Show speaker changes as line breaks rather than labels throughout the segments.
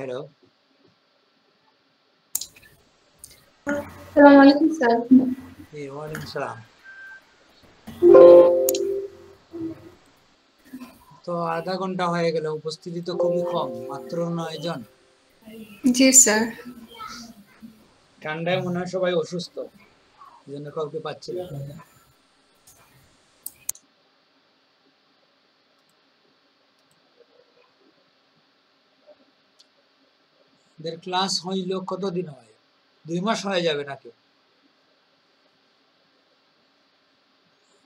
Hello
अस्सलामुअलैकुम sir.
जी वालेकुम सलाम। তো আধা ঘন্টা হয়ে গেল, উপস্থিতি তো খুবই কম, মাত্র 9 জন।
जी सर।
ঠান্ডায় মনে হয় সবাই অসুস্থ, এই জন্য কাউকে পাচ্ছি না। এদের ক্লাস হইল কতদিন হয়? 2 মাস হয়ে যাবে নাকি?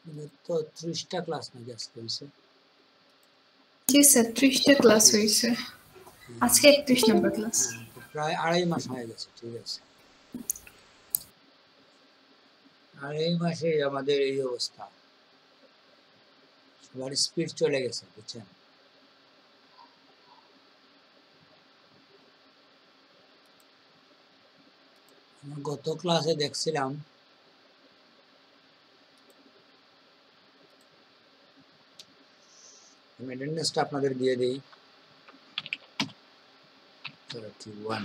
এদের তো 30টা ক্লাস নাকি আজকে হয়েছে?
जी सर 30টা ক্লাস হয়েছে, আজকে 31 নম্বর ক্লাস।
হ্যাঁ, তো প্রায় 2.5 মাস হয়ে গেছে। ঠিক আছে, 2.5 মাসে আমাদের এই অবস্থা, সবার স্পিড চলে গেছে, বুঝছেন? গত ক্লাসে দেখছিলাম আমি অ্যাটেন্ডেন্সটা আপনাদের দিয়ে দেই। 31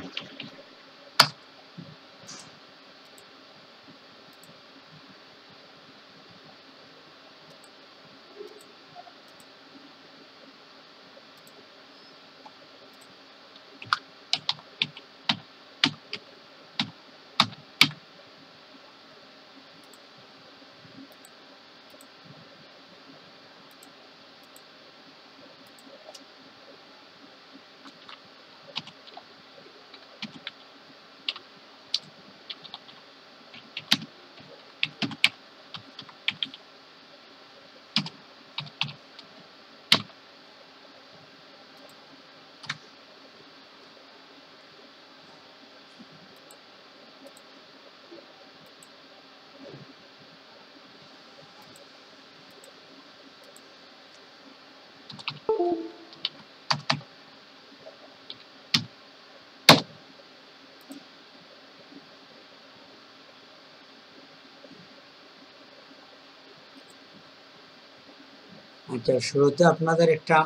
আচ্ছা, শুরুতে আপনাদের একটা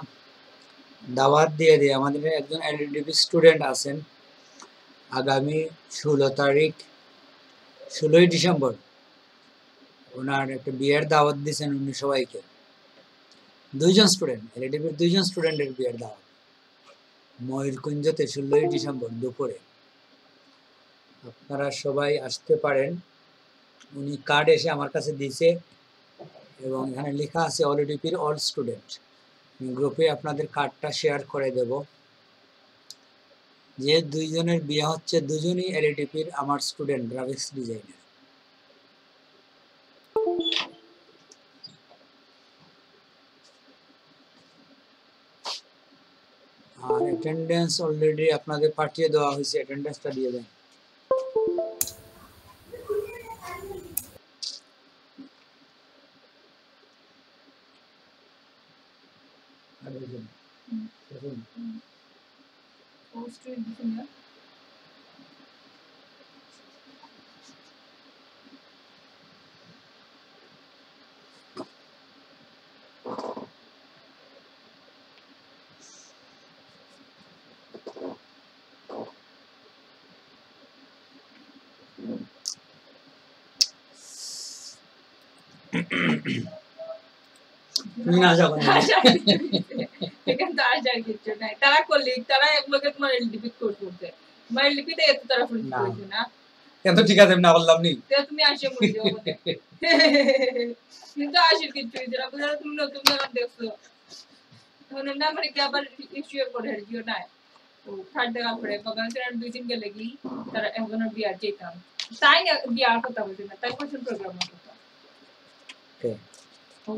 দাওয়াত দিয়ে দিই। আমাদের একজন এলডিবি স্টুডেন্ট আছেন, আগামী 16ই ডিসেম্বর ওনার একটা বিয়ের দাওয়াত দিয়েছেন উনি সবাইকে। 2জন স্টুডেন্ট, এলডিবির 2জন স্টুডেন্টের বিয়ের দাওয়াত ময়ূরকুঞ্জতে 16ই ডিসেম্বর দুপুরে। আপনারা সবাই আসতে পারেন। উনি কার্ড এসে আমার কাছে দিয়েছে এবং এখানে লেখা আছে এলডিবির অল স্টুডেন্ট। গ্রুপে আপনাদের কার্ডটা শেয়ার করে দেব। যে 2জনের বিয়ে হচ্ছে, 2জনই এলডিবির আমার স্টুডেন্ট, গ্রাফিক্স ডিজাইনার। আর অ্যাটেন্ডেন্স অলরেডি আপনাদের পাঠিয়ে দেওয়া হয়েছে, অ্যাটেন্ডেন্সটা দিয়ে দেন। তুমি না যাও না,
এখানে তো আসার কিছু নাই। তারা কলিগ, তারা এক লোকে তোমার এলডিপি কোড করতে, তোমার এলডিপিতে এত তারা ফুল করেছে না।
এত ঠিক আছে, আমি না বললাম নি
তো তুমি আসে বলছো কিন্তু আসে কিছু যারা বুঝা তুমি নতুন জায়গা দেখছো মানে না মানে কি আবার ইস্যু করে দিও না। তো থার্ড দেখা পড়ে বাগান তারা 2 দিন গেলে কি তারা একজনের বিয়া যেতাম, তাই বিয়ার কথা বলছে না, তাই কোন প্রোগ্রাম করতে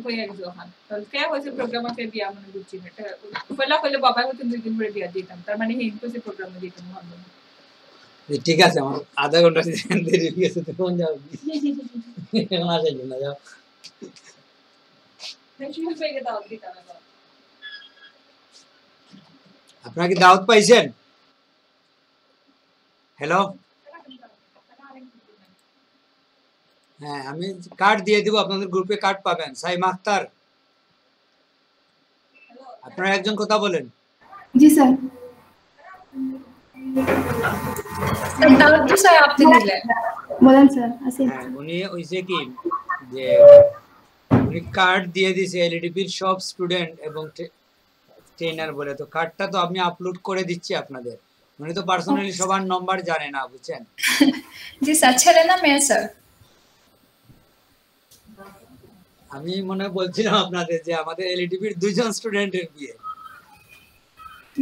ওই এক জোহান তাহলে কে হয়েছে প্রোগ্রামে বিয়া মানে বুঝছি না। পয়লা কইলে বাবা হয়তো 2 দিন পরে বিয়া দিতাম, তার মানে হিন কইছে প্রোগ্রামে দিতাম ভালো।
ঠিক আছে, আমার আধা ঘন্টা দেরি হয়ে গেছে, তখন যাও এখন আসে না, যাও। আপনারা কি দাওয়াত পাইছেন? হ্যালো, হ্যাঁ আমি কার্ড দিয়ে দিব, আপনাদের গ্রুপে কার্ড পাবেন। সাইমা আক্তার, আপনারা একজন কথা বলেন।
जी सर। দাওয়াত তো স্যার আপনি দিলেন।
বলেন স্যার আসিফ।
হ্যাঁ উনি হইছে কি যে উনি কার্ড দিয়ে দিয়েছে এলইডিপির সব স্টুডেন্ট এবং ট্রেনার বলে, তো কার্ডটা তো আমি আপলোড করে দিচ্ছি আপনাদের। উনি তো পার্সোনালি সবার নম্বর জানে না, বুঝছেন?
জি স্যার, ছেলে না মেয়ে স্যার?
আমি মনে হয় বলছিলাম আপনাদের যে আমাদের এলইডিপির 2 জন স্টুডেন্টের বিয়ে।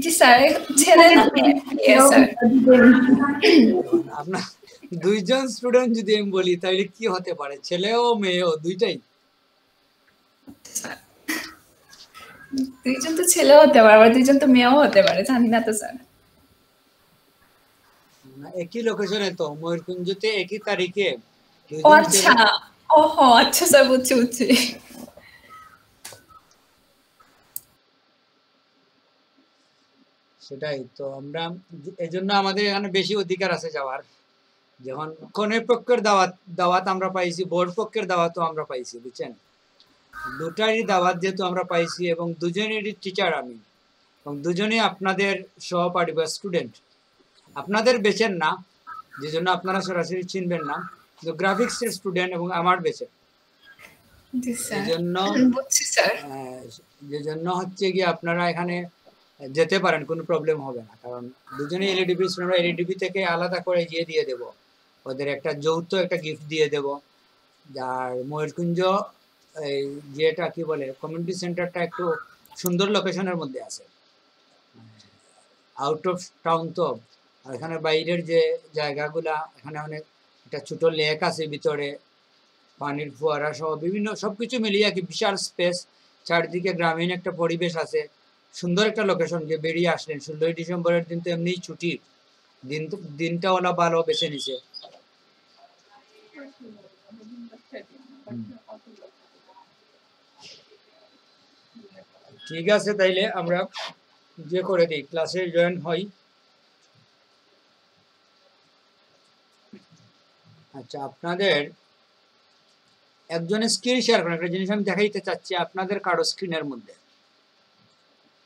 জি স্যার, ছেলে না মেয়ে? Yes sir.
আপনার 2 জন স্টুডেন্ট যদি আমি বলি তাহলে কি হতে পারে, ছেলেও মেয়েও দুইটাই?
দুইজন তো ছেলেও হতে পারে, আবার দুইজন তো মেয়েও হতে পারে, জানি না তো স্যার।
একই লোকেশনে তো, ময়ূরকুঞ্জতে একই তারিখে।
ও আচ্ছা, ওহো আচ্ছা স্যার, বুঝছি বুঝছি।
সেটাই তো, আমরা এজন্য আমাদের এখানে বেশি অধিকার আছে যাওয়ার। যেমন কনের পক্ষের দাওয়াত আমরা পাইছি, বোর্ড পক্ষের দাওয়াতও আমরা পাইছি, বুঝছেন? দুটারই দাওয়াত যেহেতু আমরা পাইছি, এবং দুজনেরই টিচার আমি, এবং দুজনেই আপনাদের সহপাঠী বা স্টুডেন্ট। আপনাদের বেচের না, যে জন্য আপনারা সরাসরি চিনবেন না, কিন্তু গ্রাফিক্সের স্টুডেন্ট এবং আমার বেচের। যে জন্য হচ্ছে গিয়ে আপনারা এখানে যেতে পারেন, কোনো প্রবলেম হবে না। কারণ দুজনেই এলইডিপি স্টুডেন্ট, এলইডিপি থেকে আলাদা করে দিয়ে দেব, ওদের একটা যৌথ একটা গিফট দিয়ে দেব। আর ময়ূরকুঞ্জ এই যেটা কি বলে কমিউনিটি সেন্টারটা একটু সুন্দর লোকেশনের মধ্যে আছে, আউট অফ টাউন তো। আর এখানে বাইরের যে জায়গাগুলা, এখানে অনেক একটা ছোট লেক আছে ভিতরে, পানির ফোয়ারা সহ বিভিন্ন সবকিছু মিলিয়ে কি বিশাল স্পেস, চারদিকে গ্রামীণ একটা পরিবেশ আছে, সুন্দর একটা লোকেশন। যে বেরিয়ে আসলেন 16 ডিসেম্বরের দিন তো এমনিই ছুটি, দিনটা ওরা ভালো বেছে নিছে। ঠিক আছে, তাইলে আমরা যে করে দিই, ক্লাসে জয়েন হই। আচ্ছা, আপনাদের একজনের স্ক্রিন শেয়ার করেন, একটা জিনিস আমি দেখাইতে চাচ্ছি আপনাদের কারো স্ক্রিনের মধ্যে।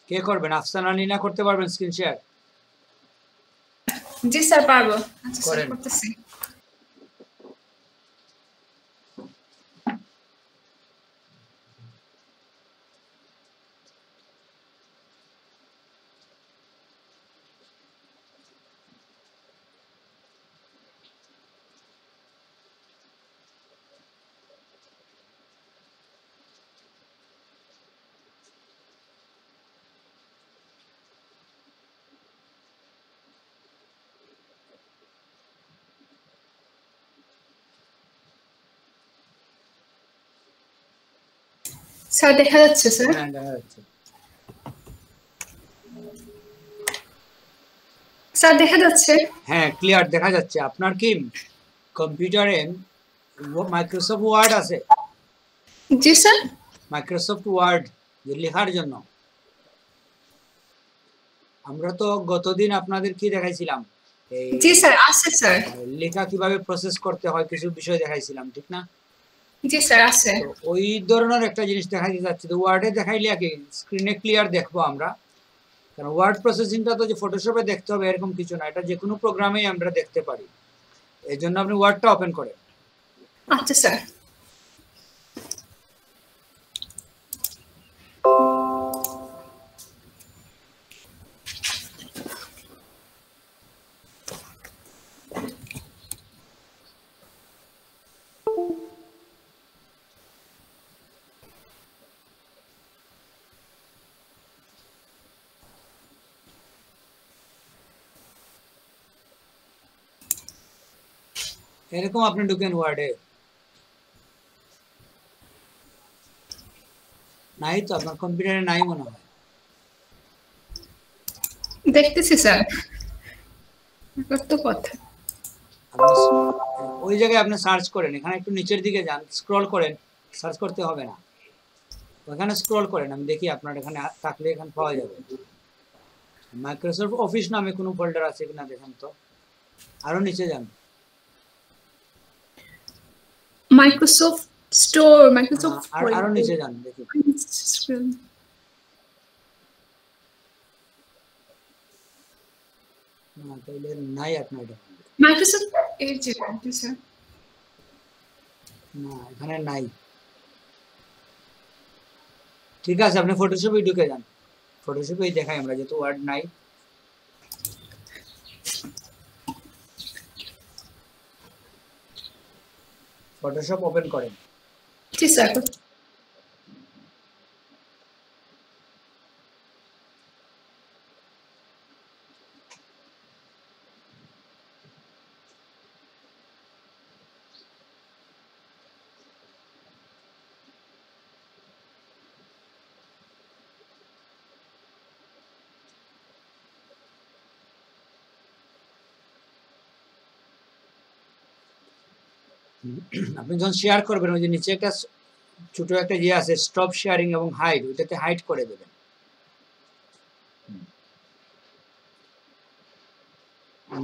কে করবেন? আফসানা নীনা করতে পারবেন স্ক্রিন শেয়ার?
জি স্যার পারবো। আচ্ছা স্যার,
করেন।
করতেছি। স্যার দেখা যাচ্ছে স্যার?
হ্যাঁ দেখা যাচ্ছে।
স্যার দেখা যাচ্ছে?
হ্যাঁ ক্লিয়ার দেখা যাচ্ছে। আপনার কি কম্পিউটারে মাইক্রোসফট ওয়ার্ড আছে?
জি স্যার।
মাইক্রোসফট ওয়ার্ড লেখার জন্য আমরা তো গতদিন আপনাদের কি দেখাইছিলাম,
জি স্যার আছে স্যার।
লেখা কিভাবে প্রসেস করতে হয় কিছু বিষয় দেখাইছিলাম, ঠিক না?
জি স্যার আছে।
ওই ধরনের একটা জিনিস দেখাইতে যাচ্ছে, তো ওয়ার্ডে দেখাইলে কি স্ক্রিনে ক্লিয়ার দেখবো আমরা। কারণ ওয়ার্ড প্রসেসিংটা তো যে ফটোশপে দেখতে হবে এরকম কিছু না, এটা যে কোনো প্রোগ্রামেই আমরা দেখতে পারি। এই জন্য আপনি ওয়ার্ডটা ওপেন করেন।
আচ্ছা স্যার।
এরকম আপনি ঢুকেন ওয়ার্ডে, নাই তো আপনার কম্পিউটারে নাই মনে হয়।
দেখতেছি স্যার, কত কথা।
ওই জায়গায় আপনি সার্চ করেন, এখানে একটু নিচের দিকে যান, স্ক্রল করেন, সার্চ করতে হবে না, ওখানে স্ক্রল করেন, আমি দেখি আপনার এখানে থাকলে এখানে পাওয়া যাবে। মাইক্রোসফট অফিস নামে কোনো ফোল্ডার আছে কিনা দেখেন তো, আরো নিচে যান।
মাইক্রোসফট স্টোর, মাইক্রোসফট
আরো নিচে যান দেখি। না তাহলে নাই আপনার এটা
মাইক্রোসফট এর যে স্যার
না এখানে নাই। ঠিক আছে আপনি ফটোশপে ঢুকে যান, ফটোশপেই দেখাই আমরা, যেহেতু ওয়ার্ড নাই। ফটোশপ ওপেন করেন।
জি স্যার।
আপনি যখন শেয়ার করবেন ওই যে নিচে একটা ছোট একটা ইয়ে আছে স্টপ শেয়ারিং এবং হাইড, ওইটাতে হাইড করে দেবেন।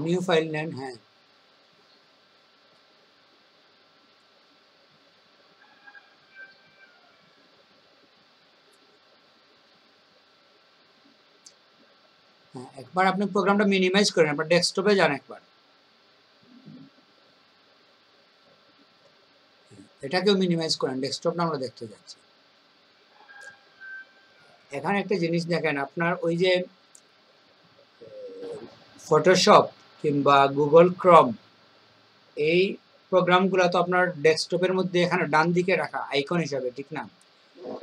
নিউ ফাইল নেন। হ্যাঁ হ্যাঁ একবার আপনি প্রোগ্রামটা মিনিমাইজ করেন, আপনার ডেস্কটপে যান একবার, এটাকেও মিনিমাইজ করেন, ডেস্কটপটা আমরা দেখতে যাচ্ছি। এখানে একটা জিনিস দেখেন, আপনার ওই যে ফটোশপ কিংবা গুগল ক্রোম এই প্রোগ্রামগুলো তো আপনার ডেস্কটপের মধ্যে এখানে ডান দিকে রাখা আইকন হিসাবে, ঠিক না?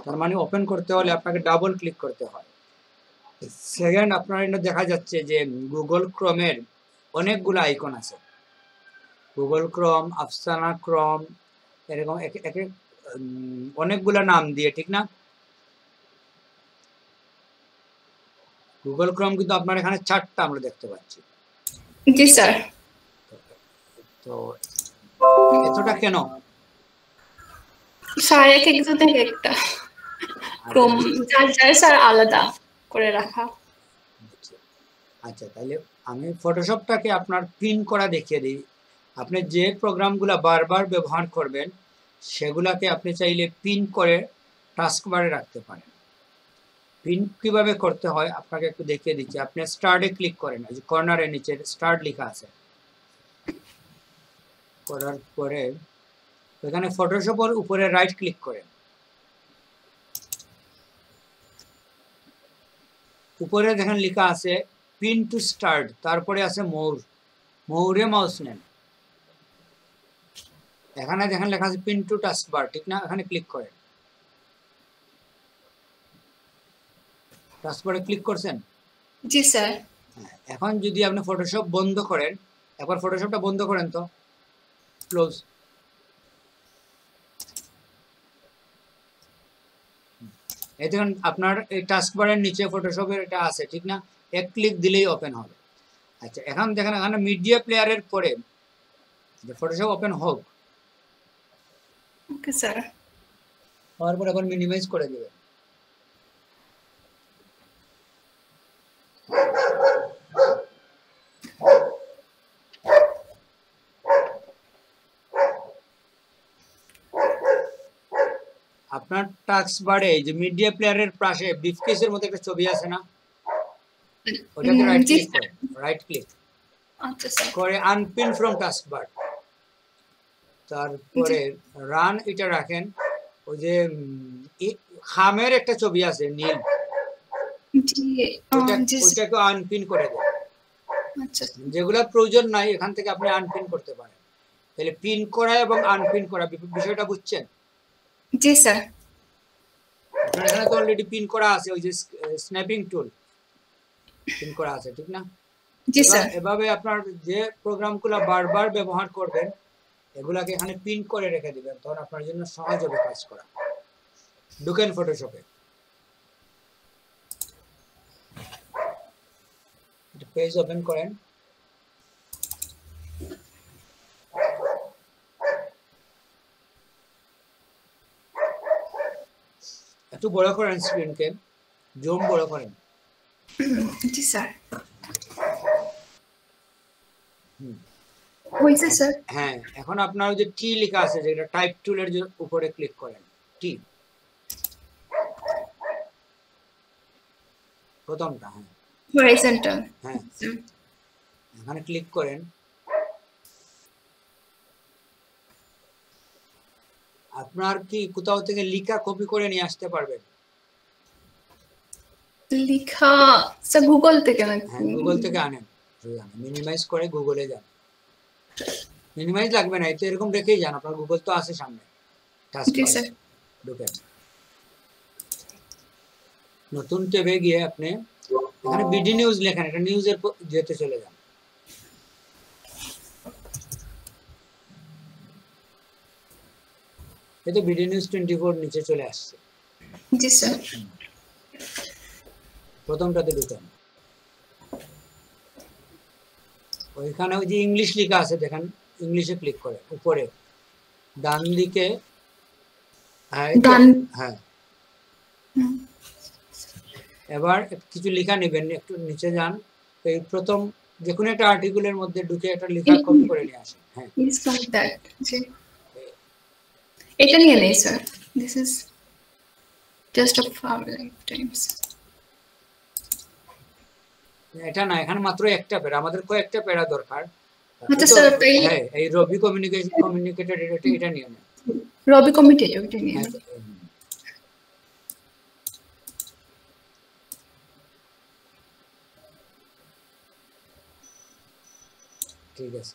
তার মানে ওপেন করতে হলে আপনাকে ডাবল ক্লিক করতে হয়। সেকেন্ড, আপনার এটা দেখা যাচ্ছে যে গুগল ক্রোমের অনেকগুলো আইকন আছে, গুগল ক্রোম, আফসানা ক্রোম, এরকম অনেকগুলো নাম দিয়ে, ঠিক না? গুগল ক্রোম কিন্তু আপনার এখানে 4টা আমরা দেখতে পাচ্ছি।
জি স্যার।
তো এতটা কেন?
স্যার এক একজন এক একটা ক্রোম যার স্যার আলাদা করে রাখা।
আচ্ছা তাহলে আমি ফটোশপটাকে আপনার পিন করা দেখিয়ে দিই। আপনি যে প্রোগ্রামগুলো বারবার ব্যবহার করবেন সেগুলাকে আপনি চাইলে পিন করে টাস্কবারে রাখতে পারেন। পিন কিভাবে করতে হয় আপনাকে একটু দেখিয়ে দিচ্ছি। আপনি স্টার্টে ক্লিক করেন, এই যে কর্নারের নিচে স্টার্ট লেখা আছে, করার পরে এখানে ফটোশপের উপরে রাইট ক্লিক করেন, উপরে দেখেন লেখা আছে পিন টু স্টার্ট, তারপরে আছে মোর, মোরে মাউস নেন, এখানে দেখেন লেখা আছে পিন টু টাস্কবার, ঠিক না? এখানে ক্লিক করেন, টাস্কবারে ক্লিক করছেন?
জি স্যার।
এখন যদি আপনি ফটোশপ বন্ধ করেন, একবার ফটোশপটা বন্ধ করেন তো, ক্লোজ। এই দেখুন আপনার এই টাস্কবারের নিচে ফটোশপের এটা আছে, ঠিক না? এক ক্লিক দিলেই ওপেন হবে। আচ্ছা এখন দেখেন এখানে মিডিয়া প্লেয়ারের পরে যে ফটোশপ ওপেন হোক,
ওকে স্যার।
হওয়ার পর আবার মিনিমাইজ করে দেবেন। আপনার টাস্ক বারে যে মিডিয়া প্লেয়ারের পাশে ব্রিফকেসের মধ্যে একটা ছবি আছে না, ওটাতে রাইট ক্লিক করেন, রাইট ক্লিক
আচ্ছা স্যার।
করে আনপিন ফ্রম টাস্ক বার, তারপরে রান এটা রাখেন। ওই যে খামের একটা ছবি আছে নীল,
জি
ওইটাকে আনপিন করে দেন।
আচ্ছা
যেগুলা প্রয়োজন নাই এখান থেকে আপনি আনপিন করতে পারেন। তাহলে পিন করা এবং আনপিন করা বিষয়টা বুঝছেন?
জি স্যার।
আপনার এখানে তো অলরেডি পিন করা আছে, ওই যে স্ন্যাপিং টুল পিন করা আছে, ঠিক না?
জি স্যার।
এভাবে আপনার যে প্রোগ্রামগুলো বারবার ব্যবহার করবেন এগুলাকে এখানে পিন করে রেখে দিবেন, তখন আপনার জন্য সহজ হবে কাজ করা। ঢুকেন ফটোশপে, পেজ ওপেন করেন, একটু বড় করেন স্ক্রিনকে, জুম বড় করেন।
জি স্যার। হয়েছে স্যার।
হ্যাঁ এখন আপনার ওই যে টি লেখা আছে, যেটা টাইপ টুলের উপরে ক্লিক করেন, টি প্রথমটা। হ্যাঁ
হরাইজন্টাল।
হ্যাঁ এখানে ক্লিক করেন। আপনার কি কোথাও থেকে লিখা কপি করে নিয়ে আসতে পারবেন?
লিখা স্যার গুগল থেকে
হ্যাঁ,
নাকি?
গুগল থেকে আনেন। মিনিমাইজ করে গুগলে যান। মিনিমাইজ লাগবে না, তো এরকম রেখেই যান, আপনার গুগল তো আছে সামনে।
জি স্যার।
ঢুকেন, নতুন ট্যাবে গিয়ে আপনি এখানে বিডি নিউজ লেখেন, এটা নিউজের যেতে চলে যান। এই তো বিডি নিউজ 24 নিচে চলে আসছে।
জি স্যার।
প্রথমটাতে ঢুকেন, ওইখানে ওই যে ইংলিশ লেখা আছে দেখেন, ইংলিশে ক্লিক করে উপরে ডান দিকে। হ্যাঁ, এবার কিছু লেখা নেবেন, একটু নিচে যান, এই প্রথম যে কোনো একটা আর্টিকেলের মধ্যে ঢুকে একটা লেখা কপি করে নিয়ে আসেন। হ্যাঁ,
এটা নিয়ে নেই sir, this is just of our life Times.
এটা না, এখানে মাত্র একটা প্যারা, আমাদের কয়েকটা প্যারা দরকার।
আচ্ছা স্যার,
হ্যাঁ, এই রবি কমিউনিকেটেড এটা নিয়ে নেন।
রবি কমিটি ওইটা নিয়ে নেন।
ঠিক আছে,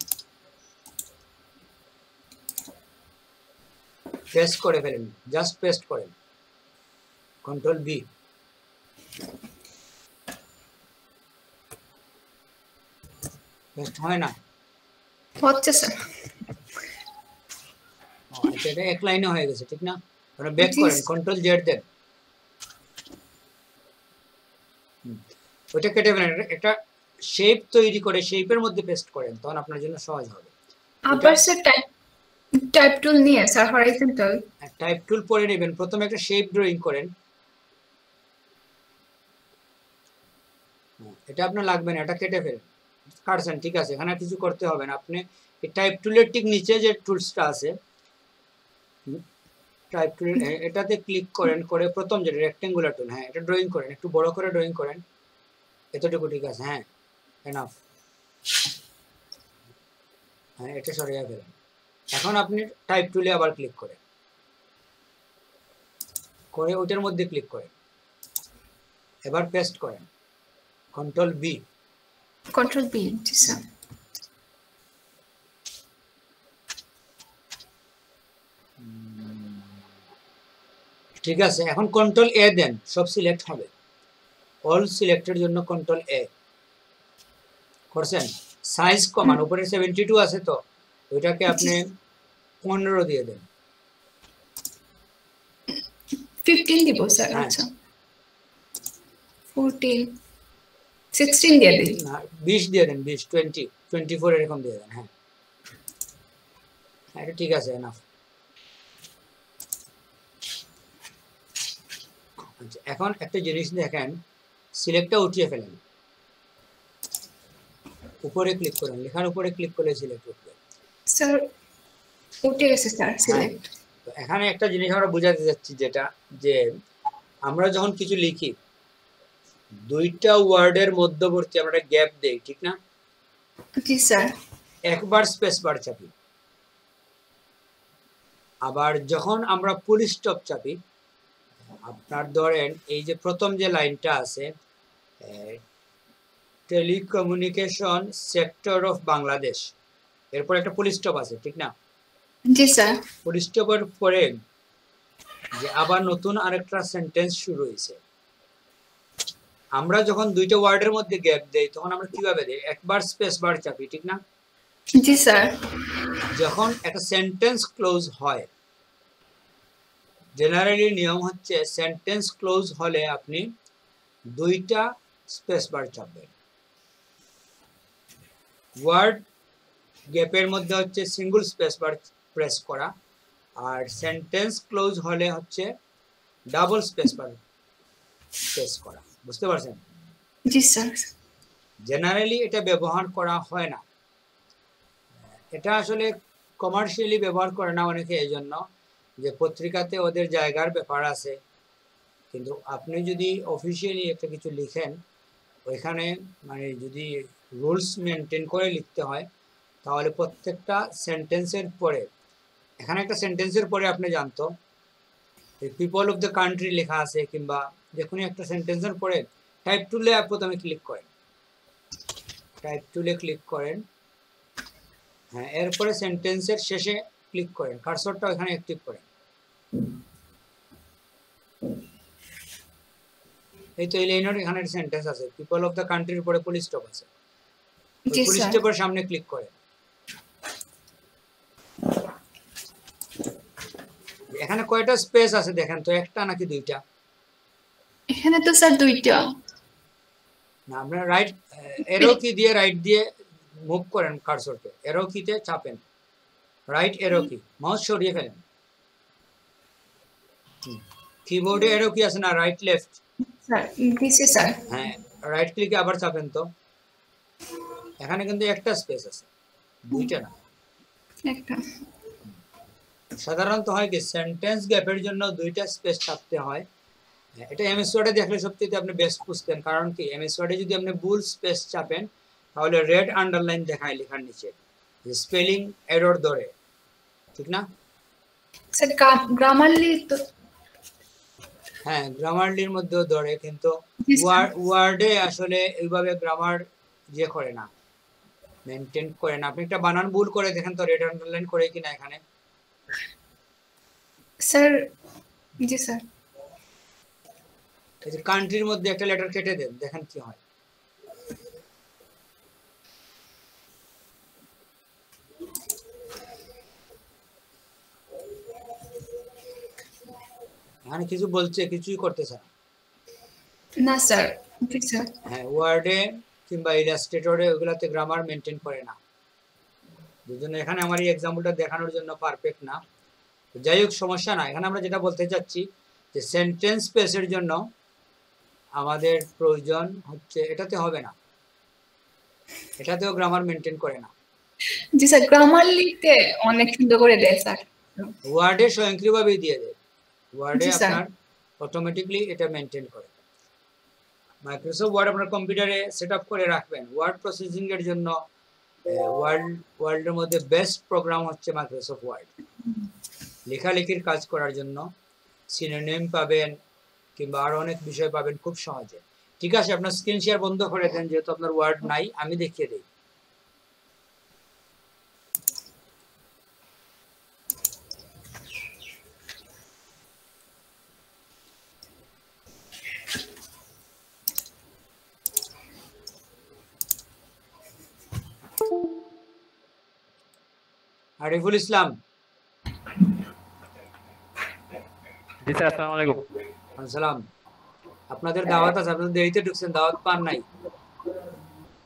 পেস্ট করে ফেলেন, জাস্ট পেস্ট করেন, কন্ট্রোল বি। পেস্ট হয় না?
হচ্ছে স্যার।
আচ্ছা, এটা এক লাইনে হয়ে গেছে, ঠিক না? মানে ব্যাক করেন, কন্ট্রোল জেড দেন, ওটা কেটে ফেলেন, একটা শেপ তৈরি করে শেপের মধ্যে পেস্ট করেন, তখন আপনার জন্য সহজ হবে।
আবার স্যার টাইপ টুল নিয়ে স্যার হরাইজন্টাল
টাইপ টুল পরে নেবেন, প্রথমে একটা শেপ ড্রয়িং করেন। এটা আপনার লাগবে না, এটা কেটে ফেলেন, কাটছেন, ঠিক আছে, এখানে কিছু করতে হবে না। আপনি এই টাইপ টুলের ঠিক নিচে যে টুলসটা আছে, টাইপ টুল, এটাতে ক্লিক করেন, করে প্রথম যেটা রেক্টেঙ্গুলার টুল, হ্যাঁ, এটা ড্রয়িং করেন, একটু বড় করে ড্রয়িং করেন, এতটুকু ঠিক আছে। হ্যাঁ, এনাফ। হ্যাঁ, এটা সরিয়ে ফেলেন। এখন আপনি টাইপ টুলে আবার ক্লিক করেন, করে ওইটার মধ্যে ক্লিক করেন, এবার পেস্ট করেন, কন্ট্রোল বি।
কন্ট্রোল বি, জি স্যার।
ঠিক আছে, এখন কন্ট্রোল এ দেন, সব সিলেক্ট হবে, অল সিলেক্টের জন্য কন্ট্রোল এ করছেন। সাইজ কমান, উপরে 72 আছে, তো ওইটাকে আপনি 15 দিয়ে দেন।
15 দিব স্যার। আচ্ছা, 14 16 দিয়ে দিন
না, 20 দিয়ে দেন, 20 20 24 এরকম দিয়ে দেন। হ্যাঁ, এটা ঠিক আছে, এনাফ। আচ্ছা, এখন একটা জিনিস দেখেন, সিলেক্টটা উঠিয়ে ফেলেন, উপরে ক্লিক করেন, লেখার উপরে ক্লিক করলে সিলেক্ট উঠবে।
স্যার উঠে গেছে স্যার সিলেক্ট।
তো এখানে একটা জিনিস আমরা বোঝাতে যাচ্ছি, যেটা যে আমরা যখন কিছু লিখি, দুইটা ওয়ার্ডের মধ্যবর্তী আমরা গ্যাপ দেই, ঠিক না?
জি স্যার।
একবার স্পেস বার চাপি, আবার যখন আমরা ফুল স্টপ চাপি, আপনার ধরেন এই যে প্রথম যে লাইনটা আছে, টেলিকমিউনিকেশন সেক্টর অফ বাংলাদেশ, এরপর একটা ফুল স্টপ আছে, ঠিক না?
জি স্যার।
ফুল স্টপের পরে যে আবার নতুন আরেকটা সেন্টেন্স শুরু হয়েছে, আমরা যখন দুইটা ওয়ার্ডের মধ্যে গ্যাপ দেই, তখন আমরা কিভাবে দেই? একবার স্পেস বার চাপি, ঠিক না?
জি স্যার।
যখন একটা সেন্টেন্স ক্লোজ হয়, জেনারেলি নিয়ম হচ্ছে সেন্টেন্স ক্লোজ হলে আপনি দুইটা স্পেস বার চাপবেন। ওয়ার্ড গ্যাপের মধ্যে হচ্ছে সিঙ্গল স্পেস বার প্রেস করা, আর সেন্টেন্স ক্লোজ হলে হচ্ছে ডাবল স্পেস বার প্রেস করা। বুঝতে পারছেন?
জি স্যার।
জেনারেলি এটা ব্যবহার করা হয় না, এটা আসলে কমার্শিয়ালি ব্যবহার করে না অনেকে, এই জন্য যে পত্রিকাতে ওদের জায়গার ব্যাপার আছে, কিন্তু আপনি যদি অফিসিয়ালি একটা কিছু লিখেন, ওইখানে মানে যদি রুলস মেনটেন করে লিখতে হয়, তাহলে প্রত্যেকটা সেন্টেন্সের পরে, এখানে একটা সেন্টেন্সের পরে আপনি জানতো পিপল অফ দ্য কান্ট্রি লেখা আছে, কিংবা যে কোনো একটা সেন্টেন্সের পরে টাইপ টুলে প্রথমে ক্লিক করেন, টাইপ টুলে ক্লিক করেন, হ্যাঁ, এরপরে সেন্টেন্সের শেষে ক্লিক করেন, কার্সরটা ওখানে অ্যাক্টিভ করেন। এই তো এই লাইনের এখানে একটা সেন্টেন্স আছে, পিপল অফ দ্য কান্ট্রির পরে ফুল স্টপ আছে,
জি
ফুল
স্যার।
স্টপের সামনে ক্লিক করেন। এখানে কয়টা স্পেস আছে দেখেন তো, একটা নাকি দুইটা?
এখানে তো স্যার দুইটা।
না, আপনারা রাইট এরো কি দিয়ে রাইট দিয়ে মুভ করেন কার্সরকে, এরো কিতে চাপেন, রাইট এরো কি, মাউস সরিয়ে ফেলেন। কিবোর্ডে এরো কি আছে না, রাইট লেফট?
স্যার দিছি স্যার।
হ্যাঁ, রাইট ক্লিকে আবার চাপেন তো। এখানে কিন্তু একটা স্পেস আছে, দুইটা না।
একটা।
সাধারণত হয় কি সেন্টেন্স গ্যাপের জন্য দুইটা স্পেস চাপতে হয়। এটা এমএস ওয়ার্ডে দেখলে সবচেয়ে আপনি বেস্ট বুঝতেন, কারণ কি এমএস ওয়ার্ডে যদি আপনি ভুল স্পেস চাপেন তাহলে রেড আন্ডারলাইন দেখায় লেখার নিচে, স্পেলিং এরর ধরে, ঠিক না?
স্যার গ্রামারলি তো
হ্যাঁ, গ্রামারলির মধ্যেও ধরে, কিন্তু
জি স্যার।
ওয়ার্ডে আসলে এইভাবে গ্রামার ইয়ে করে না, মেনটেন করে না। আপনি একটা বানান ভুল করে দেখেন তো রেড আন্ডারলাইন করে কিনা এখানে।
স্যার জি স্যার।
এই যে কান্ট্রির মধ্যে একটা লেটার কেটে দেন, দেখেন কি হয়। এখানে কিছু বলছে, কিছুই করতেছে না।
না স্যার। জি স্যার।
হ্যাঁ, ওয়ার্ডে কিংবা ইলাস্ট্রেটরে ওগুলাতে গ্রামার মেনটেন করে না, দুজন্য এখানে আমার এই এক্সাম্পলটা দেখানোর জন্য পারফেক্ট না। যাই হোক, সমস্যা না। এখানে আমরা যেটা বলতে চাচ্ছি যে সেন্টেন্স স্পেসের জন্য আমাদের প্রয়োজন হচ্ছে, এটাতে হবে না, এটাতেও গ্রামার মেনটেন করে না।
জি স্যার, গ্রামারলিতে অনেক সুন্দর করে দেয় স্যার।
ওয়ার্ডে স্বয়ংক্রিয়ভাবেই দিয়ে দেয়, ওয়ার্ডে
জি স্যার।
আপনার অটোমেটিকলি এটা মেনটেন করে। মাইক্রোসফট ওয়ার্ড আপনার কম্পিউটারে সেট আপ করে রাখবেন। ওয়ার্ড প্রসেসিং এর জন্য ওয়ার্ল্ডের মধ্যে বেস্ট প্রোগ্রাম হচ্ছে মাইক্রোসফট ওয়ার্ড। লেখালেখির কাজ করার জন্য সিনোনিম পাবেন, কিংবা আরো অনেক বিষয় পাবেন খুব সহজে। ঠিক আছে, আপনার স্ক্রিন শেয়ার বন্ধ করে দেন, যেহেতু আপনার ওয়ার্ড নাই, আমি দেখিয়ে দিই। আরিফুল ইসলাম।
জি স্যার, আসসালামু আলাইকুম।
আসসালাম। আপনাদের দাওয়াত আছে, আপনাদের দেরিতে ঢুকছেন, দাওয়াত পান নাই।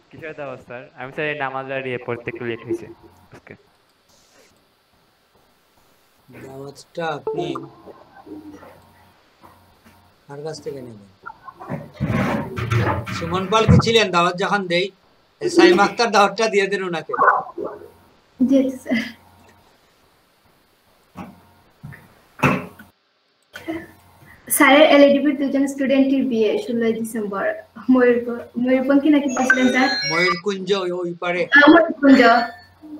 কিসের দাওয়াত স্যার? আমি স্যার এই নামাজ দাঁড়িয়ে পড়তে একটু লেট হয়েছে আজকে।
দাওয়াতটা আপনি কার কাছ থেকে নেবেন? সুমন পাল কি ছিলেন দাওয়াত যখন দেই? সাইম আক্তার দাওয়াতটা দিয়ে দেন ওনাকে।
জি স্যার। স্যারের এলএডিবির দুজন স্টুডেন্টের বিয়ে 16 ডিসেম্বর ময়ূরপঙ্খী নাকি বলছিলেন স্যার?
ময়ূরকুঞ্জ ওই পারে।
ময়ূরকুঞ্জ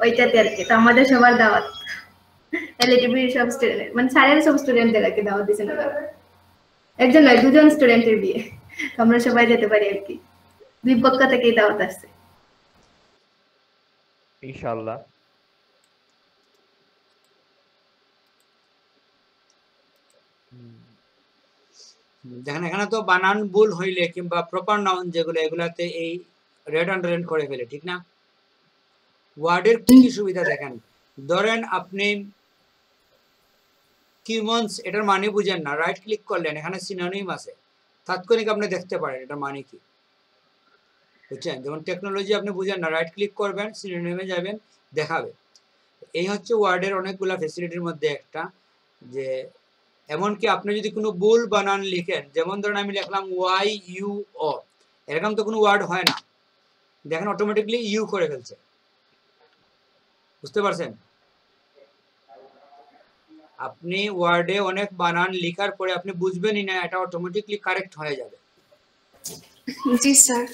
ওইটাতে আর কি। তো আমাদের সবার দাওয়াত, এলএডিবির সব স্টুডেন্ট, মানে স্যারের সব স্টুডেন্টদের আর কি দাওয়াত দিয়েছেন ওনারা। একজন নয়, দুজন স্টুডেন্টের বিয়ে। তো আমরা সবাই যেতে পারি আর কি, দুই পক্ষ থেকেই দাওয়াত আসছে।
ইনশাআল্লাহ।
দেখেন এখানে তো বানান ভুল হইলে কিংবা প্রপার নাউন যেগুলো, এগুলাতে এই রেড আন্ডারলাইন করে ফেলে, ঠিক না? ওয়ার্ডের কি কি সুবিধা দেখেন। ধরেন আপনি কিমন্স, এটার মানে বুঝেন না, রাইট ক্লিক করলেন, এখানে সিনোনিম আছে, তাৎক্ষণিক আপনি দেখতে পারেন এটার মানে কি, বুঝছেন? যেমন টেকনোলজি আপনি বুঝেন না, রাইট ক্লিক করবেন, সিনোনিমে যাবেন, দেখাবে। এই হচ্ছে ওয়ার্ডের অনেকগুলা ফ্যাসিলিটির মধ্যে একটা, যে এমনকি আপনি যদি কোনো ভুল বানান লিখেন, যেমন ধরেন আমি লিখলাম ওয়াই ইউ ও, এরকম তো কোনো ওয়ার্ড হয় না, দেখেন অটোমেটিকলি ইউ করে ফেলছে, বুঝতে পারছেন? আপনি ওয়ার্ডে অনেক বানান লিখার পরে আপনি বুঝবেনই না, এটা অটোমেটিকলি কারেক্ট হয়ে যাবে।
জি স্যার।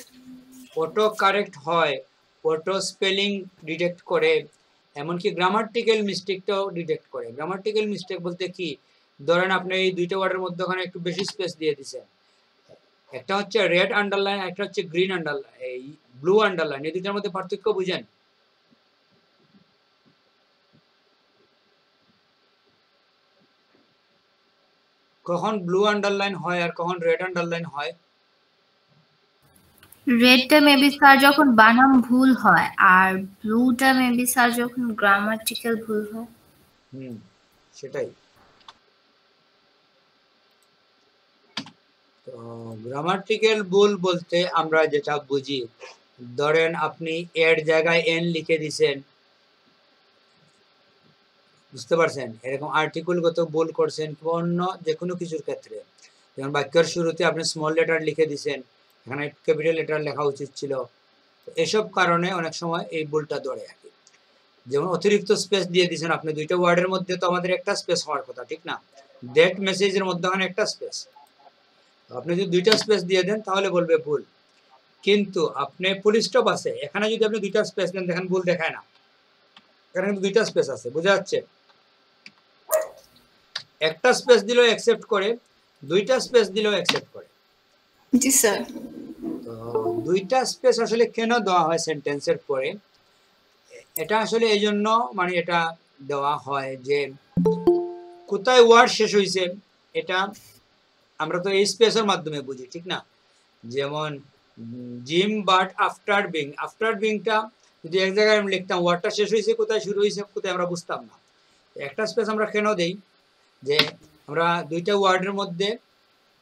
অটো কারেক্ট হয়, অটো স্পেলিং ডিটেক্ট করে, এমনকি গ্রামাটিক্যাল মিস্টেকটাও ডিটেক্ট করে। গ্রামাটিক্যাল মিস্টেক বলতে কি, ধরেন আপনি এই দুইটা ওয়ার্ডের মধ্যে ওখানে একটু বেশি স্পেস দিয়ে দিচ্ছেন, একটা হচ্ছে রেড আন্ডারলাইন, একটা হচ্ছে গ্রিন আন্ডারলাইন, এই ব্লু আন্ডারলাইন, এই দুইটার মধ্যে পার্থক্য বুঝেন? কখন ব্লু আন্ডারলাইন হয় আর কখন রেড আন্ডারলাইন হয়?
রেডটা মেবি স্যার যখন বানাম ভুল হয়, আর ব্লুটা মেবি স্যার যখন গ্রামাটিক্যাল ভুল হয়।
সেটাই। তো গ্রামাটিক্যাল ভুল বলতে আমরা যেটা বুঝি, ধরেন আপনি এর জায়গায় এন লিখে দিছেন, বুঝতে পারছেন? এরকম আর্টিকেলগত ভুল করছেন অন্য যে কোনো কিছুর ক্ষেত্রে, যেমন বাক্যের শুরুতে আপনি স্মল লেটার লিখে দিছেন, এখানে ক্যাপিটাল লেটার লেখা উচিত ছিল। এসব কারণে অনেক সময় এই ভুলটা ধরে আর কি। যেমন অতিরিক্ত স্পেস দিয়ে দিয়েছেন আপনি, দুইটা ওয়ার্ডের মধ্যে তো আমাদের একটা স্পেস হওয়ার কথা, ঠিক না? দ্যাট মেসেজের মধ্যে একটা স্পেস, আপনি যদি দুইটা স্পেস দিয়ে দেন তাহলে বলবে ভুল। কিন্তু আপনি ফুল স্টপ আছে, এখানে যদি আপনি দুইটা স্পেস দেন দেখেন ভুল দেখায় না, এখানে কিন্তু দুইটা স্পেস আছে, বোঝা যাচ্ছে? একটা স্পেস দিলেও অ্যাকসেপ্ট করে, দুইটা স্পেস দিলেও অ্যাকসেপ্ট করে।
জি স্যার।
তো দুইটা স্পেস আসলে কেন দেওয়া হয় সেন্টেন্সের পরে? এটা আসলে এই জন্য মানে এটা দেওয়া হয় যে কোথায় ওয়ার্ড শেষ হয়েছে এটা আমরা তো এই স্পেসের মাধ্যমে বুঝি, ঠিক না? যেমন gym but after being, after বিংটা যদি এক জায়গায় আমি লিখতাম, ওয়ার্ডটা শেষ হয়েছে কোথায়, শুরু হয়েছে কোথায়, আমরা বুঝতাম না। একটা স্পেস আমরা কেন দেই? যে আমরা দুইটা ওয়ার্ডের মধ্যে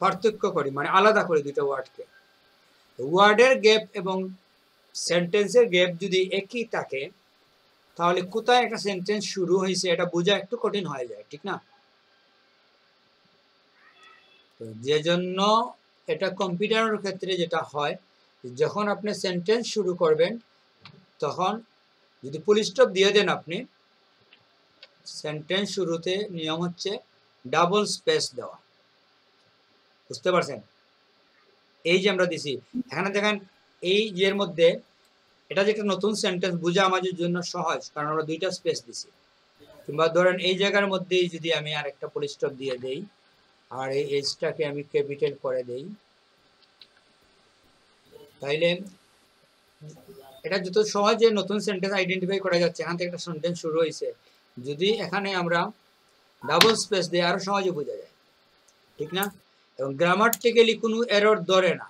পার্থক্য করি, মানে আলাদা করি দুইটা ওয়ার্ডকে। ওয়ার্ডের গ্যাপ এবং সেন্টেন্সের গ্যাপ যদি একই থাকে তাহলে কোথায় একটা সেন্টেন্স শুরু হয়েছে এটা বোঝা একটু কঠিন হয়ে যায়, ঠিক না? তো যে জন্য এটা কম্পিউটারের ক্ষেত্রে যেটা হয়, যখন আপনি সেন্টেন্স শুরু করবেন তখন যদি ফুল স্টপ দিয়ে দেন আপনি, সেন্টেন্স শুরুতে নিয়ম হচ্ছে ডাবল স্পেস দেওয়া, বুঝতে পারছেন? এই যে আমরা দিছি এখানে দেখেন, এই এর মধ্যে এটা যে একটা নতুন সেন্টেন্স বোঝা আমাদের জন্য সহজ, কারণ আমরা দুইটা স্পেস দিছি। কিংবা ধরেন এই জায়গার মধ্যেই যদি আমি আর একটা ফুল স্টপ দিয়ে দেই আর এই এজটাকে আমি ক্যাপিটাল করে দেই, তাইলে এটা যত সহজে নতুন সেন্টেন্স আইডেন্টিফাই করা যাচ্ছে, এখান থেকে একটা সেন্টেন্স শুরু হয়েছে। যদি এখানে আমরা ডাবল স্পেস দিই আরো সহজে বোঝা যায়, ঠিক না? এবং গ্রামাটিক্যালি কোনো এরর ধরে না,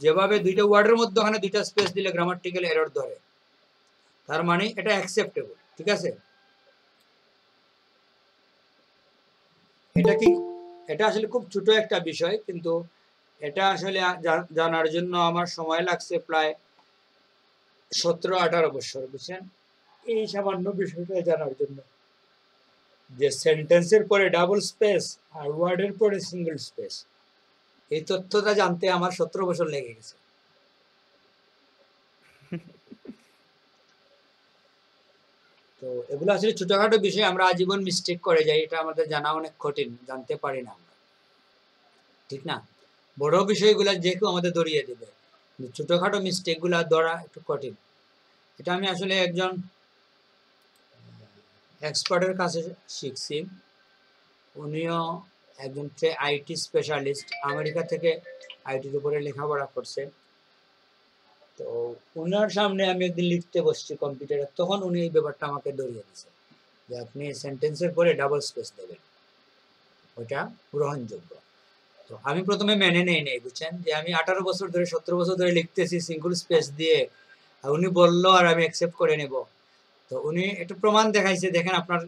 যেভাবে দুইটা ওয়ার্ডের মধ্যে ওখানে দুইটা স্পেস দিলে গ্রামাটিক্যাল এরর ধরে, তার মানে এটা অ্যাকসেপ্টেবল, ঠিক আছে? এটা কি, এটা আসলে খুব ছোট একটা বিষয়, কিন্তু এটা আসলে জানার জন্য আমার সময় লাগছে প্রায় 17-18 বছর, বুঝছেন? এই সামান্য বিষয়টা জানার জন্য যে সেন্টেন্সের পরে ডাবল স্পেস আর ওয়ার্ডের পরে সিঙ্গেল স্পেস, এই তথ্যটা জানতে আমার 17 বছর লেগে গেছে। তো এগুলো আসলে ছোটখাটো বিষয়, আমরা আজীবন মিস্টেক করে যাই, এটা আমাদের জানা অনেক কঠিন, জানতে পারি না আমরা, ঠিক না? বড় বিষয়গুলো যে কেউ আমাদের ধরিয়ে দেবে, ছোটখাটো মিস্টেকগুলো ধরা একটু কঠিন। এটা আমি আসলে একজন এক্সপার্টের কাছে শিখছি, উনিও একজন আইটি স্পেশালিস্ট, আমেরিকা থেকে আইটির উপরে লেখাপড়া করছে। তো ওনার সামনে আমি একদিন লিখতে বসছি কম্পিউটারে, তখন উনি এই ব্যাপারটা আমাকে ধরিয়ে দিয়েছে যে আপনি সেন্টেন্সের পরে ডাবল স্পেস দেবেন, ওটা গ্রহণযোগ্য। তো আমি প্রথমে মেনে নেই, বুঝছেন, যে আমি 18 বছর ধরে 17 বছর ধরে লিখতেছি সিঙ্গল স্পেস দিয়ে, আর উনি বললো আর আমি অ্যাকসেপ্ট করে নেব। তো উনি একটা প্রমাণ দেখাইছে, দেখেন আপনার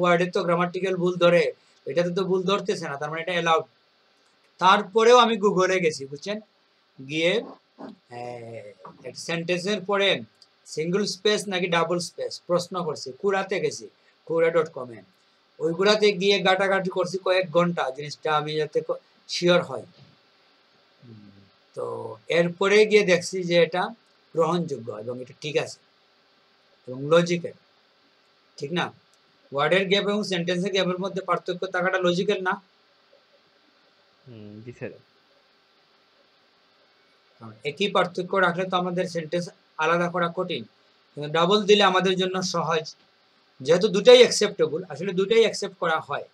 ওয়ার্ডে তো গ্রামাটিক্যাল ভুল ধরে, এটাতে তো ভুল ধরতেছে না, তার মানে এটা অ্যালাউড। তারপরেও আমি গুগলে গেছি, বুঝছেন, গিয়ে একটা সেন্টেন্সের পরে সিঙ্গল স্পেস নাকি ডাবল স্পেস প্রশ্ন করছি, কুড়াতে গেছি, কুড়া.com এ, ওইগুলাতে গিয়ে গাটাগাটি করছি কয়েক ঘন্টা, জিনিসটা আমি যাতে শিওর হয়। তো এরপরে গিয়ে দেখছি যে এটা গ্রহণযোগ্য এবং এটা ঠিক আছে এবং লজিক্যাল, ঠিক না? ওয়ার্ডের গ্যাপ এবং সেন্টেন্সের গ্যাপের মধ্যে পার্থক্য থাকাটা লজিক্যাল না?
জি স্যার।
কারণ একই পার্থক্য রাখলে তো আমাদের সেন্টেন্স আলাদা করা কঠিন, কিন্তু ডাবল দিলে আমাদের জন্য সহজ। যেহেতু দুটাই অ্যাকসেপ্টেবল, আসলে দুটাই অ্যাকসেপ্ট করা হয়,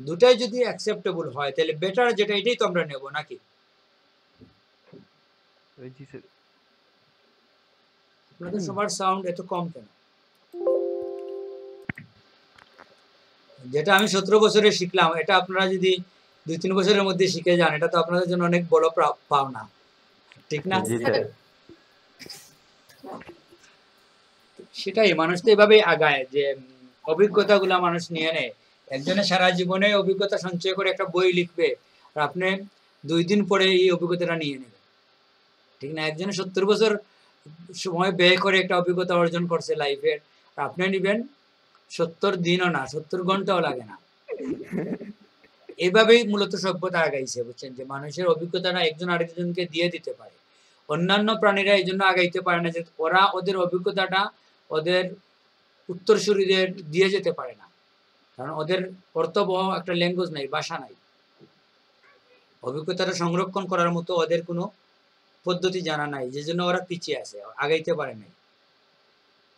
দুটাই যদি অ্যাকসেপ্টেবল হয় তাহলে বেটার যেটা এটাই তো আমরা নেব নাকি?
জি স্যার।
আপনাদের সবার সাউন্ড এত কম কেন? যেটা আমি 17 বছরে শিখলাম এটা আপনারা যদি 2-3 বছরের মধ্যে শিখে যান, এটা তো আপনাদের জন্য অনেক বড় পাওনা, ঠিক না?
জি স্যার।
সেটাই, মানুষ তো এভাবেই আগায় যে অভিজ্ঞতাগুলো মানুষ নিয়ে নেয়। একজনে সারা জীবনে অভিজ্ঞতা সঞ্চয় করে একটা বই লিখবে, আর আপনি 2 দিন পরে এই অভিজ্ঞতাটা নিয়ে নেবেন, ঠিক না? একজনে 70 বছর সময় ব্যয় করে একটা অভিজ্ঞতা অর্জন করছে লাইফের, আর আপনি নেবেন 70 দিনও না, 70 ঘন্টাও লাগে না। এভাবেই মূলত সভ্যতা আগাইছে, বুঝছেন, যে মানুষের অভিজ্ঞতাটা একজন আরেকজনকে দিয়ে দিতে পারে। অন্যান্য প্রাণীরা এই জন্য আগাইতে পারে না যে ওরা ওদের অভিজ্ঞতাটা ওদের উত্তরসূরিদের দিয়ে যেতে পারে না, কারণ ওদের কর্তব্য একটা ল্যাঙ্গুয়েজ নাই, ভাষা নাই, অভিজ্ঞতাটা সংরক্ষণ করার মতো ওদের কোনো পদ্ধতি জানা নাই, যে জন্য ওরা পিছিয়ে আছে, আগাইতে পারে নাই।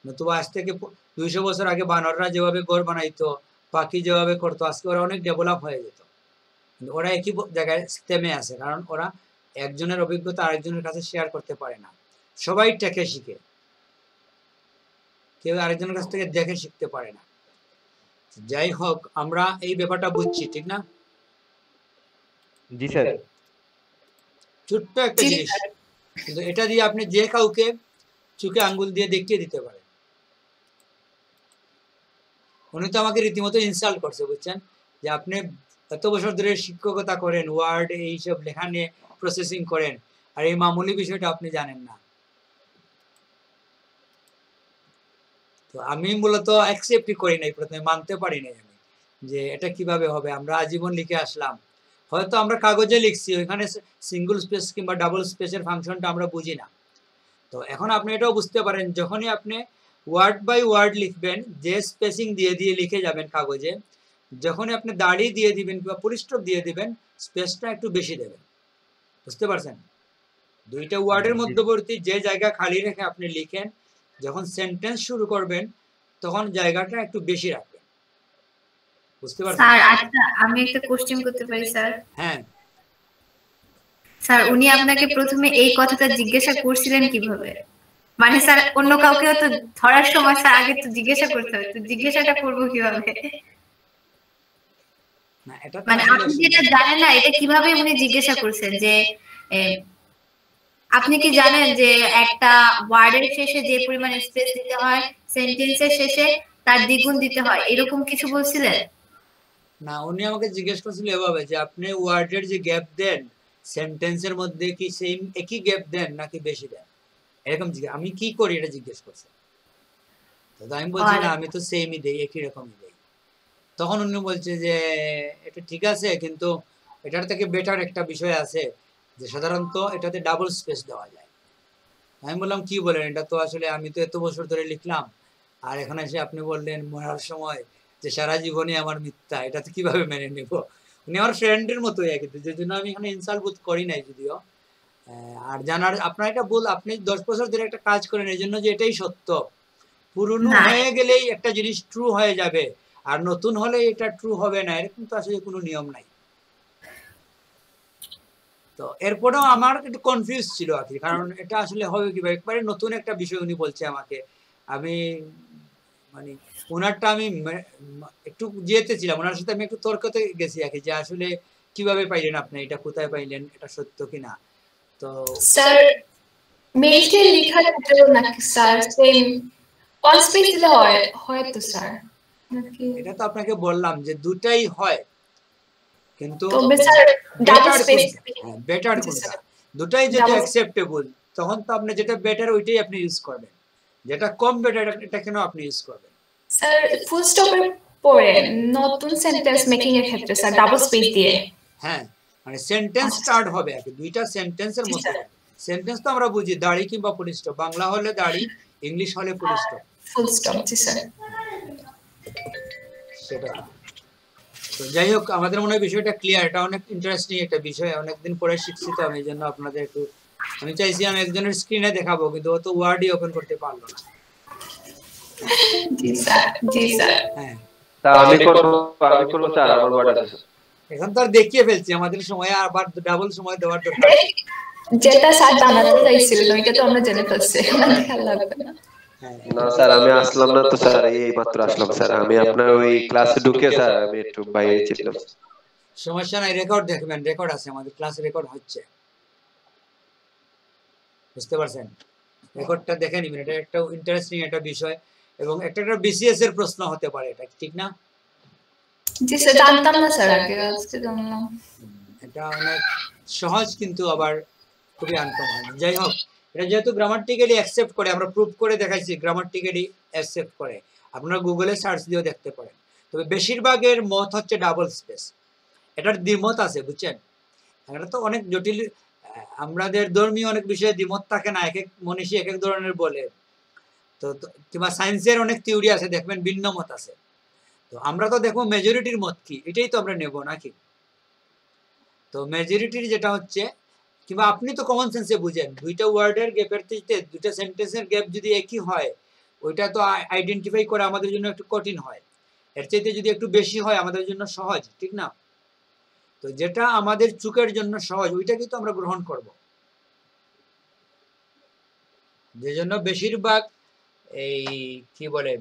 নতুবা আজ থেকে 200 বছর আগে বানররা যেভাবে ঘর বানাইতো, পাখি যেভাবে করতো, আজকে ওরা অনেক ডেভেলপ হয়ে যেত, কিন্তু ওরা একই জায়গায় থেমে আছে, কারণ ওরা একজনের অভিজ্ঞতা আরেকজনের কাছে শেয়ার করতে পারে না। সবাই টেকে শিখে, কেউ আরেকজনের কাছ থেকে দেখে শিখতে পারে না। যাই হোক, আমরা এই ব্যাপারটা বুঝছি, ঠিক না?
জি স্যার।
ছোট্ট একটা জিনিস, কিন্তু এটা দিয়ে আপনি যে কাউকে চোখে আঙ্গুল দিয়ে দেখিয়ে দিতে পারেন। উনি তো আমাকে রীতিমতো ইনসাল্ট করছে, বুঝছেন, যে আপনি এত বছর ধরে শিক্ষকতা করেন, ওয়ার্ড এইসব লেখা নিয়ে প্রসেসিং করেন, আর এই মামুলি বিষয়টা আপনি জানেন না। তো আমি মূলত অ্যাকসেপ্টই করি নাই, প্রথমে মানতে পারি নাই আমি, যে এটা কিভাবে হবে। আমরা আজীবন লিখে আসলাম, হয়তো আমরা কাগজে লিখছি, ওইখানে সিঙ্গল স্পেস কিংবা ডাবল স্পেসের ফাংশনটা আমরা বুঝি না। তো এখন আপনি এটাও বুঝতে পারেন, যখনই আপনি ওয়ার্ড বাই ওয়ার্ড লিখবেন, যে স্পেসিং দিয়ে দিয়ে লিখে যাবেন কাগজে, যখনই আপনি দাড়ি দিয়ে দিবেন কিংবা পরিস্টপ দিয়ে দিবেন, স্পেসটা একটু বেশি দেবেন, বুঝতে পারছেন? দুইটা ওয়ার্ডের মধ্যবর্তী যে জায়গা খালি রেখে আপনি লিখেন, যখন সেন্টেন্স শুরু করবেন তখন জায়গাটা একটু বেশি রাখবেন, বুঝতে পারছেন?
স্যার আচ্ছা, আমি একটা কোশ্চেন করতে পারি স্যার?
হ্যাঁ
স্যার, উনি আপনাকে প্রথমে এই কথাটা জিজ্ঞাসা করছিলেন কিভাবে? মানে স্যার, অন্য কাউকে তো ধরার সময় স্যার আগে তো জিজ্ঞাসা করতে হবে, তো জিজ্ঞাসাটা করবো কিভাবে?
না, এটা তো
মানে আপনি যেটা জানেন না, এটা কিভাবে উনি জিজ্ঞাসা করছেন? যে আপনি কি জানেন যে একটা ওয়ার্ডের শেষে যে পরিমাণ স্পেস দিতে হয়, সেন্টেন্সের শেষে তার দ্বিগুণ দিতে হয়, এরকম কিছু বলছিলেন?
না, উনি আমাকে জিজ্ঞেস করছিল এভাবে যে আপনি ওয়ার্ডের যে গ্যাপ দেন সেন্টেন্সের মধ্যে কি সেম একই গ্যাপ দেন নাকি বেশি দেন, এরকম জিজ্ঞেস। আমি কি করি এটা জিজ্ঞেস করছে, তো আমি বলছি না, আমি তো সেমই দেই, একই রকমই দেই। তখন উনি বলছে যে এটা ঠিক আছে, কিন্তু এটার থেকে বেটার একটা বিষয় আছে, যে সাধারণত এটাতে ডাবল স্পেস দেওয়া যায়। আমি বললাম কি বলেন, এটা তো আসলে আমি তো এত বছর ধরে লিখলাম, আর এখানে এসে আপনি বললেন মরার সময় যে সারা জীবনই আমার মিথ্যা, এটা তো কিভাবে মেনে নিব? উনি আমার ফ্রেন্ডের মতোই, কিন্তু যে জন্য আমি এখানে ইনসাল্ট বোধ করি নাই যদিও। আর জানার আপনার এটা বল, আপনি 10 বছর ধরে একটা কাজ করেন এই জন্য যে এটাই সত্য, পুরনো হয়ে গেলেই একটা জিনিস ট্রু হয়ে যাবে, আর নতুন হলে এটা ট্রু হবে না, এরকম তো আসলে কোনো নিয়ম নাই। তো এরপরেও আমার একটু কনফিউজ ছিল আর কি, কারণ এটা আসলে হবে কিভাবে, একবারে নতুন একটা বিষয় উনি বলছে আমাকে। আমি মানে ওনারটা আমি একটু যেতে ছিলাম, ওনার সাথে আমি একটু তর্কতে গেছি আর কি, যে আসলে কিভাবে পাইলেন আপনি, এটা কোথায় পাইলেন, এটা সত্য কিনা। তো
স্যার মেইলটা লেখার ক্ষেত্রেও নাকি স্যার সেম কোন স্পেস দিলে হয় তো স্যার নাকি?
এটা তো আপনাকে বললাম যে দুটাই হয়, কিন্তু
তবে স্যার ডাবল স্পেস
বেটার কোনটা, দুটাই যদি অ্যাকসেপ্টেবল তখন তো আপনি যেটা বেটার ওইটাই আপনি ইউজ করবেন, যেটা কম বেটার এটা কেন আপনি ইউজ করবেন?
স্যার ফুল স্টপের পরে নতুন সেন্টেন্স মেকিং এর ক্ষেত্রে স্যার ডাবল স্পেস দিয়ে,
হ্যাঁ, মানে সেন্টেন্স স্টার্ট হবে আর কি, দুইটা সেন্টেন্সের মধ্যে। সেন্টেন্স তো আমরা বুঝি দাড়ি কিংবা ফুল স্টপ, বাংলা হলে দাড়ি, ইংলিশ হলে ফুল স্টপ।
ফুল স্টপ, জি স্যার।
সেটা তো যাই হোক, আমাদের মনে হয় বিষয়টা ক্লিয়ার, এটা অনেক ইন্টারেস্টিং একটা বিষয়, অনেকদিন পরে শিখছি তো আমি, এই জন্য আপনাদের একটু আমি চাইছি আমি একজনের স্ক্রিনে দেখাবো, কিন্তু ও তো ওয়ার্ডই ওপেন করতে পারলো না।
জি স্যার, জি স্যার।
হ্যাঁ,
তা আমি করবো স্যার, আমার ওয়ার্ড আছে।
এখন তো আর দেখিয়ে ফেলছি, আমাদের সময় আবার ডাবল সময় দেওয়ার দরকার।
যেটা স্যার বানাতে চাইছিলেন ওইটা তো আমরা জেনে ফেলছি, আমার খেয়াল লাগবে না।
না স্যার, আমি আসলাম না তো স্যার, এই মাত্র আসলাম স্যার। আমি আপনার ওই ক্লাসে ঢুকে স্যার আমি একটু বাইরে ছিলাম।
সমস্যা নাই, রেকর্ড দেখবেন, রেকর্ড আছে, আমাদের ক্লাস রেকর্ড হচ্ছে, বুঝতে পারছেন? রেকর্ডটা দেখে নিবেন, এটা একটা ইন্টারেস্টিং একটা বিষয় এবং একটা বিসিএস এর প্রশ্ন হতে পারে, এটা ঠিক না?
জি স্যার, জানতাম না স্যার, আগে আজকে জানলাম।
এটা অনেক সহজ কিন্তু আবার খুবই আনকমন। যাই হোক, এটা যেহেতু গ্রামাটিক্যালি অ্যাকসেপ্ট করে, আমরা প্রুফ করে দেখাইছি গ্রামাটিক্যালি অ্যাকসেপ্ট করে, আপনারা গুগলে সার্চ দিয়েও দেখতে পারেন। তবে বেশিরভাগের মত হচ্ছে ডাবল স্পেস, এটার দ্বিমত আছে, বুঝছেন? এটা তো অনেক জটিল, আমাদের ধর্মীয় অনেক বিষয়ে দ্বিমত থাকে না, এক এক মনীষী এক এক ধরনের বলে, তো কিংবা সায়েন্সের অনেক থিওরি আছে, দেখবেন ভিন্ন মত আছে। তো আমরা তো দেখবো মেজরিটির মত কি, এটাই তো আমরা নেব নাকি? তো মেজরিটির যেটা হচ্ছে, কিংবা আপনি তো কমন সেন্সে বুঝেন, দুইটা ওয়ার্ডের গ্যাপের থেকে দুইটা সেন্টেন্সের গ্যাপ যদি একই হয়, ওইটা তো আইডেন্টিফাই করা আমাদের জন্য একটু কঠিন হয়। এর চাইতে যদি একটু বেশি হয় আমাদের জন্য সহজ, ঠিক না? তো যেটা আমাদের চোখের জন্য সহজ ওইটাকেই তো আমরা গ্রহণ করব। যে জন্য বেশিরভাগ এই কি বলে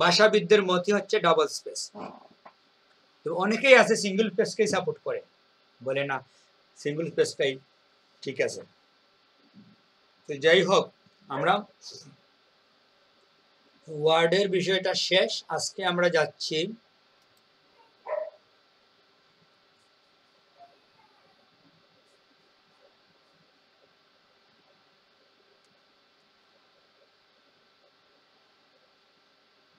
ভাষাবিদদের মতই হচ্ছে ডাবল স্পেস। তো অনেকেই আছে সিঙ্গেল স্পেসকেই সাপোর্ট করে, বলে না সিঙ্গেল স্পেসটাই ঠিক আছে। তো যাই হোক, আমরা ওয়ার্ডের বিষয়টা শেষ, আজকে আমরা যাচ্ছি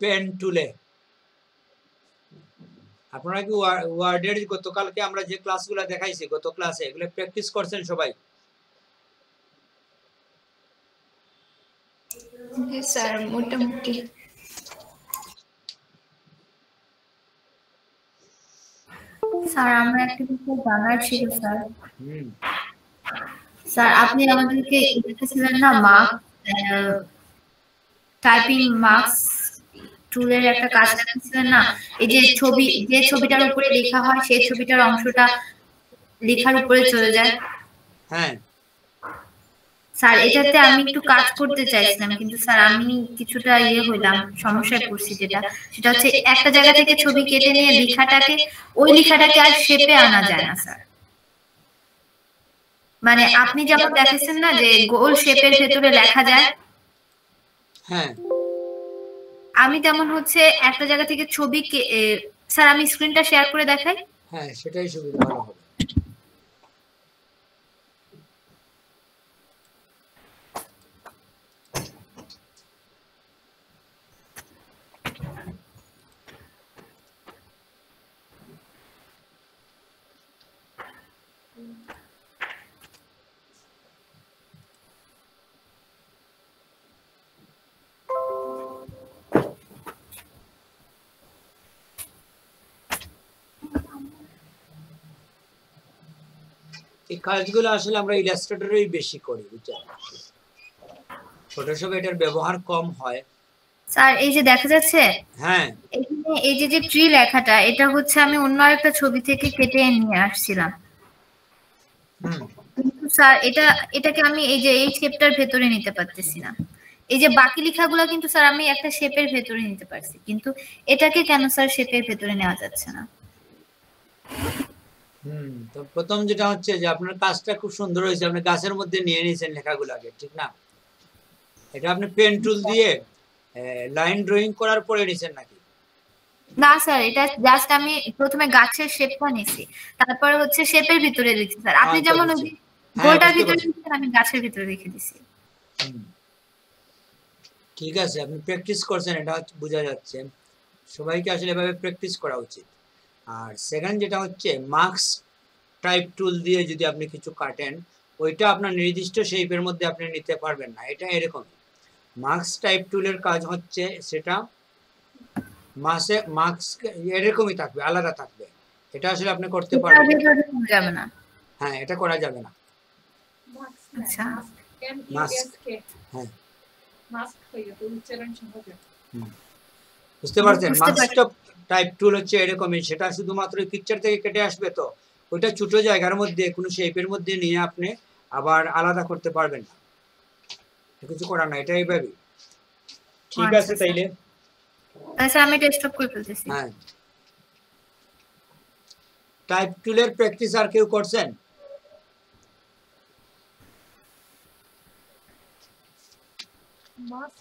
পেন টুলে। আপনারা কি ওয়ার্ডের গতকালকে আমরা যে ক্লাসগুলো দেখাইছি, গত ক্লাসে এগুলো প্র্যাকটিস করছেন সবাই?
জি স্যার, মোটামুটি।
স্যার আমরা একটা বিষয় জানার ছিল স্যার।
হুম,
স্যার আপনি আমাদেরকে লিখেছিলেন না মার্কস, টাইপিং মার্কস টুলের একটা কাজ দেখাচ্ছিলেন না, এই যে ছবি, যে ছবিটার উপরে লেখা হয় সেই ছবিটার অংশটা লেখার উপরে চলে যায়।
হ্যাঁ
স্যার এটাতে আমি একটু কাজ করতে চাইছিলাম, কিন্তু স্যার আমি কিছুটা হইলাম, সমস্যায় পড়ছি। সেটা হচ্ছে একটা জায়গা থেকে ছবি কেটে নিয়ে ওই লেখাটাকে আর শেপে আনা যায় না স্যার। মানে আপনি যেমন দেখেছেন না যে গোল শেপের ভেতরে লেখা যায়,
হ্যাঁ
আমি তেমন হচ্ছে একটা জায়গা থেকে ছবি স্যার আমি স্ক্রিনটা শেয়ার করে দেখাই।
হ্যাঁ, সেটাই সুবিধা ভালো হবে। এই কাজগুলো আসলে আমরা ইলাস্ট্রেটরেই বেশি করি, বুঝছেন? ফটোশপে এটার ব্যবহার কম হয়।
স্যার এই যে দেখা যাচ্ছে,
হ্যাঁ
এখানে এই যে ট্রি লেখাটা, এটা হচ্ছে আমি অন্য আরেকটা ছবি থেকে কেটে নিয়ে আসছিলাম, কিন্তু স্যার এটাকে আমি এই যে এই শেপটার ভেতরে নিতে পারতেছি না। এই যে বাকি লেখাগুলো কিন্তু স্যার আমি একটা শেপের ভেতরে নিতে পারছি, কিন্তু এটাকে কেন স্যার শেপের ভেতরে নেওয়া যাচ্ছে না?
তো প্রথম যেটা হচ্ছে যে আপনার কাজটা খুব সুন্দর হয়েছে, আপনি গাছের মধ্যে নিয়ে নিয়েছেন লেখাগুলোকে, ঠিক না? এটা আপনি পেন টুল দিয়ে লাইন ড্রয়িং করার পরে নিয়েছেন নাকি?
না স্যার, এটা জাস্ট আমি প্রথমে গাছের শেপটা নিয়েছি, তারপরে হচ্ছে শেপের ভিতরে লিখছি স্যার। আপনি যেমন ওই গোলটার ভিতরে লিখছেন, আমি গাছের ভিতরে লিখে দিছি।
ঠিক আছে, আপনি প্র্যাকটিস করছেন, এটা বোঝা যাচ্ছে। সবাইকে আসলে এভাবে প্র্যাকটিস করা উচিত। আর সেকেন্ড যেটা হচ্ছে মার্কস টাইপ টুল দিয়ে যদি আপনি কিছু কাটেন, ওইটা আপনার নির্দিষ্ট শেপের মধ্যে আপনি নিতে পারবেন না। এটা এরকম, মার্কস টাইপ টুলের কাজ হচ্ছে সেটা মার্কস এরকমই থাকবে, আলাদা থাকবে। এটা আসলে আপনি করতে পারবেন
না।
হ্যাঁ, এটা করা যাবে না।
আচ্ছা
মাস্ক হ্যাঁ
মাস্ক হয়ে তো উচ্চারণ সহজে
বুঝতে পারছেন
বুঝতে পারছি।
মাস্কটপ টাইপ টুল হচ্ছে এরকমই, সেটা শুধুমাত্র পিকচার থেকে কেটে আসবে, তো ওইটা ছোট জায়গার মধ্যে কোনো শেপের মধ্যে নিয়ে আপনি আবার আলাদা করতে পারবেন না, কিছু করার না, এটা এইভাবেই ঠিক আছে। তাইলে
আচ্ছা আমি ডেস্কটপ করে ফেলতেছি।
হ্যাঁ টাইপ টুলের প্র্যাকটিস আর কেউ করছেন?
মাস্ক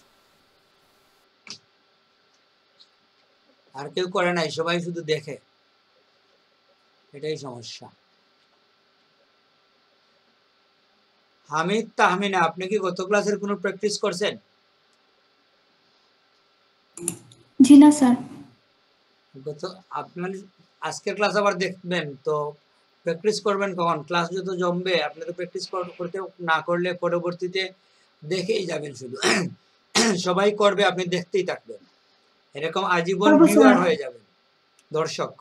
আর কেউ করে নাই, সবাই শুধু দেখে, এটাই সমস্যা। হামিদ তাহমিনা, আপনি কি গত ক্লাসের কোনো প্র্যাকটিস করছেন?
জি না স্যার।
গত আপনার আজকের ক্লাস আবার দেখবেন তো প্র্যাকটিস করবেন কখন? ক্লাস যত জমবে আপনি তো প্র্যাকটিস করতে না করলে পরবর্তীতে দেখেই যাবেন শুধু সবাই করবে, আপনি দেখতেই থাকবেন, এরকম আজীবন
করবো
ভিউয়ার
স্যার।
হয়ে যাবেন, দর্শক।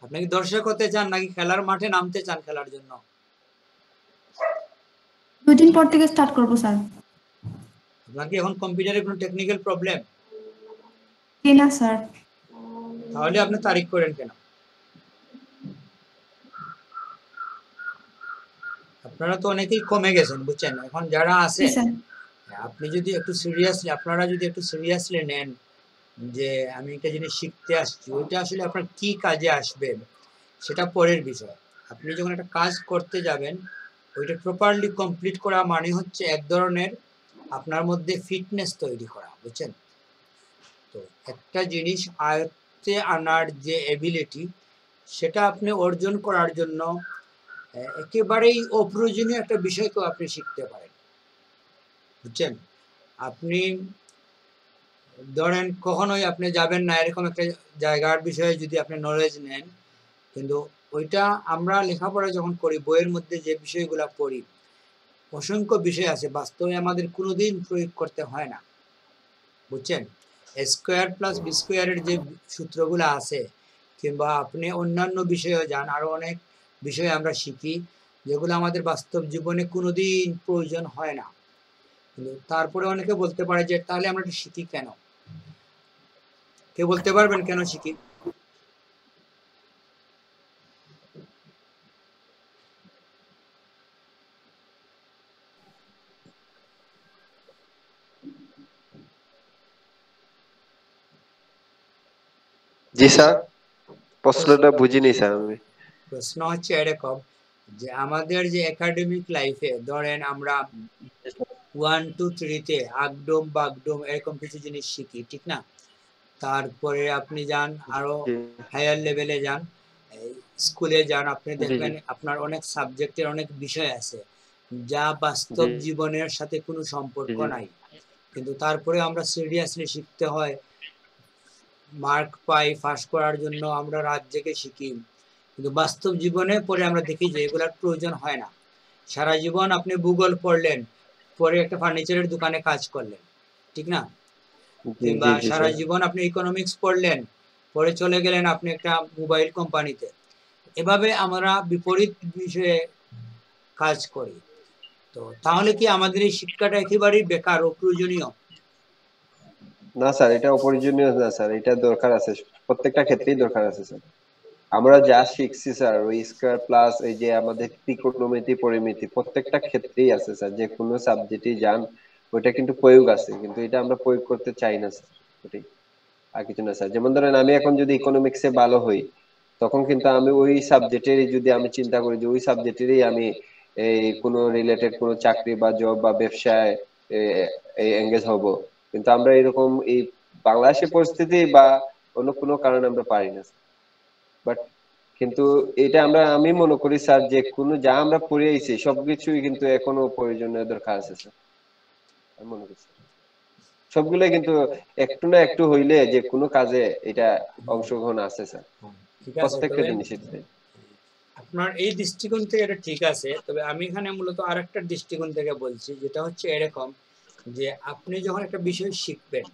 আপনি কি দর্শক হতে চান নাকি খেলার মাঠে নামতে চান খেলার জন্য?
2 দিন পর থেকে স্টার্ট করব স্যার।
আপনার কি এখন কম্পিউটারে কোনো টেকনিক্যাল প্রবলেম?
জি না স্যার।
তাহলে আপনি তারিখ করেন কেন? আপনারা তো অনেকেই কমে গেছেন বুঝছেন, এখন যারা আছে
জি স্যার।
আপনি যদি একটু সিরিয়াসলি, আপনারা যদি একটু সিরিয়াসলি নেন যে আমি একটা জিনিস শিখতে আসছি, ওইটা আসলে আপনার কি কাজে আসবে সেটা পরের বিষয়। আপনি যখন একটা কাজ করতে যাবেন ওইটা প্রপারলি কমপ্লিট করা মানে হচ্ছে এক ধরনের আপনার মধ্যে ফিটনেস তৈরি করা, বুঝছেন? তো একটা জিনিস আয়ত্তে আনার যে এবিলিটি, সেটা আপনি অর্জন করার জন্য একেবারেই অপ্রয়োজনীয় একটা বিষয়কেও আপনি শিখতে পারেন, বুঝছেন? আপনি ধরেন কখনোই আপনি যাবেন না এরকম একটা জায়গার বিষয়ে যদি আপনি নলেজ নেন, কিন্তু ওইটা আমরা লেখাপড়া যখন করি বইয়ের মধ্যে যে বিষয়গুলো পড়ি, অসংখ্য বিষয় আছে বাস্তবে আমাদের কোনোদিন প্রয়োগ করতে হয় না, বুঝছেন? এ স্কোয়ার প্লাস বি স্কোয়ারের যে সূত্রগুলো আছে, কিংবা আপনি অন্যান্য বিষয়েও যান, আরো অনেক বিষয় আমরা শিখি যেগুলো আমাদের বাস্তব জীবনে কোনোদিন প্রয়োজন হয় না, কিন্তু তারপরে অনেকে বলতে পারে যে তাহলে আমরা এটা শিখি কেন? কে বলতে পারবেন কেন শিখি?
জি স্যার, প্রশ্নটা বুঝিনি স্যার আমি।
প্রশ্ন হচ্ছে এরকম যে আমাদের যে একাডেমিক লাইফে ধরেন আমরা 1 2 3-তে আগডোম বাগডোম এরকম কিছু জিনিস শিখি, ঠিক না? তারপরে আপনি যান আরো হায়ার লেভেলে যান, স্কুলে যান, আপনি দেখবেন আপনার অনেক সাবজেক্টের অনেক বিষয় আছে যা বাস্তব জীবনের সাথে কোনো সম্পর্ক নাই, কিন্তু তারপরে আমরা সিরিয়াসলি শিখতে হয়, মার্ক পাই পাস করার জন্য আমরা রাত জেগে শিখি, কিন্তু বাস্তব জীবনে পরে আমরা দেখি যে এগুলার প্রয়োজন হয় না। সারা জীবন আপনি ভূগোল পড়লেন, পরে একটা ফার্নিচারের দোকানে কাজ করলেন, ঠিক না? কিংবা সারা জীবন আপনি ইকোনমিক্স পড়লেন, পরে চলে গেলেন আপনি একটা মোবাইল কোম্পানিতে। এভাবে আমরা বিপরীত বিষয়ে কাজ করি। তো তাহলে কি আমাদের এই শিক্ষাটা একেবারেই বেকার ও প্রয়োজনীয়?
না স্যার, এটা অপ্রয়োজনীয় না স্যার, এটা দরকার আছে, প্রত্যেকটা ক্ষেত্রেই দরকার আছে স্যার। আমরা যা শিখছি স্যার, ওই স্কয়ার প্লাস এই যে আমাদের ত্রিকোণমিতি পরিমিতি প্রত্যেকটা ক্ষেত্রেই আছে স্যার, যে কোনো সাবজেক্টই যান ওইটা কিন্তু প্রয়োগ আছে, কিন্তু এটা আমরা প্রয়োগ করতে চাই না স্যার, ওটাই আর কিছু না স্যার। যেমন ধরেন আমি এখন যদি ইকোনমিক্সে ভালো হই, তখন কিন্তু আমি ওই সাবজেক্টেরই যদি আমি চিন্তা করি যে ওই সাবজেক্টেরই আমি এই কোনো রিলেটেড কোনো চাকরি বা জব বা ব্যবসায় এঙ্গেজ হব, কিন্তু আমরা এরকম এই বাংলাদেশের পরিস্থিতি বা অন্য কোনো কারণে আমরা পারি না। বাট কিন্তু এটা আমি মনে করি স্যার যে কোনো যা আমরা পড়ে আইছি সবকিছুই কিন্তু এখনো প্রয়োজনীয় দরকার আছে স্যার, আমি মনে করি সবগুলো কিন্তু একটু না একটু হইলে যে কোনো কাজে এটা অংশগ্রহণ আছে স্যার,
ঠিক আছে,
প্রত্যেকটা
তবে
জিনিসের।
আপনার এই দৃষ্টিকোণ থেকে এটা ঠিক আছে, তবে আমি এখানে মূলত আরেকটা দৃষ্টিকোণ থেকে বলছি, যেটা হচ্ছে এরকম যে আপনি যখন একটা বিষয় শিখবেন,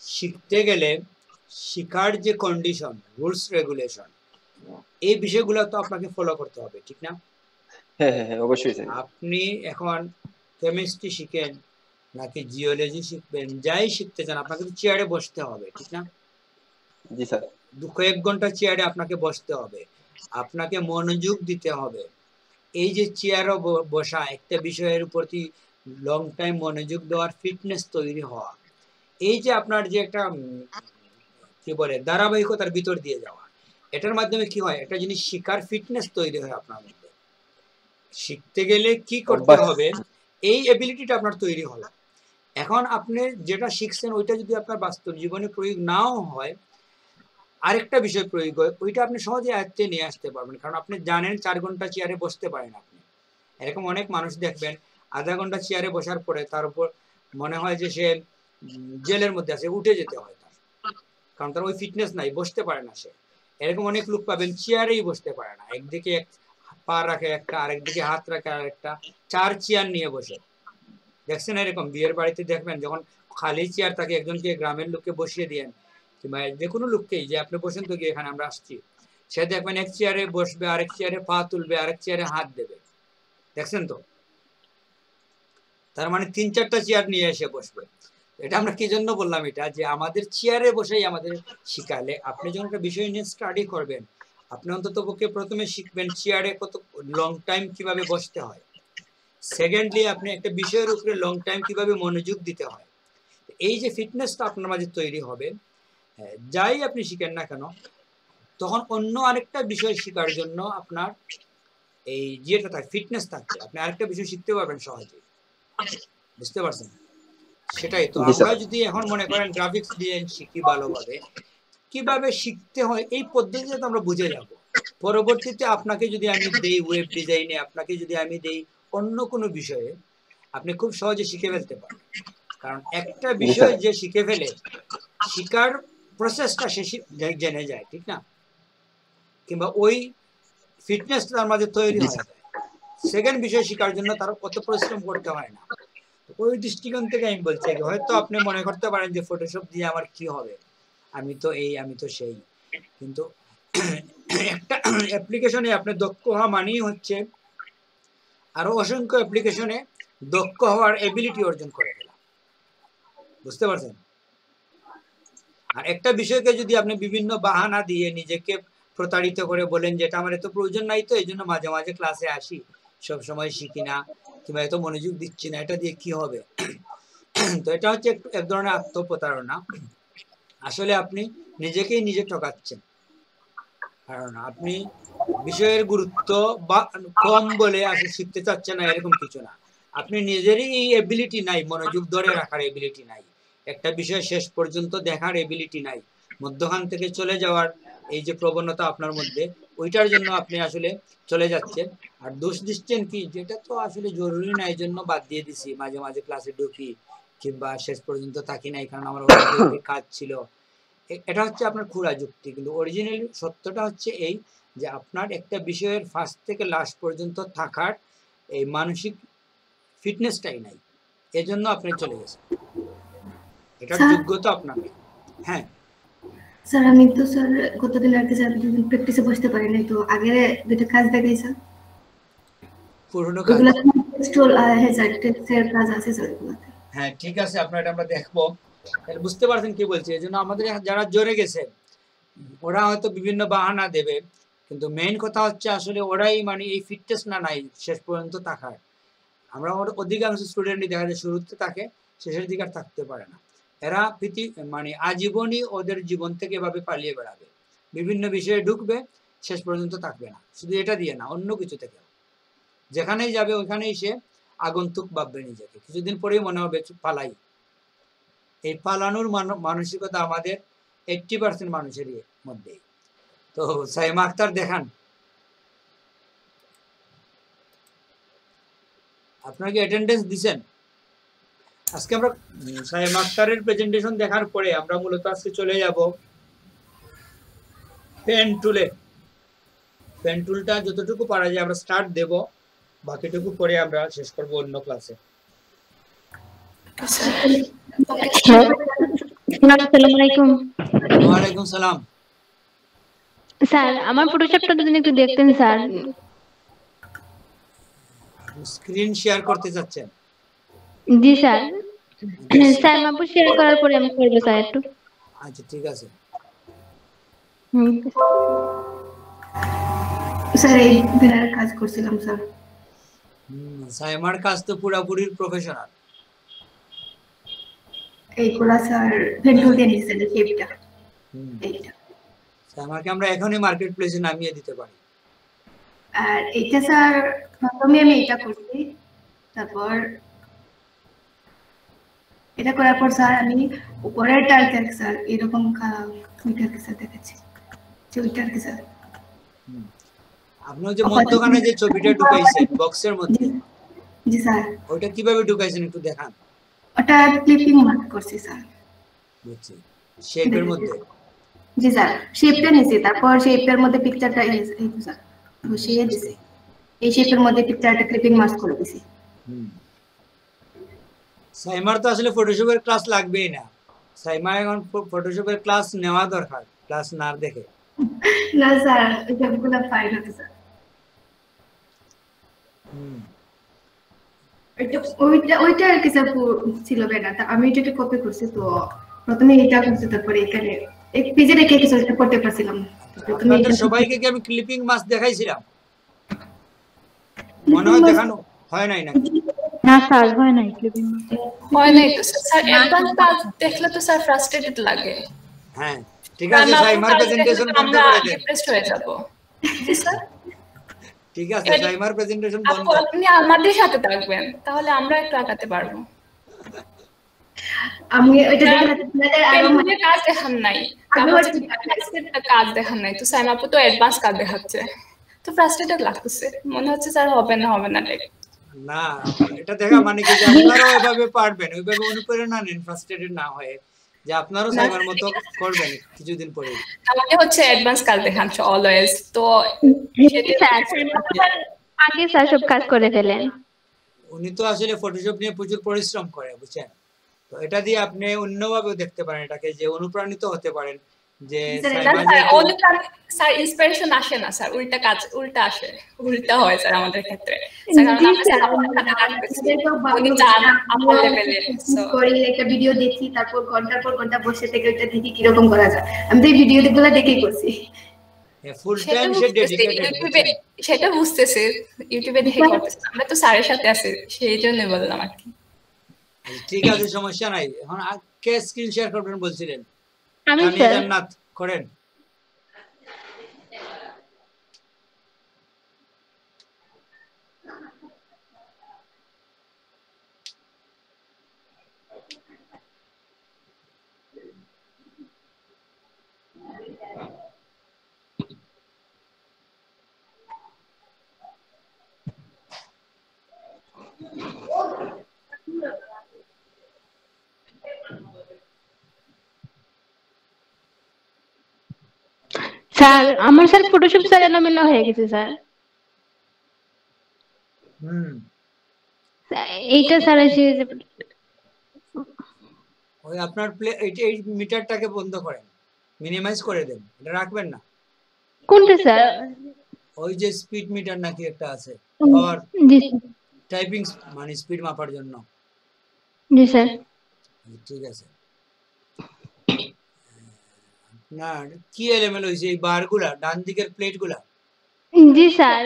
শিখতে গেলে শিখার যে কন্ডিশন, রুলস রেগুলেশন, এই বিষয়গুলো তো আপনাকে ফলো করতে হবে, ঠিক না?
হ্যাঁ হ্যাঁ হ্যাঁ অবশ্যই স্যার।
আপনি এখন কেমিস্ট্রি শিখেন নাকি জিওলজি শিখবেন, যাই শিখতে চান আপনাকে তো চেয়ারে বসতে হবে, ঠিক না?
জি স্যার।
কয়েক ঘন্টা চেয়ারে আপনাকে বসতে হবে, আপনাকে মনোযোগ দিতে হবে। এই যে চেয়ারও বসা, একটা বিষয়ের প্রতি লং টাইম মনোযোগ দেওয়ার ফিটনেস তৈরি হওয়া, এই যে আপনার যে একটা কি বলে ধারাবাহিকতার ভিতর দিয়ে যাওয়া, এটার মাধ্যমে কি হয়, একটা জিনিস শিকার ফিটনেস তৈরি হয় আপনার মধ্যে। শিখতে গেলে কি করতে হবে, এই এবিলিটিটা আপনার তৈরি হলো। এখন আপনি যেটা শিখছেন ওইটা যদি আপনার বাস্তব জীবনে প্রয়োগ নাও হয়, আরেকটা বিষয় প্রয়োগ হয়, ওইটা আপনি সহজে আয়ত্তে নিয়ে আসতে পারবেন। কারণ আপনি জানেন 4 ঘন্টা চেয়ারে বসতে পারেন আপনি। এরকম অনেক মানুষ দেখবেন আধা ঘন্টা চেয়ারে বসার পরে তার উপর মনে হয় যে সে জেলের মধ্যে আছে, উঠে যেতে হয় তার, কারণ তার ওই ফিটনেস নাই, বসতে পারে না সে। এরকম অনেক লোক পাবেন চেয়ারেই বসতে পারে না, একদিকে এক পা রাখে একটা, আরেকদিকে হাত রাখে আরেকটা, 4 চেয়ার নিয়ে বসে। দেখছেন এরকম বিয়ের বাড়িতে দেখবেন যখন খালি চেয়ার থাকে, একজনকে গ্রামের লোককে বসিয়ে দিয়েন কিংবা যে কোনো লোককেই যে আপনি বসেন তো গিয়ে এখানে আমরা আসছি, সে দেখবেন এক চেয়ারে বসবে, আরেক চেয়ারে পা তুলবে, আরেক চেয়ারে হাত দেবে। দেখছেন তো? তার মানে 3-4টা চেয়ার নিয়ে এসে বসবে। এটা আমরা কি জন্য বললাম, এটা যে আমাদের চেয়ারে বসেই আমাদের শিখালে, আপনি যখন একটা বিষয় নিয়ে স্টাডি করবেন, আপনি অন্তত পক্ষে প্রথমে শিখবেন চেয়ারে কত লং টাইম কিভাবে বসতে হয়, সেকেন্ডলি আপনি একটা বিষয়ের উপরে লং টাইম কিভাবে মনোযোগ দিতে হয়। এই যে ফিটনেসটা আপনার মাঝে তৈরি হবে, যাই আপনি শিখেন না কেন, তখন অন্য আরেকটা বিষয় শেখার জন্য আপনার এই যেটা থাকে ফিটনেস থাকবে, আপনি আরেকটা বিষয় শিখতে পারবেন সহজে। বুঝতে পারছেন? সেটাই তো আমরা যদি এখন মনে করেন গ্রাফিক্স ডিজাইন শিখি ভালোভাবে, কিভাবে শিখতে হয় এই পদ্ধতিতে আমরা বুঝে যাব। পরবর্তীতে আপনাকে যদি আমি দেই ওয়েব ডিজাইনে, আপনাকে যদি আমি দেই অন্য কোনো বিষয়ে, আপনি খুব সহজে শিখে ফেলতে পারেন। কারণ একটা বিষয় যে শিখে ফেলে, শিকার প্রসেসটা সে জেনে যায়, ঠিক না? কিংবা ওই ফিটনেসটা তার মাঝে তৈরি হয়ে যায়, সেকেন্ড বিষয় শিকার জন্য তার কত পরিশ্রম করতে হয় না। ওই দৃষ্টিকোণ থেকে আমি বলছি, হয়তো আপনি মনে করতে পারেন যে ফটোশপ দিয়ে আমার কি হবে, আমি তো এই আমি তো সেই, কিন্তু একটা অ্যাপ্লিকেশনে আপনি দক্ষ হওয়া মানেই হচ্ছে আরো অসংখ্য অ্যাপ্লিকেশনে দক্ষ হওয়ার এবিলিটি অর্জন করে ফেলা। বুঝতে পারছেন? আর একটা বিষয়কে যদি আপনি বিভিন্ন বাহানা দিয়ে নিজেকে প্রতারিত করে বলেন যে এটা আমার এত প্রয়োজন নাই, তো এই জন্য মাঝে মাঝে ক্লাসে আসি, সব সময় শিখি না কিংবা এত মনোযোগ দিচ্ছি না, এটা দিয়ে কি হবে, তো এটা হচ্ছে এক ধরনের আত্মপ্রতারণা। আসলে আপনি নিজেকেই নিজে ঠকাচ্ছেন, কারণ আপনি বিষয়ের গুরুত্ব বা কম বলে আসলে শিখতে চাচ্ছেন না, এরকম কিছু না। আপনি নিজেরই এই এবিলিটি নাই, মনোযোগ ধরে রাখার এবিলিটি নাই, একটা বিষয় শেষ পর্যন্ত দেখার এবিলিটি নাই, মধ্যখান থেকে চলে যাওয়ার এই যে প্রবণতা আপনার মধ্যে, ওইটার জন্য আপনি আসলে চলে যাচ্ছেন। আর দোষ দিচ্ছেন কি, যেটা তো আসলে জরুরি না, এই জন্য বাদ দিয়ে দিছি, মাঝে মাঝে ক্লাসে ঢুকি কিংবা শেষ পর্যন্ত থাকি নাই কারণ আমার অনেক কাজ ছিল। এটা হচ্ছে আপনার খুরা যুক্তি, কিন্তু অরিজিনালি সত্যটা হচ্ছে এই যে আপনার একটা বিষয়ের ফার্স্ট থেকে লাস্ট পর্যন্ত থাকার এই মানসিক ফিটনেসটাই নাই, এজন্য আপনি চলে গেছেন, এটার যোগ্যতা আপনার নেই। হ্যাঁ
স্যার, আমি তো স্যার কতদিন আগে স্যার দুদিন প্র্যাকটিসে বসতে পারি নাই, তো আগে দুটো কাজ দেখাই স্যার,
পুরনো কাজ।
টেক্সচুয়াল হ্যাজার্ড টেক্সের কাজ আছে স্যার এগুলোতে।
হ্যাঁ ঠিক আছে, আপনার এটা আমরা দেখবো। তাহলে বুঝতে পারছেন কি বলছি? এই জন্য আমাদের যারা জোরে গেছে ওরা হয়তো বিভিন্ন বাহানা দেবে, কিন্তু মেইন কথা হচ্ছে আসলে ওরাই মানে এই ফিটনেস না নাই শেষ পর্যন্ত থাকার। আমরা অধিকাংশ স্টুডেন্টই দেখা যায় শুরুতে থাকে, শেষের দিকে আর থাকতে পারে না। এরা মানে আজীবনই ওদের জীবন থেকে এভাবে পালিয়ে বেড়াবে, বিভিন্ন বিষয়ে ঢুকবে, শেষ পর্যন্ত থাকবে না। শুধু এটা দিয়ে না, অন্য কিছু থেকে যেখানেই যাবে ওইখানেই সে আগন্তুক ভাববে নিজেকে, কিছুদিন পরেই মনে হবে পালাই। এই পালানোর মানসিকতা আমাদের 80% মানুষেরই মধ্যে। তো সাইমা আক্তার দেখান, আপনারা কি অ্যাটেন্ডেন্স দিছেন? আজকে আমরা সাইমা আক্তারের প্রেজেন্টেশন দেখার পরে আমরা মূলত আজকে চলে যাব পেন টুলে। পেন টুলটা যতটুকু পারা যায় আমরা স্টার্ট দেব, বাকিটুকু পরে আমরা শেষ করব অন্য ক্লাসে।
আসসালামু আলাইকুম।
ওয়া আলাইকুম সালাম।
স্যার আমার ফটোশপটা যদি একটু দেখতেন স্যার।
স্ক্রিন শেয়ার করতে যাচ্ছেন?
জি স্যার। স্যার মাপু শেয়ার করার পরে আমি করবো স্যার একটু।
আচ্ছা ঠিক আছে।
স্যার এই ব্যানার কাজ করছিলাম স্যার।
সাইমার কাজ তো পুরোপুরি প্রফেশনাল।
এইগুলা স্যার ভেন্ডর দিয়ে নিছেন শেপটা। এইটা
সাইমাকে আমরা এখনই মার্কেট প্লেসে নামিয়ে দিতে পারি।
আর এইটা স্যার প্রথমে আমি এটা করছি, তারপর এটা করার পর স্যার আমি উপরের টার্গেট স্যার এরকম টুইটার কে স্যার দেখাচ্ছি, টুইটার কে স্যার।
আপনি যে মধ্যখানে যে ছবিটা ঢুকাইছেন বক্সের মধ্যে,
জি স্যার,
ওটা কিভাবে ঢুকাইছেন একটু দেখান।
ওটা ক্লিপিং মার্ক করছি স্যার।
বুঝছি। শেপের মধ্যে?
জি স্যার, শেপটা নিছি, তারপর শেপের মধ্যে পিকচারটা এই তো স্যার বসিয়ে দিছি। এই শেপের মধ্যে পিকচারটা ক্লিপিং মার্ক করে দিছি।
সাইমার তো আসলে ফটোশপের ক্লাস লাগবেই না। সাইমা এখন ফটোশপের ক্লাস নেওয়া দরকার, ক্লাস না দেখে।
না স্যার, এটা পুরো ফাইল হতে স্যার। ওইটা আর কি স্যার ছিল ব্যানারটা, আমি এটাকে কপি করছি। তো প্রথমে এটা করছি, তারপরে এখানে এক পেজে রেখে কিছু করতে পারছিলাম।
আপনাদের সবাইকে কি আমি ক্লিপিং মাস্ক দেখাইছিলাম? মনে হয় দেখানো হয় নাই নাকি?
না স্যার, হয় নাই ক্লিপিং মাস্ক।
হয় নাই তো স্যার, অ্যাডভান্স কাজ দেখলে তো স্যার ফ্রাস্ট্রেটেড লাগে।
হ্যাঁ ঠিক আছে, সাইমার প্রেজেন্টেশন বন্ধ করে দেন।
ডিপ্রেসড হয়ে যাব। জি স্যার,
ঠিক আছে, সাইমার প্রেজেন্টেশন বন্ধ।
আপনি আমাদের সাথে থাকবেন, তাহলে আমরা একটু আগাতে পারবো।
আমি ওইটা দেখে আপনাদের আরো
কাজ দেখান নাই, কাজ দেখান নাই, তো সাইমা আপু তো অ্যাডভান্স কাজ দেখাচ্ছে, তো ফ্রাস্ট্রেটেড লাগতেছে, মনে হচ্ছে স্যার হবে না
না। এটা দেখা মানে কি যে আপনারাও এভাবে পারবেন, ওইভাবে অনুপ্রেরণা নেন, ফ্রাস্ট্রেটেড না হয়ে, যে আপনারাও সাইমার মতো করবেন কিছুদিন পরে।
আমাদের হচ্ছে অ্যাডভান্স কাজ দেখাচ্ছে অলওয়েজ, তো
আগে স্যার সব কাজ করে ফেলেন।
উনি তো আসলে ফটোশপ নিয়ে প্রচুর পরিশ্রম করে, বুঝছেন? তো এটা দিয়ে আপনি অন্যভাবে দেখতে পারেন এটাকে, যে অনুপ্রাণিত হতে পারেন যে
স্যার ইন্সপিরেশন আসে না স্যার, উল্টা আসে, উল্টা হয় স্যার আমাদের ক্ষেত্রে।
একটা ভিডিও দেখি, তারপর ঘন্টার পর ঘন্টা বসে থেকে ওইটা দেখি কিরকম করা যায়। আমি তো এই ভিডিওগুলো দেখেই করছি।
ফুল টাইম সে ডেডিকেটেড,
সেটা বুঝতেছে, ইউটিউবে দেখে করতেছে। আমরা তো স্যারের সাথে আছি, সেই জন্য বললাম আর কি।
ঠিক আছে, সমস্যা নাই। এখন কে স্ক্রিন শেয়ার করবেন বলছিলেন?
আমি স্যার।
জান্নাত করেন।
স্যার আমার স্যার ফটোশপ স্যার এলোমেলো হয়ে গেছে স্যার। এইটা স্যার এসে
ওই আপনার এই মিটারটাকে বন্ধ করেন, মিনিমাইজ করে দেন, এটা রাখবেন না।
কোনটা স্যার?
ওই যে স্পিড মিটার নাকি একটা আছে, আর টাইপিং মানে স্পিড মাপার জন্য।
জি স্যার।
ঠিক আছে। না কি এলোমেলো হইছে এই বারগুলা, ডান দিকের প্লেটগুলা?
জি স্যার,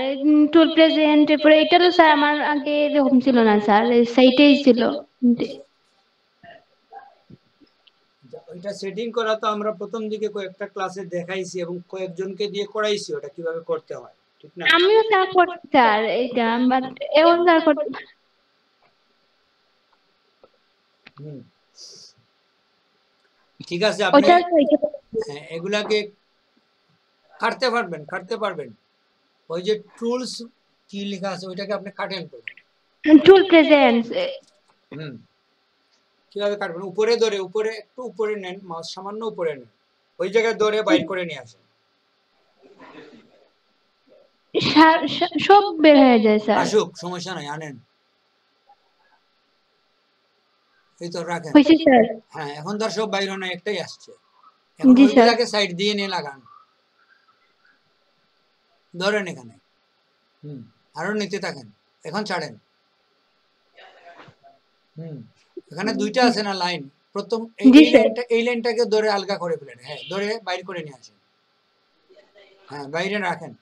টুল প্রেজেন্ট এরপরে এটা তো স্যার আমার আগে এরকম ছিল না স্যার, এই সাইটেই ছিল।
ওইটা সেটিং করা তো আমরা প্রথম দিকে কয়েকটা ক্লাসে দেখাইছি এবং কয়েকজনকে দিয়ে করাইছি ওটা কিভাবে করতে হয়, ঠিক না?
আমিও স্যার করতে স্যার এটা, বাট এখন স্যার করতে।
ঠিক আছে, আপনি এগুলাকে কাটতে পারবেন। ওই যে টুলস কি লেখা আছে ওইটাকে আপনি কাটেন করবেন,
টুল প্রেজেন্ট।
কিভাবে কাটবেন? উপরে ধরে, উপরে একটু উপরে নেন, মাউস সামান্য উপরে নেন, ওই জায়গায় ধরে বাইর করে নিয়ে আসেন।
সব বের হয়ে যায় স্যার।
আসুক, সমস্যা নাই, আনেন। এই তো রাখেন। হ্যাঁ, এখন তার সব বাইর হয় না, একটাই আসছে। এখন ওইটাকে সাইড দিয়ে নিয়ে লাগান, ধরেন এখানে। আরো নিতে থাকেন। এখন ছাড়েন। এখানে দুইটা আছে না লাইন, প্রথম এই লাইনটাকে ধরে আলগা করে ফেলেন, হ্যাঁ ধরে বাইরে করে নিয়ে আসেন, হ্যাঁ বাইরে রাখেন,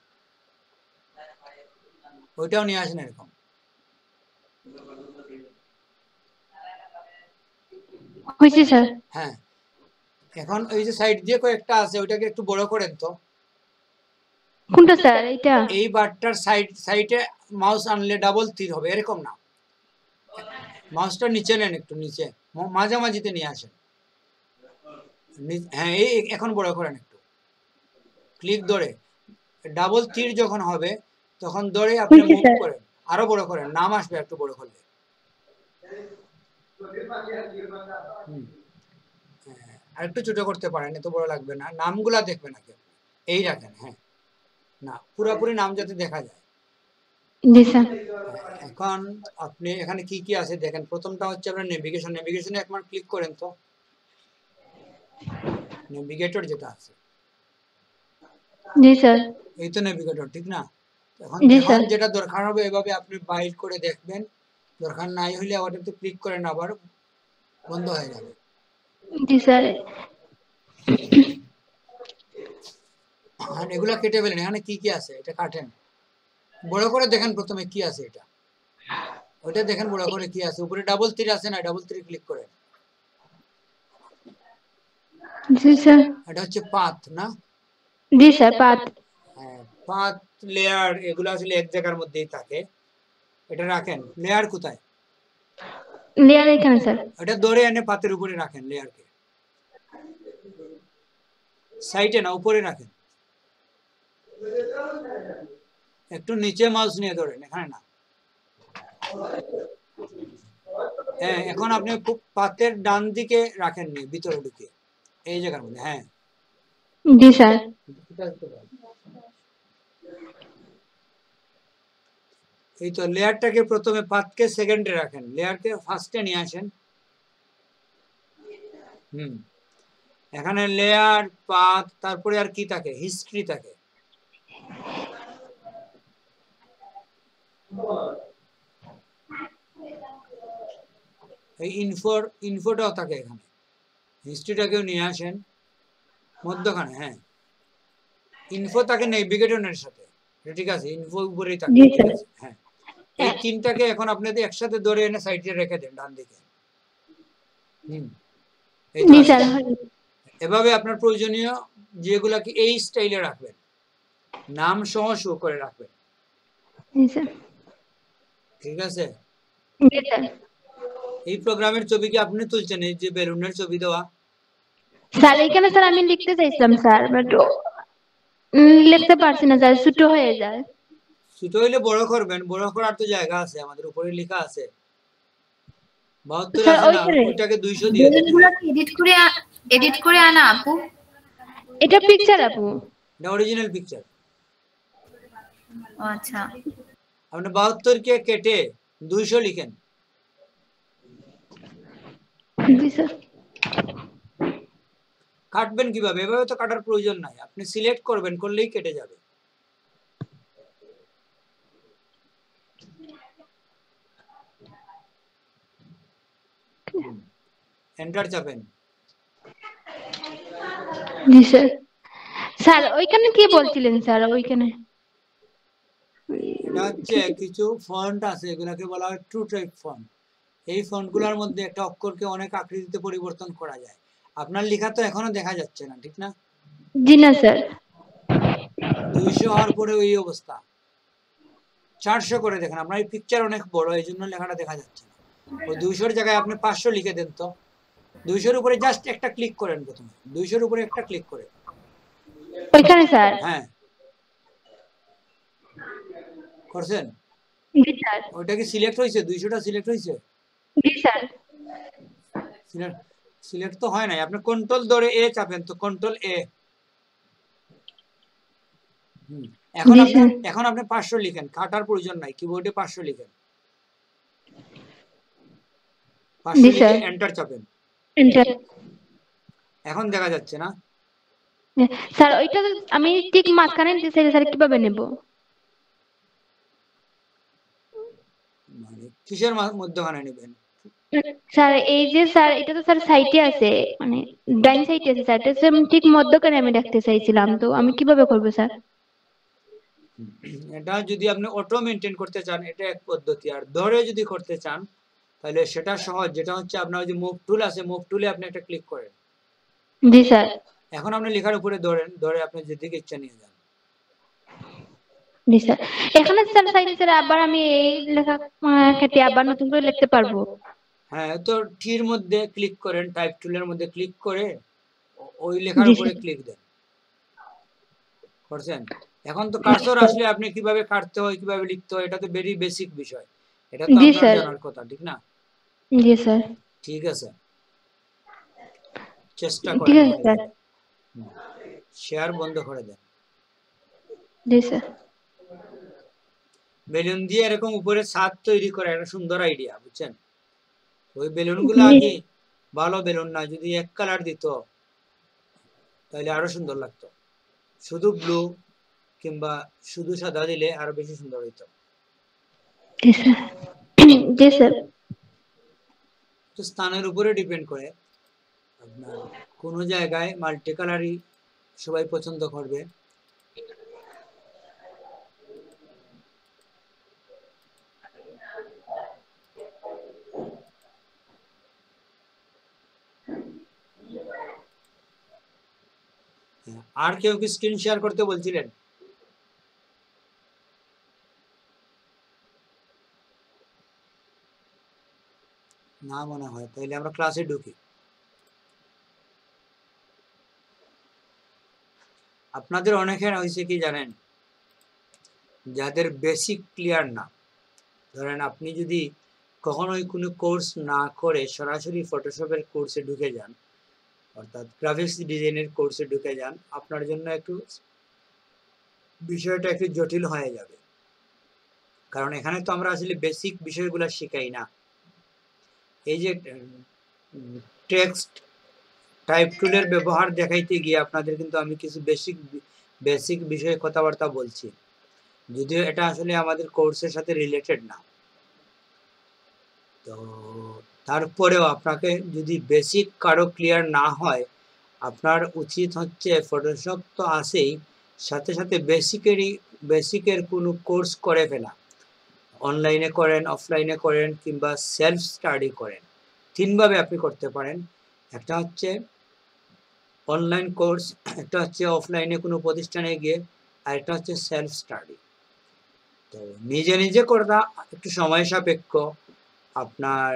ওইটাও নিয়ে আসেন এরকম।
হয়েছে স্যার।
হ্যাঁ এখন ওই যে সাইড দিয়ে কয়েকটা আছে ওইটাকে একটু বড় করেন তো।
কোনটা স্যার? এইটা?
এই বারটার সাইডে মাউস আনলে ডাবল তীর হবে, এরকম না, মাউসটা নিচে নেন, একটু নিচে মাঝামাঝিতে নিয়ে আসেন, হ্যাঁ এই এখন বড় করেন একটু, ক্লিক ধরে ডাবল তীর যখন হবে তখন ধরে আপনি মুভ করেন, আরো বড় করেন, নাম আসবে একটু বড় করলে, আর একটু ছোট করতে পারেন, এত বড় লাগবে না, নামগুলা দেখবেন আগে, এই রাখেন, হ্যাঁ না পুরোপুরি নাম যাতে দেখা যায়।
জি স্যার।
এখন আপনি এখানে কি কি আছে দেখেন, প্রথমটা হচ্ছে আপনার নেভিগেশন, নেভিগেশনে একবার ক্লিক করেন তো, নেভিগেটর যেটা আছে।
জি স্যার।
এই তো নেভিগেটর, ঠিক না? এখন যখন যেটা দরকার হবে এভাবে আপনি বাইর করে দেখবেন, দরকার নাই হলে ওটাতে ক্লিক করেন, আবার বন্ধ হয়ে যাবে।
জি স্যার।
আর এগুলা কেটে ফেলেন, এখানে কি কি আছে এটা কাটেন, বড় করে দেখেন প্রথমে কি আছে এটা, ওটা দেখেন বড় করে কি আছে, উপরে ডাবল তীর আছে না, ডাবল তীর ক্লিক করেন।
জি স্যার।
এটা হচ্ছে পাথ না?
জি স্যার পাথ।
হ্যাঁ পাথ, লেয়ার, এগুলো আসলে এক জায়গার মধ্যেই থাকে, এটা রাখেন। লেয়ার কোথায়?
লেয়ার এখানে স্যার।
এটা ধরে এনে পাতের উপরে রাখেন, লেয়ারকে সাইডে না উপরে রাখেন, একটু নিচে মাউস নিয়ে ধরেন, এখানে না, হ্যাঁ এখন আপনি পাতের ডান দিকে রাখেন, নি ভিতরে ঢুকে এই জায়গার মধ্যে, হ্যাঁ
জি স্যার।
এই তো লেয়ারটাকে প্রথমে পাতকে সেকেন্ডে রাখেন, লেয়ারকে ফার্স্টে নিয়ে আসেন। এখানে লেয়ার, পাথ, তারপরে আর কি থাকে? হিস্ট্রি থাকে, এই ইনফোটাও থাকে এখানে, হিস্ট্রিটাকেও নিয়ে আসেন মধ্যখানে, হ্যাঁ ইনফো থাকে নেভিগেটরের সাথে, ঠিক আছে, ইনফো উপরেই থাকে, ঠিক আছে, হ্যাঁ এই তিনটাকে এখন আপনাদের একসাথে ধরে এনে সাইডে রেখে দেন ডান দিকে। এভাবে আপনার প্রয়োজনীয় যেগুলাকে এই স্টাইলে রাখবেন, নাম সহ শো করে রাখবেন, ঠিক আছে? এই প্রোগ্রামের ছবি কি আপনি তুলছেন? এই যে বেলুনের ছবি দেওয়া
স্যার, এখানে স্যার আমি লিখতে চাইছিলাম স্যার, বাট লিখতে পারছি না স্যার, ছোট হয়ে যায়।
ছোট হইলে বড় করবেন, বড় করার তো জায়গা আছে, আমাদের উপরে লেখা আছে 72 আছে না, ওইটাকে 200 দিয়ে দেন।
এডিট করে আনা আপু,
এটা পিকচার আপু,
এটা অরিজিনাল পিকচার।
আচ্ছা
আপনি 72 কে কেটে 200 লিখেন।
জি স্যার।
কাটবেন কিভাবে? এভাবে তো কাটার প্রয়োজন নাই, আপনি সিলেক্ট করবেন, করলেই কেটে যাবে। এন্টার চাপেন।
জি স্যার। স্যার ওইখানে কি বলছিলেন স্যার? ওইখানে
এটা হচ্ছে কিছু ফন্ট আছে, এগুলাকে বলা হয় ট্রু টাইপ ফন্ট। এই ফন্টগুলোর মধ্যে একটা অক্ষরকে অনেক আকৃতিতে পরিবর্তন করা যায়। আপনার লেখা তো এখনো দেখা যাচ্ছে না, ঠিক না?
জি না স্যার।
200 হওয়ার পরে ওই অবস্থা। 400 করে দেখেন, আপনার এই পিকচার অনেক বড়, এই জন্য লেখাটা দেখা যাচ্ছে না। ওই 200 জায়গায় আপনি 500 লিখে দেন তো। 200 উপরে জাস্ট একটা ক্লিক করেন, প্রথমে 200 উপরে একটা ক্লিক করে
ওইখানে স্যার।
হ্যাঁ করছেন?
জি স্যার।
ওইটা কি সিলেক্ট হয়েছে? 200টা সিলেক্ট হয়েছে?
জি স্যার।
সিলেক্ট তো হয় নাই, আপনি কন্ট্রোল ধরে এ চাপেন তো, কন্ট্রোল এ। এখন আপনি 500 লিখেন, কাটার প্রয়োজন নাই, কিবোর্ডে 500 লিখেন। 500 লিখে এন্টার চাপেন।
এন্টার।
এখন দেখা যাচ্ছে না
স্যার? ওইটা আমি ঠিক মাঝখানে দিতে চাই স্যার, কিভাবে নেব?
কিসের মধ্যখানে নেবেন?
স্যার এই যে স্যার এটা তো স্যার সাইটে আছে, মানে ডাইন সাইটে আছে স্যার, এটা হচ্ছে ঠিক মধ্যখানে আমি রাখতে চাইছিলাম, তো আমি কিভাবে করব স্যার?
এটা যদি আপনি অটো মেনটেন করতে চান এটা এক পদ্ধতি, আর ধরে যদি করতে চান তাহলে সেটা সহজ, যেটা হচ্ছে আপনার যে মুভ টুল আছে, মুভ টুলে আপনি একটা ক্লিক করেন।
জি স্যার।
এখন আপনি লেখার উপরে ধরেন, ধরে আপনি যেদিকে ইচ্ছা নিয়ে যান।
জি স্যার। এখানে স্যার চাইলে স্যার আবার আমি এই লেখা কেটে আবার নতুন করে লিখতে পারবো?
হ্যাঁ, তো টির মধ্যে ক্লিক করেন, টাইপ টুলের মধ্যে ক্লিক করে ওই লেখার
জি
উপরে
স্যার।
ক্লিক দেন। করছেন? এখন তো কার্সর আসলে আপনি কিভাবে কাটতে হয়, কিভাবে লিখতে হয়, এটা তো ভেরি বেসিক বিষয়, এটা তো
জি
আপনার
স্যার।
জানার কথা, ঠিক না?
জি স্যার।
ঠিক আছে, চেষ্টা
ঠিক
করেন।
আছে স্যার।
শেয়ার বন্ধ করে দেন।
জি স্যার।
বেলুন দিয়ে এরকম উপরে ছাদ তৈরি করা একটা সুন্দর আইডিয়া, বুঝছেন? ওই বেলুন গুলা
জি।
কি ভালো বেলুন না, যদি এক কালার দিত তাহলে আরো সুন্দর লাগতো। শুধু ব্লু কিংবা শুধু সাদা দিলে আরো বেশি সুন্দর হইতো।
জি স্যার। জি স্যার।
তো স্থানের উপরে ডিপেন্ড করে, আপনার কোন জায়গায় মাল্টি কালারই সবাই পছন্দ করবে। আর কেউ কি স্ক্রিন শেয়ার করতে বলছিলেন? না মনে হয়, তাহলে আমরা ক্লাসে ঢুকি। আপনাদের অনেকের হয়েছে কি জানেন, যাদের বেসিক ক্লিয়ার না, ধরেন আপনি যদি কখনোই কোনো কোর্স না করে সরাসরি ফটোশপের কোর্সে ঢুকে যান, অর্থাৎ গ্রাফিক্স ডিজাইনের কোর্সে ঢুকে যান, আপনার জন্য একটু বিষয়টা একটু জটিল হয়ে যাবে। কারণ এখানে তো আমরা আসলে বেসিক বিষয়গুলো শিখাই না। এই যে টেক্সট টাইপ টুলের ব্যবহার দেখাইতে গিয়ে আপনাদের কিন্তু আমি কিছু বেসিক বিষয়ে কথাবার্তা বলছি, যদিও এটা আসলে আমাদের কোর্সের সাথে রিলেটেড না। তো তারপরেও আপনাকে যদি বেসিক কারো ক্লিয়ার না হয়, আপনার উচিত হচ্ছে ফটোশপ তো আছেই, সাথে সাথে বেসিকের কোনো কোর্স করে ফেলা। অনলাইনে করেন, অফলাইনে করেন, কিংবা সেলফ স্টাডি করেন। তিনভাবে আপনি করতে পারেন। একটা হচ্ছে অনলাইন কোর্স, একটা হচ্ছে অফলাইনে কোনো প্রতিষ্ঠানে গিয়ে, আর একটা হচ্ছে সেলফ স্টাডি। তো নিজে নিজে করা একটু সময় সাপেক্ষ, আপনার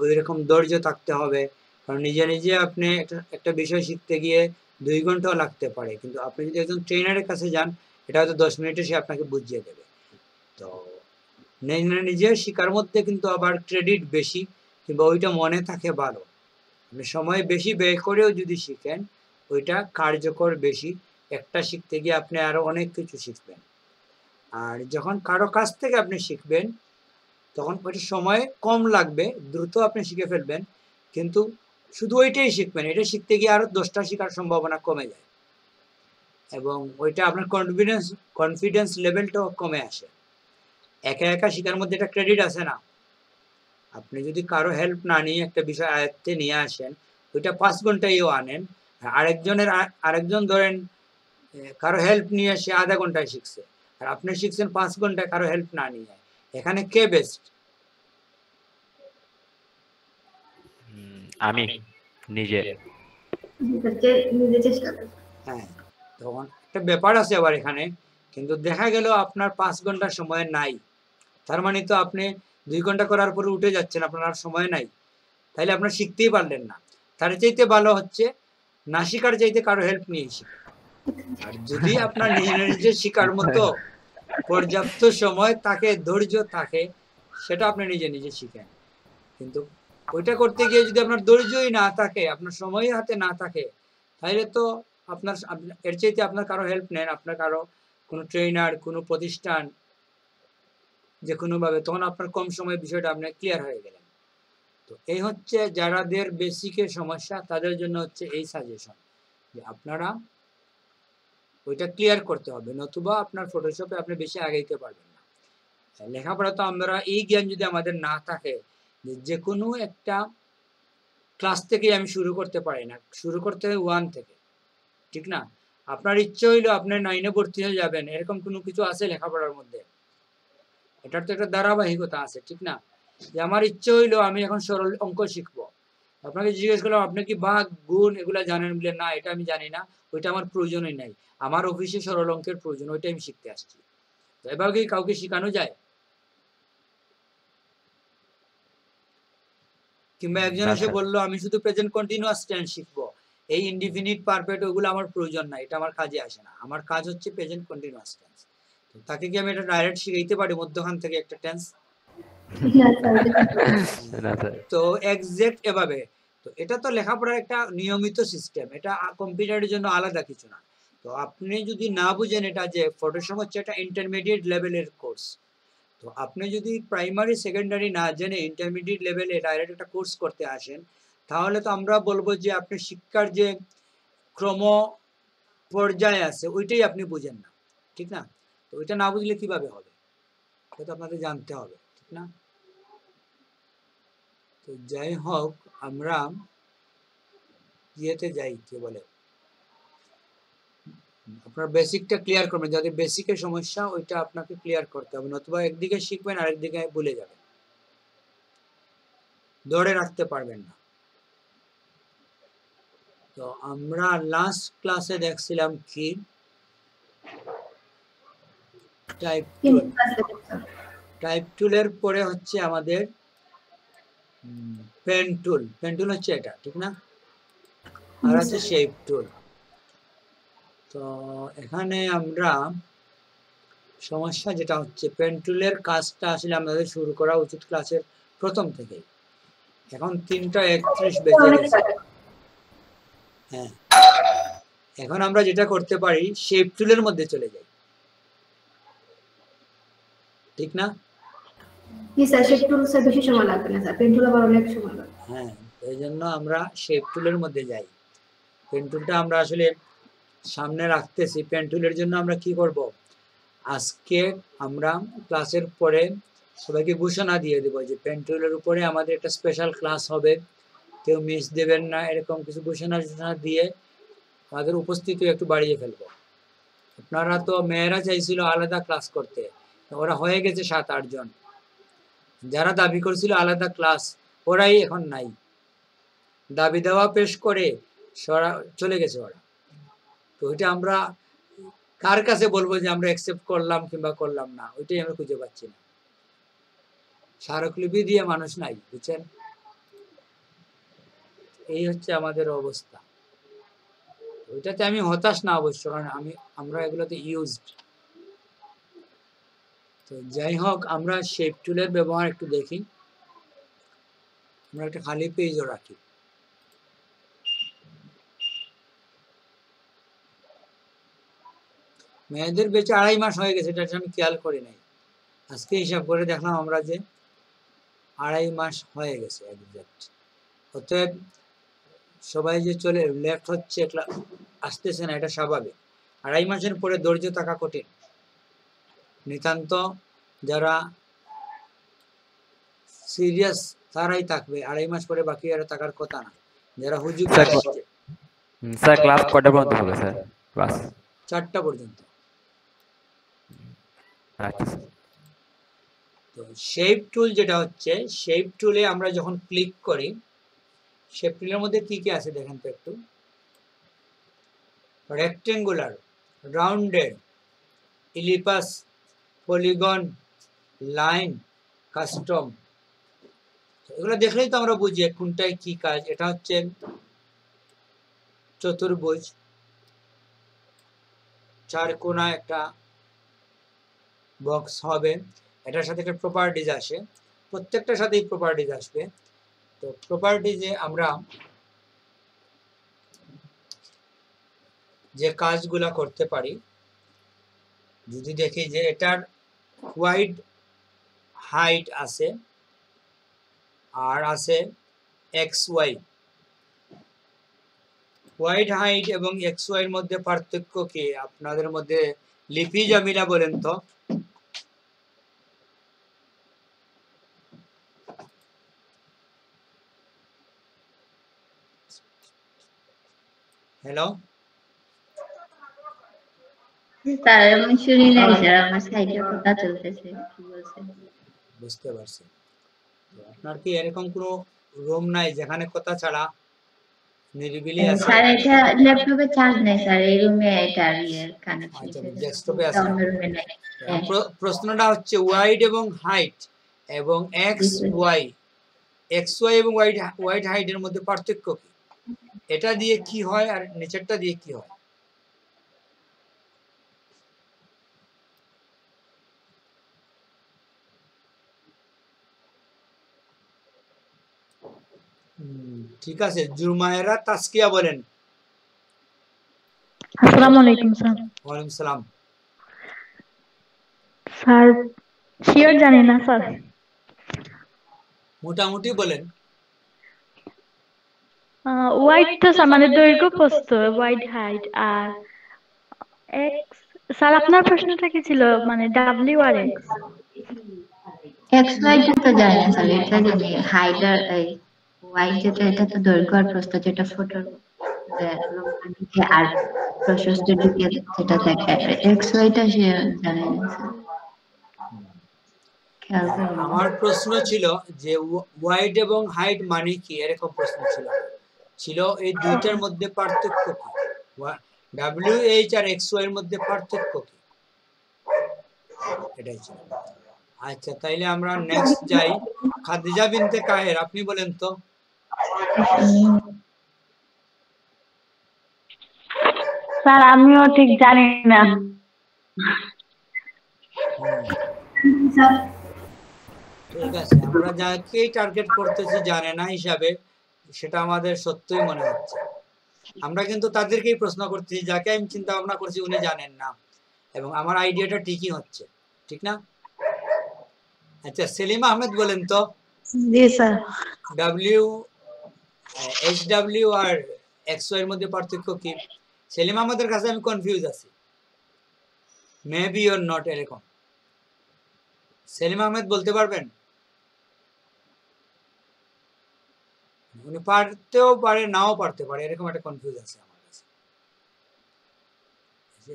ওই রকম ধৈর্য থাকতে হবে। কারণ নিজে নিজে আপনি একটা বিষয় শিখতে গিয়ে 2 ঘন্টাও লাগতে পারে, কিন্তু আপনি যদি একজন ট্রেনারের কাছে যান, এটা হয়তো 10 মিনিটে সে আপনাকে বুঝিয়ে দেবে। তো নিজে শেখার মধ্যে কিন্তু আবার ক্রেডিট বেশি, কিংবা ওইটা মনে থাকে ভালো। আপনি সময় বেশি ব্যয় করেও যদি শিখেন, ওইটা কার্যকর বেশি। একটা শিখতে গিয়ে আপনি আরো অনেক কিছু শিখবেন। আর যখন কারো কাছ থেকে আপনি শিখবেন, তখন ওইটা সময় কম লাগবে, দ্রুত আপনি শিখে ফেলবেন, কিন্তু শুধু ওইটাই শিখবেন। এটা শিখতে গিয়ে আরো 10টা শেখার সম্ভাবনা কমে যায়, এবং ওইটা আপনার কনফিডেন্স লেভেলটাও কমে আসে। একা একা শেখার মধ্যে একটা ক্রেডিট আছে না, আপনি যদি কারো হেল্প না নিয়ে একটা বিষয় আয়ত্তে নিয়ে আসেন, ওইটা 5 ঘন্টায়ও আনেন। আরেকজন ধরেন কারো হেল্প নিয়ে সে আধা ঘন্টায় শিখছে, আর আপনি শিখছেন 5 ঘন্টায় কারো হেল্প না নিয়ে। এখানে কে বেস্ট?
আমি নিজে।
নিজে চেষ্টা করি।
হ্যাঁ, তখন একটা ব্যাপার আছে আবার এখানে, কিন্তু দেখা গেল আপনার 5 ঘন্টা সময় নাই, তার মানে তো আপনি 2 ঘন্টা করার পরে উঠে যাচ্ছেন, আপনার আর সময় নাই, তাইলে আপনার শিখতেই পারলেন না। তার চাইতে ভালো হচ্ছে না শিখার চাইতে কারো হেল্প নিয়ে শিখা। আর যদি আপনার নিজে শিখার মতো পর্যাপ্ত সময় থাকে, ধৈর্য থাকে, সেটা আপনি নিজে নিজে শিখেন। কিন্তু ওইটা করতে গিয়ে যদি আপনার ধৈর্যই না থাকে, আপনার সময়ই হাতে না থাকে, তাহলে তো এর চাইতে আপনার কারো হেল্প নেন, আপনার কারো কোনো ট্রেনার, কোনো প্রতিষ্ঠান, যে কোনোভাবে, তখন আপনার কম সময়ের বিষয়টা আপনার ক্লিয়ার হয়ে গেলেন। তো এই হচ্ছে যারাদের বেসিকের সমস্যা, তাদের জন্য হচ্ছে এই সাজেশন, যে আপনারা ওইটা ক্লিয়ার করতে হবে, নতুবা আপনার ফটোশপে আপনি বেশি আগাইতে পারবেন না। লেখাপড়া তো আমরা এই জ্ঞান যদি আমাদের না থাকে যে কোনো একটা ক্লাস থেকে আমি শুরু করতে পারি না, শুরু করতে হয় 1 থেকে, ঠিক না? আপনার ইচ্ছে হইলো আপনি 9-এ ভর্তি হয়ে যাবেন, এরকম কোনো কিছু আছে লেখাপড়ার মধ্যে? এটার তো একটা ধারাবাহিকতা আছে, ঠিক না? যে আমার ইচ্ছে হইলো আমি এখন সরল অঙ্ক শিখবো, আপনাকে জিজ্ঞেস করলাম আপনি কি ভাগ গুণ এগুলা জানেন, বলে না এটা আমি জানি না, ওইটা আমার প্রয়োজনই নাই, আমার অফিসে সরল অঙ্কের প্রয়োজন, ওইটা আমি শিখতে আসছি। তো এভাবে কি কাউকে শেখানো যায়? কিংবা একজন
না
এসে
স্যার।
বললো আমি শুধু প্রেজেন্ট কন্টিনিউয়াস টেন্স শিখবো, এই ইনডিফিনিট পারফেক্ট ওগুলো আমার প্রয়োজন না, এটা আমার কাজে আসে না, আমার কাজ হচ্ছে প্রেজেন্ট কন্টিনিউয়াস টেন্স। তো তাকে কি আমি এটা ডাইরেক্ট শিখাইতে পারি মধ্যখান থেকে একটা টেন্স?
না স্যার।
তো এক্সাক্ট এভাবে। তো এটা তো লেখাপড়ার একটা নিয়মিত সিস্টেম, এটা কম্পিউটারের জন্য আলাদা কিছু না। তো আপনি যদি না বুঝেন এটা যে ফটোশপ হচ্ছে একটা ইন্টারমিডিয়েট লেভেলের কোর্স, তো আপনি যদি প্রাইমারি সেকেন্ডারি না জেনে ইন্টারমিডিয়েট লেভেলে ডাইরেক্ট একটা কোর্স করতে আসেন, তাহলে তো আমরা বলবো যে আপনি শিক্ষার যে ক্রম পর্যায়ে আছে ওইটাই আপনি বুঝেন না, ঠিক না? তো ওইটা না বুঝলে কিভাবে হবে, এটা আপনাদের জানতে হবে, ঠিক না? তো যাই হোক, আমরা ইয়েতে যাই, কি বলে, আপনার বেসিকটা ক্লিয়ার করবেন, যাদের বেসিকের সমস্যা ওইটা আপনাকে ক্লিয়ার করতে হবে, নতুবা একদিকে শিখবেন আরেকদিকে ভুলে যাবেন, ধরে রাখতে পারবেন না। তো আমরা লাস্ট ক্লাসে দেখছিলাম কি টাইপ টুল, টাইপ টুলের পরে হচ্ছে আমাদের পেন টুল, পেন টুল হচ্ছে এটা, ঠিক না? আর আছে শেপ টুল। তো এখানে আমরা সমস্যা যেটা হচ্ছে পেন টুলের কাজটা আসলে আমাদের শুরু করা উচিত ক্লাসের প্রথম থেকেই। এখন 3:31 বেজে গেছে। হ্যাঁ, এখন আমরা যেটা করতে পারি শেপ টুলের মধ্যে চলে যাই, ঠিক না?
স্যার শেপ টুল স্যার বেশি সময় লাগবে না স্যার, পেন টুল আবার অনেক সময় লাগবে।
হ্যাঁ, এই জন্য আমরা শেপ টুলের মধ্যে যাই। পেন টুলটা আমরা আসলে সামনে রাখতেছি। পেন টুলের জন্য আমরা কি করব, আজকে আমরা ক্লাসের পরে সবাইকে ঘোষণা দিয়ে দেবো যে পেন টুলের উপরে আমাদের একটা স্পেশাল ক্লাস হবে, কেউ মিস দেবেন না, এরকম কিছু ঘোষণা দিয়ে আমাদের উপস্থিতি একটু বাড়িয়ে ফেলবো। আপনারা তো মেয়েরা চাইছিল আলাদা ক্লাস করতে, ওরা হয়ে গেছে 7-8 জন, যারা দাবি করছিল আলাদা ক্লাস ওরাই এখন নাই, দাবি দেওয়া পেশ করে চলে গেছে ওরা। তো ওইটা আমরা কার কাছে বলবো যে আমরা অ্যাকসেপ্ট করলাম কিংবা করলাম না, ওইটাই আমরা খুঁজে পাচ্ছি না। স্মারকলিপি দিয়ে মানুষ নাই, বুঝছেন? এই হচ্ছে আমাদের অবস্থা। ওইটাতে আমি হতাশ না অবশ্য, কারণ আমরা এগুলোতে ইউজড। তো যাই হোক, আমরা শেপ টুলের ব্যবহার একটু দেখি। আমরা একটা খালি পেজও রাখি। মেয়েদের বেঁচে 2.5 মাস হয়ে গেছে, এটা আমি খেয়াল করি নাই, আজকে হিসাব করে দেখলাম আমরা যে 2.5 মাস হয়ে গেছে একজ্যাক্ট। অতএব সবাই যে চলে লেফট হচ্ছে, আসতেছে না, এটা স্বাভাবিক। 2.5 মাসের পরে ধৈর্য থাকা কঠিন, নিতান্ত যারা সিরিয়াস তারাই থাকবে। 2.5 মাস পরে বাকি আর থাকার কথা না, যারা হুজুগ আসছে।
স্যার ক্লাস কয়টা পর্যন্ত হবে স্যার? ক্লাস
4টা পর্যন্ত।
আচ্ছা।
তো শেপ টুল যেটা হচ্ছে, শেপ টুলে আমরা যখন ক্লিক করি, শেপ টুলের মধ্যে কি কি আছে দেখেন তো একটু। Rectangular, rounded, ellipse, polygon, line, custom, এগুলো দেখলেই তো আমরা বুঝি কোনটায় কি কাজ। এটা হচ্ছে চতুর্ভুজ, 4 কোণা একটা বক্স হবে, এটার সাথে একটা প্রপার্টিজ আসে, প্রত্যেকটার সাথেই প্রপার্টিজ আসবে। তো প্রপার্টিজে আমরা যে কাজগুলা করতে পারি, যদি দেখি যে এটার ওয়াইড হাইট আছে আর আছে এক্স ওয়াই। ওয়াইড হাইট এবং এক্স ওয়াই এর মধ্যে পার্থক্য কি আপনাদের মধ্যে? লিপি জামিলা বলেন তো। হ্যালো,
স্যার আমি শুনি নাই স্যার, আমার সাইডে কথা চলতেছে, কি বলছেন?
বুঝতে পারছি। তো আপনার কি এরকম কোনো রুম নাই যেখানে কথা ছাড়া নিরিবিলি আছে?
স্যার এটা ল্যাপটপে চার্জ নেই স্যার, এই রুমে এটা কানেকশন,
আচ্ছা, ডেস্কটপে আছে।
অন্য রুমে নাই। হ্যাঁ।
প্রশ্নটা হচ্ছে ওয়াইড এবং হাইট এবং এক্স ওয়াই এবং ওয়াইড হাইটের মধ্যে পার্থক্য কি? এটা দিয়ে কি হয় আর নিচেরটা দিয়ে কি হয়? ঠিক আছে, জুমায়েরা তাসকিয়া বলেন।
আসসালামু আলাইকুম স্যার।
ওয়ালাইকুম সালাম।
স্যার শিওর জানি না স্যার।
মোটামুটি বলেন।
ওয়াইড তো স্যার মানে দৈর্ঘ্য প্রস্থ, ওয়াইড হাইট, আর এক্স স্যার আপনার প্রশ্নটা কি ছিল, মানে ডাব্লিউ আর এক্স?
এক্স ওয়াই তো জানি না স্যার, এটা জানি হাইট আর ওয়াই যেটা, এটা তো দৈর্ঘ্য আর প্রস্থ, যেটা ফটোর দিকে আর প্রশস্তের দিকে যেটা দেখে। এক্স ওয়াইটা সে জানে না স্যার, খেয়াল করি না।
আমার প্রশ্ন ছিল যে ওয়াইড এবং হাইট মানে কি, এরকম প্রশ্ন ছিল এই দুইটার মধ্যে পার্থক্য কি, WH আর XY এর মধ্যে পার্থক্য কি, এটাই ছিল। আচ্ছা, তাইলে আমরা নেক্সট যাই। খাদিজা বিনতে কাহের, আপনি বলেন তো।
স্যার আমিও ঠিক জানি না।
ঠিক আছে, আমরা যাকে টার্গেট করতেছি জানে না হিসাবে, সেটা আমাদের সত্যই মনে হচ্ছে। আমরা কিন্তু তাদেরকেই প্রশ্ন করতেছি যাকে আমি চিন্তা ভাবনা করছি উনি জানেন না, এবং আমার আইডিয়াটা ঠিকই হচ্ছে, ঠিক না? আচ্ছা, সেলিম আহমেদ বলেন তো।
জি স্যার।
HW আর XY এর মধ্যে পার্থক্য কি? সেলিম আহমেদের কাছে আমি কনফিউজ আছি, মেবি অর নট, এরকম। সেলিম আহমেদ বলতে পারবেন? উনি পারতেও পারে, নাও পারতে পারে, এরকম একটা কনফিউজ আছে আমার কাছে।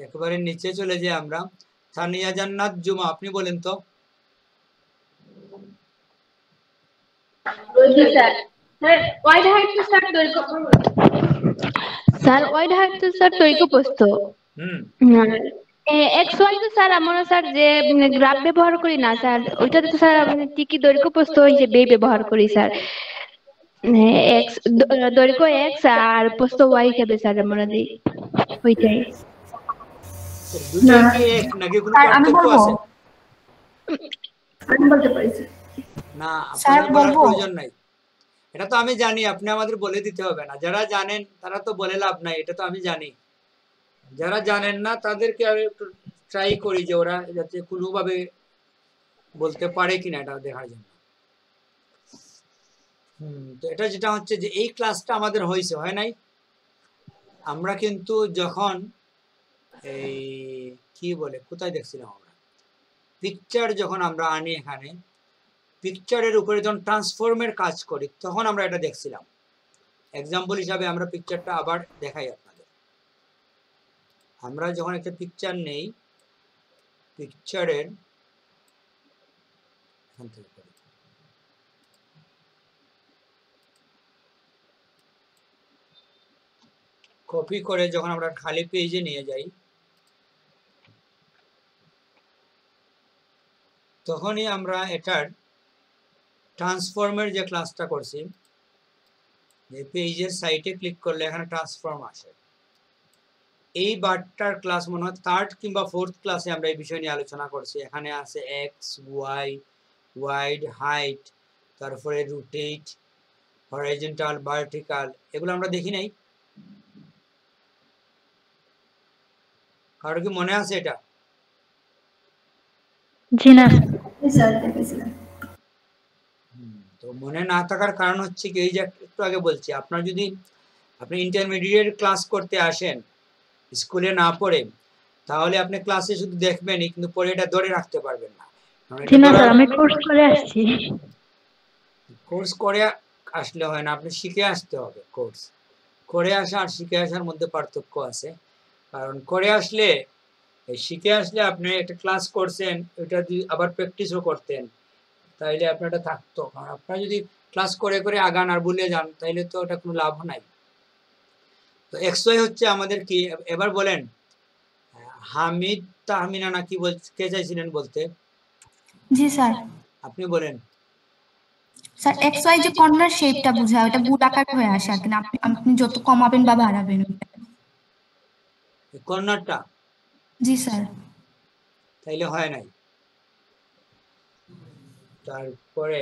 একেবারে নিচে চলে যাই আমরা। সানিয়া জান্নাত জুমা, আপনি বলেন তো।
স্যার ওয়াইড হাইট তো স্যার দৈর্ঘ্য প্রস্থ। এক্স ওয়াই তো স্যার আমরা স্যার যে গ্রাফ ব্যবহার করি না স্যার, ওইটাতে তো স্যার আমরা ঠিকই দৈর্ঘ্য প্রস্থ হিসেবেই ব্যবহার করি স্যার। এক্স দৈর্ঘ্য এক্স আর প্রস্থ ওয়াই হিসেবে স্যার আমরা দিই, ওইটাই।
দুটো কি এক নাকি কোনো পার্থক্য আছে?
আমি বলতে পারছি
না, আপনাদের বলার প্রয়োজন নাই, এটা তো আমি জানি, আপনি আমাদের বলে দিতে হবে না। যারা জানেন তারা তো বলে লাভ নাই, এটা তো আমি জানি। যারা জানেন না তাদেরকে আমি একটু ট্রাই করি যে ওরা যাতে কোনোভাবে বলতে পারে কিনা, এটা দেখার জন্য। তো এটা যেটা হচ্ছে যে এই ক্লাসটা আমাদের হয়েছে, হয় নাই? আমরা কিন্তু যখন এই কি বলে, কোথায় দেখছিলাম আমরা, পিকচার যখন আমরা আনি এখানে, পিকচারের উপরে যখন ট্রান্সফর্মের কাজ করি, তখন আমরা এটা দেখছিলাম। এক্সাম্পল হিসাবে আমরা পিকচারটা আবার দেখাই আপনাদের। আমরা যখন একটা পিকচার নেই, পিকচারের এখান থেকে কপি করে যখন আমরা খালি পেজে নিয়ে যাই, তখনই আমরা এটার ট্রান্সফর্মের যে ক্লাসটা করছি, যে পেজের সাইটে ক্লিক করলে এখানে ট্রান্সফর্ম আসে, এই বারটার ক্লাস মনে হয় 3rd কিংবা 4th ক্লাসে আমরা এই বিষয় নিয়ে আলোচনা করছি। এখানে আছে এক্স ওয়াই, ওয়াইড হাইট, তারপরে রোটেট, হরাইজন্টাল, ভার্টিক্যাল, এগুলো আমরা দেখি নাই? কারো কি মনে আছে এটা?
জি না
স্যার, দেখেছিলাম।
তো মনে না থাকার কারণ হচ্ছে কি, এই যে একটু আগে বলছি, আপনার যদি আপনি ইন্টারমিডিয়েট ক্লাস করতে আসেন স্কুলে না পড়ে, তাহলে আপনি ক্লাসে শুধু দেখবেনই, কিন্তু পরে এটা ধরে রাখতে পারবেন না।
জি না স্যার, আমি কোর্স করে আসছি।
কোর্স করে আসলে হয় না, আপনি শিখে আসতে হবে। করে আসা আর শিখে আসার মধ্যে পার্থক্য আছে। কারণ করে আসলে শিখে আসলে আপনি একটা ক্লাস করছেন, ওটা আবার প্র্যাকটিসও করতেন, তাইলে আপনার এটা থাকতো। কারণ আপনার যদি ক্লাস করে করে আগান আর ভুলে যান তাইলে তো এটা কোনো লাভ নাই। তো XY হচ্ছে আমাদের কি, এবার বলেন হামিদ তাহমিনা না কি কে চাইছিলেন বলতে?
জি স্যার।
আপনি বলেন।
স্যার XY যে কর্নার শেপটা বোঝায়, ওটা গোলাকার হয়ে আসে আর কি, আপনি যত কমাবেন বা বাড়াবেন
কর্নারটা।
জি স্যার।
তাইলে হয় নাই। তারপরে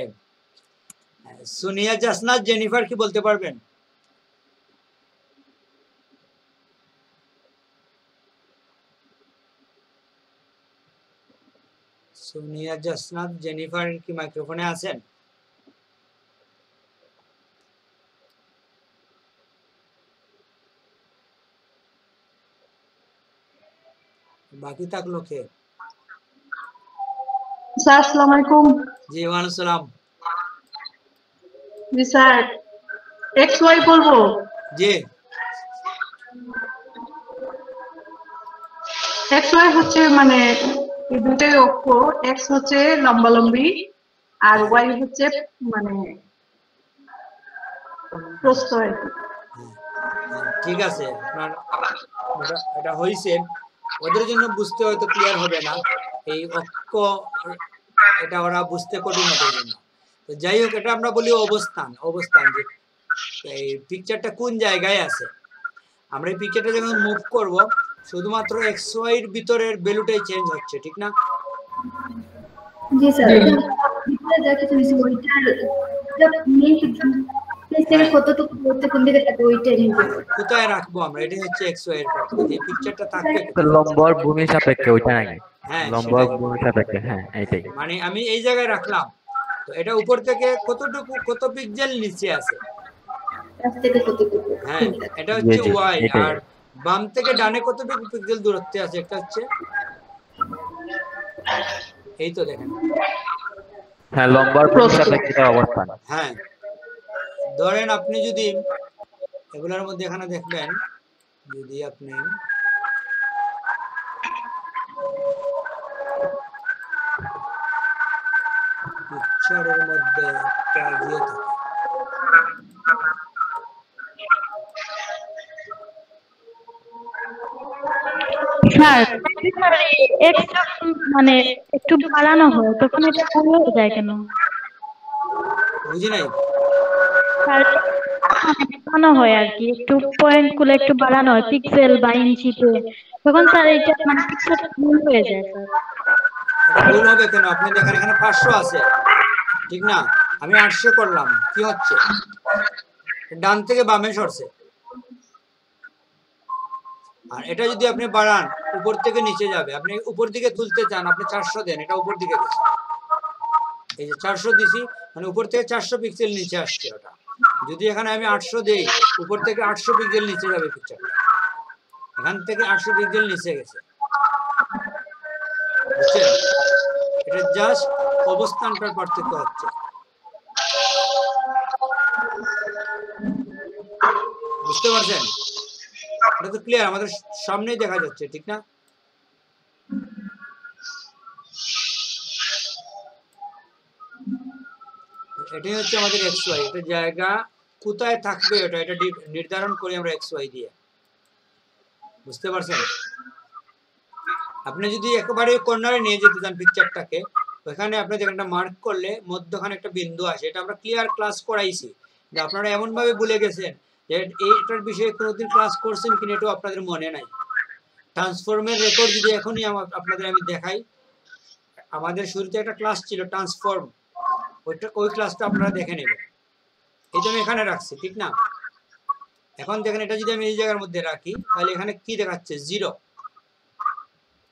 সোনিয়া জাসনাত জেনিফার কি বলতে পারবেন? সোনিয়া জাসনাত জেনিফার কি মাইক্রোফোনে আছেন? বাকি থাকলো কে?
স্যার আসসালামু আলাইকুম।
জি ওয়ালাইকুম সালাম।
জি স্যার, XY বলবো?
জি।
XY হচ্ছে মানে এই দুটোই অক্ষর, X হচ্ছে লম্বালম্বি আর Y হচ্ছে মানে প্রস্থ আর কি।
ঠিক আছে, আপনার এটা হইছে। ওদের জন্য বুঝতে হয়তো ক্লিয়ার হবে না, এই অক্ষ এটা ওরা বুঝতে কঠিন ওদের জন্য। তো যাই হোক, এটা আমরা বলি অবস্থান। অবস্থান যে এই পিকচারটা কোন জায়গায় আছে। আমরা এই পিকচারটা যখন মুভ করব শুধুমাত্র XY এর ভিতরের ভ্যালুটাই চেঞ্জ হচ্ছে, ঠিক না?
জি স্যার। এটা দেখে তুমি ওইটার থেকে কতটুকু করতে কোন দিকে থাকে ওইটাই নিতে
কোথায় রাখবো আমরা, এটাই হচ্ছে XY এর পার্থক্য। যে পিকচারটা থাকবে
লম্বর ভূমি সাপেক্ষে ওইটা নাকি?
হ্যাঁ,
লম্বর ভূমি সাপেক্ষে, হ্যাঁ এইটাই।
মানে আমি এই জায়গায় রাখলাম, তো এটা উপর থেকে কতটুকু কত পিক্সেল নিচে আছে, হ্যাঁ এটা হচ্ছে Y। আর বাম থেকে ডানে কতটুকু পিক্সেল দূরত্বে আছে, একটা হচ্ছে এই তো দেখেন,
হ্যাঁ লম্বর ভূমি সাপেক্ষে অবস্থান।
হ্যাঁ ধরেন আপনি যদি এগুলোর মধ্যে এখানে দেখবেন, যদি আপনি পিকচারের মধ্যে একটা দিয়ে থাকে,
স্যার X মানে একটু বাড়ানো হয় তখন এটা কম হয়ে যায় কেন?
বুঝি নাই।
স্যার বাড়ানো হয় আর কি, একটু পয়েন্ট গুলো একটু বাড়ানো হয় পিক্সেল বা ইঞ্চিতে, তখন স্যার এটা মানে পিকচারটা ভুল হয়ে যায় স্যার।
ভুল হবে কেন? আপনি দেখেন এখানে 500 আছে, ঠিক না? আমি 800 করলাম, কি হচ্ছে? ডান থেকে বামে সরছে। আর এটা যদি আপনি বাড়ান উপর থেকে নিচে যাবে, আপনি উপর দিকে তুলতে চান, আপনি 400 দেন, এটা উপর দিকে গেছে। এই যে 400 দিছি, মানে উপর থেকে 400 পিক্সেল নিচে আসছে ওটা। যদি এখানে আমি 800 দেই, উপর থেকে 800 পিক্সেল নিচে যাবে পিকচারটা, এখান থেকে 800 পিক্সেল নিচে গেছে, বুঝছেন? এটা জাস্ট অবস্থানটার পার্থক্য হচ্ছে, বুঝতে পারছেন? এটা তো ক্লিয়ার, আমাদের সামনেই দেখা যাচ্ছে, ঠিক না? এটাই হচ্ছে আমাদের XY। এটা জায়গা কোথায় থাকবে এটা নির্ধারণ করি আমরা XY দিয়ে, বুঝতে পারছেন? আপনি যদি একেবারে কর্নারে নিয়ে যেতে চান পিকচারটাকে, ওখানে আপনি যেখানটা মার্ক করলে মধ্যখানে একটা বিন্দু আসে, এটা আমরা ক্লিয়ার ক্লাস করাইছি। আপনারা এমন ভাবে ভুলে গেছেন যে এইটার বিষয়ে কোনোদিন ক্লাস করছেন কিনা এটাও আপনাদের মনে নাই। ট্রান্সফর্মের রেকর্ড যদি এখনই আপনাদের আমি দেখাই, আমাদের শুরুতে একটা ক্লাস ছিল ট্রান্সফর্ম, ওই ক্লাসটা আপনারা দেখে নেবেন। এই জন্য এখানে রাখছি, ঠিক না? এখন দেখেন, এটা যদি আমি এই জায়গার মধ্যে রাখি তাহলে এখানে কি দেখাচ্ছে? 0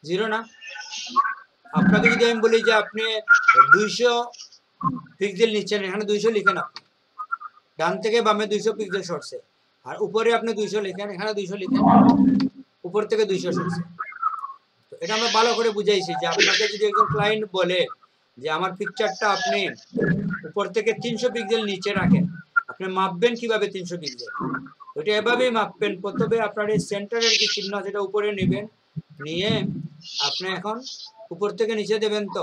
0 না? আপনাকে যদি আমি বলি যে আপনি 200 পিক্সেল নিচ্ছেন, এখানে 200 লিখেন, আপনি ডান থেকে বামে 200 পিক্সেল সরছে, আর উপরে আপনি 200 লিখেন, এখানে 200 লিখেন, উপর থেকে 200 সরছে। তো এটা আমরা ভালো করে বুঝাইছি যে আপনাকে যদি একজন ক্লায়েন্ট বলে যে আমার পিকচারটা আপনি উপর থেকে 300 পিক্সেল নিচে রাখেন, আপনি মাপবেন কিভাবে 300 পিক্সেল? ওইটা এভাবেই মাপবেন। প্রথমে আপনার এই সেন্টারের যে চিহ্ন আছে এটা উপরে নেবেন, নিয়ে আপনি এখন উপর থেকে নিচে দেবেন। তো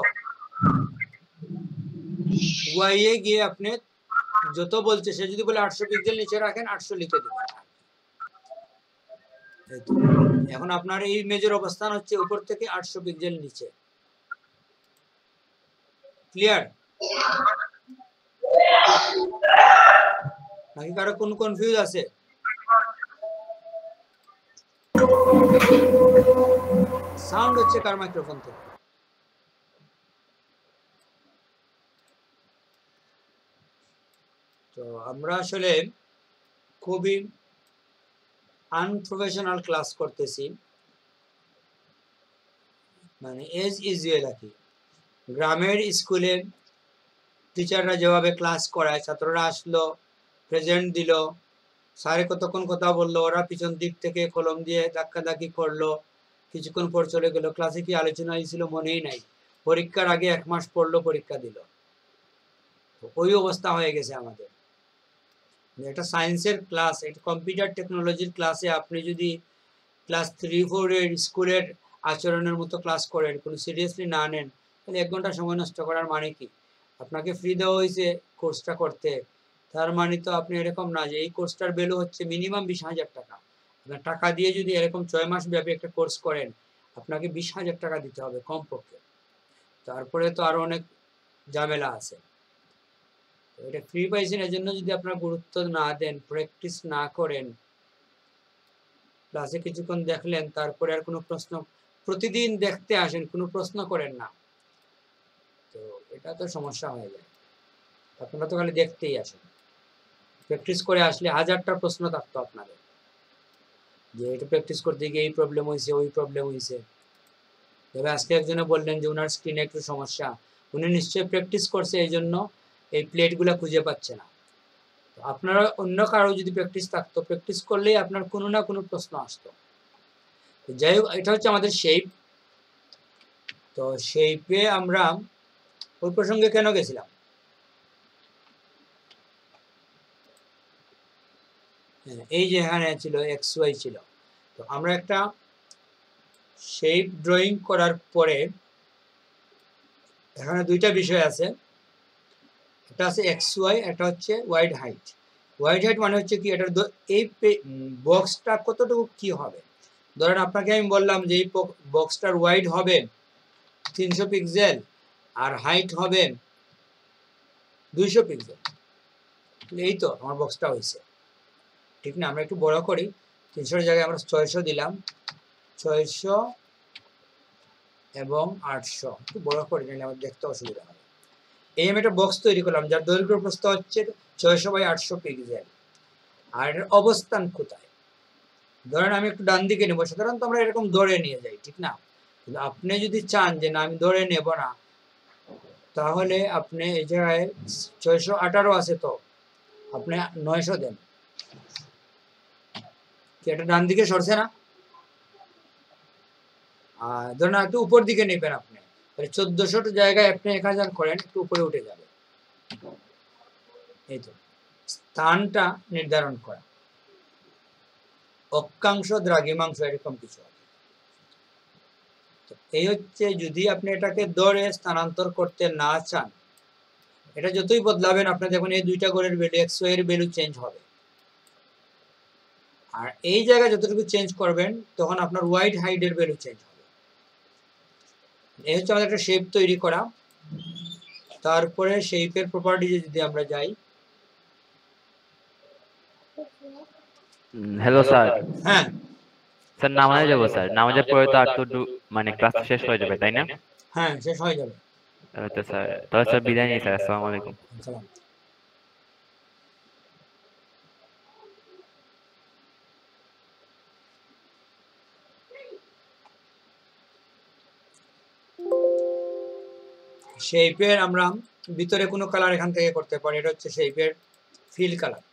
ওয়াই এ গিয়ে আপনি যত বলছে, সে যদি বলে 800 পিক্সেল নিচে রাখেন 800 লিখে দেবেন। এখন আপনার এই ইমেজের অবস্থান হচ্ছে উপর থেকে 800 পিক্সেল নিচে। ক্লিয়ার? নাকি কারো কোন কনফিউজ আছে? সাউন্ড হচ্ছে কার মাইক্রোফোন থেকে? তো আমরা আসলে খুবই আনপ্রফেশনাল ক্লাস করতেছি, মানে এজ ইউজুয়াল আর কি। গ্রামের স্কুলে টিচাররা যেভাবে ক্লাস করায়, ছাত্ররা আসলো, প্রেজেন্ট দিল, স্যারে কতক্ষণ কথা বললো, ওরা পিছন দিক থেকে কলম দিয়ে ধাক্কাধাক্কি করলো, কিছুক্ষণ পর চলে গেল। ক্লাসে কি আলোচনা হয়েছিল মনেই নাই। পরীক্ষার আগে 1 মাস পড়লো, পরীক্ষা দিল। ওই অবস্থা হয়ে গেছে আমাদের। এটা সায়েন্সের ক্লাস, এটা কম্পিউটার টেকনোলজির ক্লাসে আপনি যদি ক্লাস 3-4 এর স্কুলের আচরণের মতো ক্লাস করেন, কোনো সিরিয়াসলি না নেন, তাহলে 1 ঘন্টা সময় নষ্ট করার মানে কি? আপনাকে ফ্রি দেওয়া হয়েছে কোর্সটা করতে, তার মানে তো আপনি এরকম না যে এই কোর্সটার ভ্যালু হচ্ছে মিনিমাম 20,000 টাকা। আপনার টাকা দিয়ে যদি এরকম 6 মাস ব্যাপী একটা কোর্স করেন, আপনাকে 20,000 টাকা দিতে হবে কমপক্ষে। তারপরে তো আরো অনেক ঝামেলা আছে। এটা ফ্রি পাইছেন, এর জন্য যদি আপনারা গুরুত্ব না দেন, প্র্যাকটিস না করেন, ক্লাসে কিছুক্ষণ দেখলেন, তারপরে আর কোনো প্রশ্ন, প্রতিদিন দেখতে আসেন, কোনো প্রশ্ন করেন না, তো এটা তো সমস্যা হয়ে যায়। আপনারা তো খালি দেখতেই আসেন। প্র্যাকটিস করে আসলে 1000টা প্রশ্ন থাকতো আপনাদের, যে এটা প্র্যাকটিস করতে গিয়ে এই প্রবলেম হয়েছে, ওই প্রবলেম হয়েছে। তবে আজকে একজনে বললেন যে ওনার স্ক্রিনে একটু সমস্যা, উনি নিশ্চয়ই প্র্যাকটিস করছে, এই জন্য এই প্লেটগুলো খুঁজে পাচ্ছে না। তো আপনারা অন্য কারো যদি প্র্যাকটিস থাকতো, প্র্যাকটিস করলেই আপনার কোনো না কোনো প্রশ্ন আসতো। যাই হোক, এটা হচ্ছে আমাদের শেপ। তো শেপে আমরা ওই প্রসঙ্গে কেন গেছিলাম? এই যে এখানে ছিল XY ছিল। তো আমরা একটা শেপ ড্রয়িং করার পরে এখানে 2টা বিষয় আছে, একটা আছে XY, একটা হচ্ছে ওয়াইড হাইট। ওয়াইড হাইট মানে হচ্ছে কি, এটার এই বক্সটা কতটুকু কি হবে। ধরেন আপনাকে আমি বললাম যে এই বক্সটার ওয়াইড হবে 300 পিক্সেল আর হাইট হবে 200 পিক্সেল। এই তো আমার বক্সটা হয়েছে, ঠিক না? আমরা একটু বড় করি, 300 জায়গায় আমরা 600 দিলাম, 600 এবং 800 একটু বড় করে নিলে আমার দেখতে অসুবিধা হবে। এই আমি একটা বক্স তৈরি করলাম যার দৈর্ঘ্য প্রস্থ হচ্ছে 600x800 পিক্সেল। আর এর অবস্থান কোথায়? ধরেন আমি একটু ডান দিকে নেবো, সাধারণত আমরা এরকম ধরে নিয়ে যাই, ঠিক না? কিন্তু আপনি যদি চান যে না আমি ধরে নেব না, তাহলে আপনি এই জায়গায় 618 আছে, তো আপনি 900 দেন। কি এটা ডান দিকে সরছে না? আর ধরেন একটু উপর দিকে নেবেন আপনি, 1400 জায়গায় আপনি 1000 করেন, একটু উপরে উঠে যাবে। এই তো স্থানটা নির্ধারণ করা, অক্ষাংশ দ্রাঘিমাংশ এরকম কিছু হবে। তো এই হচ্ছে, যদি আপনি এটাকে ধরে স্থানান্তর করতে না চান, এটা যতই বদলাবেন আপনি দেখুন এই 2টা ঘরের ভ্যালু XY এর ভ্যালু চেঞ্জ হবে। আর এই জায়গায় যতটুকু চেঞ্জ করবেন তখন আপনার ওয়াইড হাইটের ভ্যালু চেঞ্জ হবে। এই হচ্ছে আমাদের একটা শেপ তৈরি করা। তারপরে শেপের প্রপার্টিজে যদি আমরা যাই।
Hello sir.
হ্যাঁ
স্যার, নামাজে যাবো স্যার। নামাজের পরে তো আর তো মানে ক্লাস শেষ হয়ে যাবে, তাই না?
হ্যাঁ, শেষ হয়ে যাবে।
তো স্যার, তাহলে স্যার বিদায় নিই স্যার। আসসালামু আলাইকুম।
সালাম। শেপের আমরা ভিতরে কোনো কালার এখান থেকে করতে পারি, এটা হচ্ছে শেপের ফিল কালার।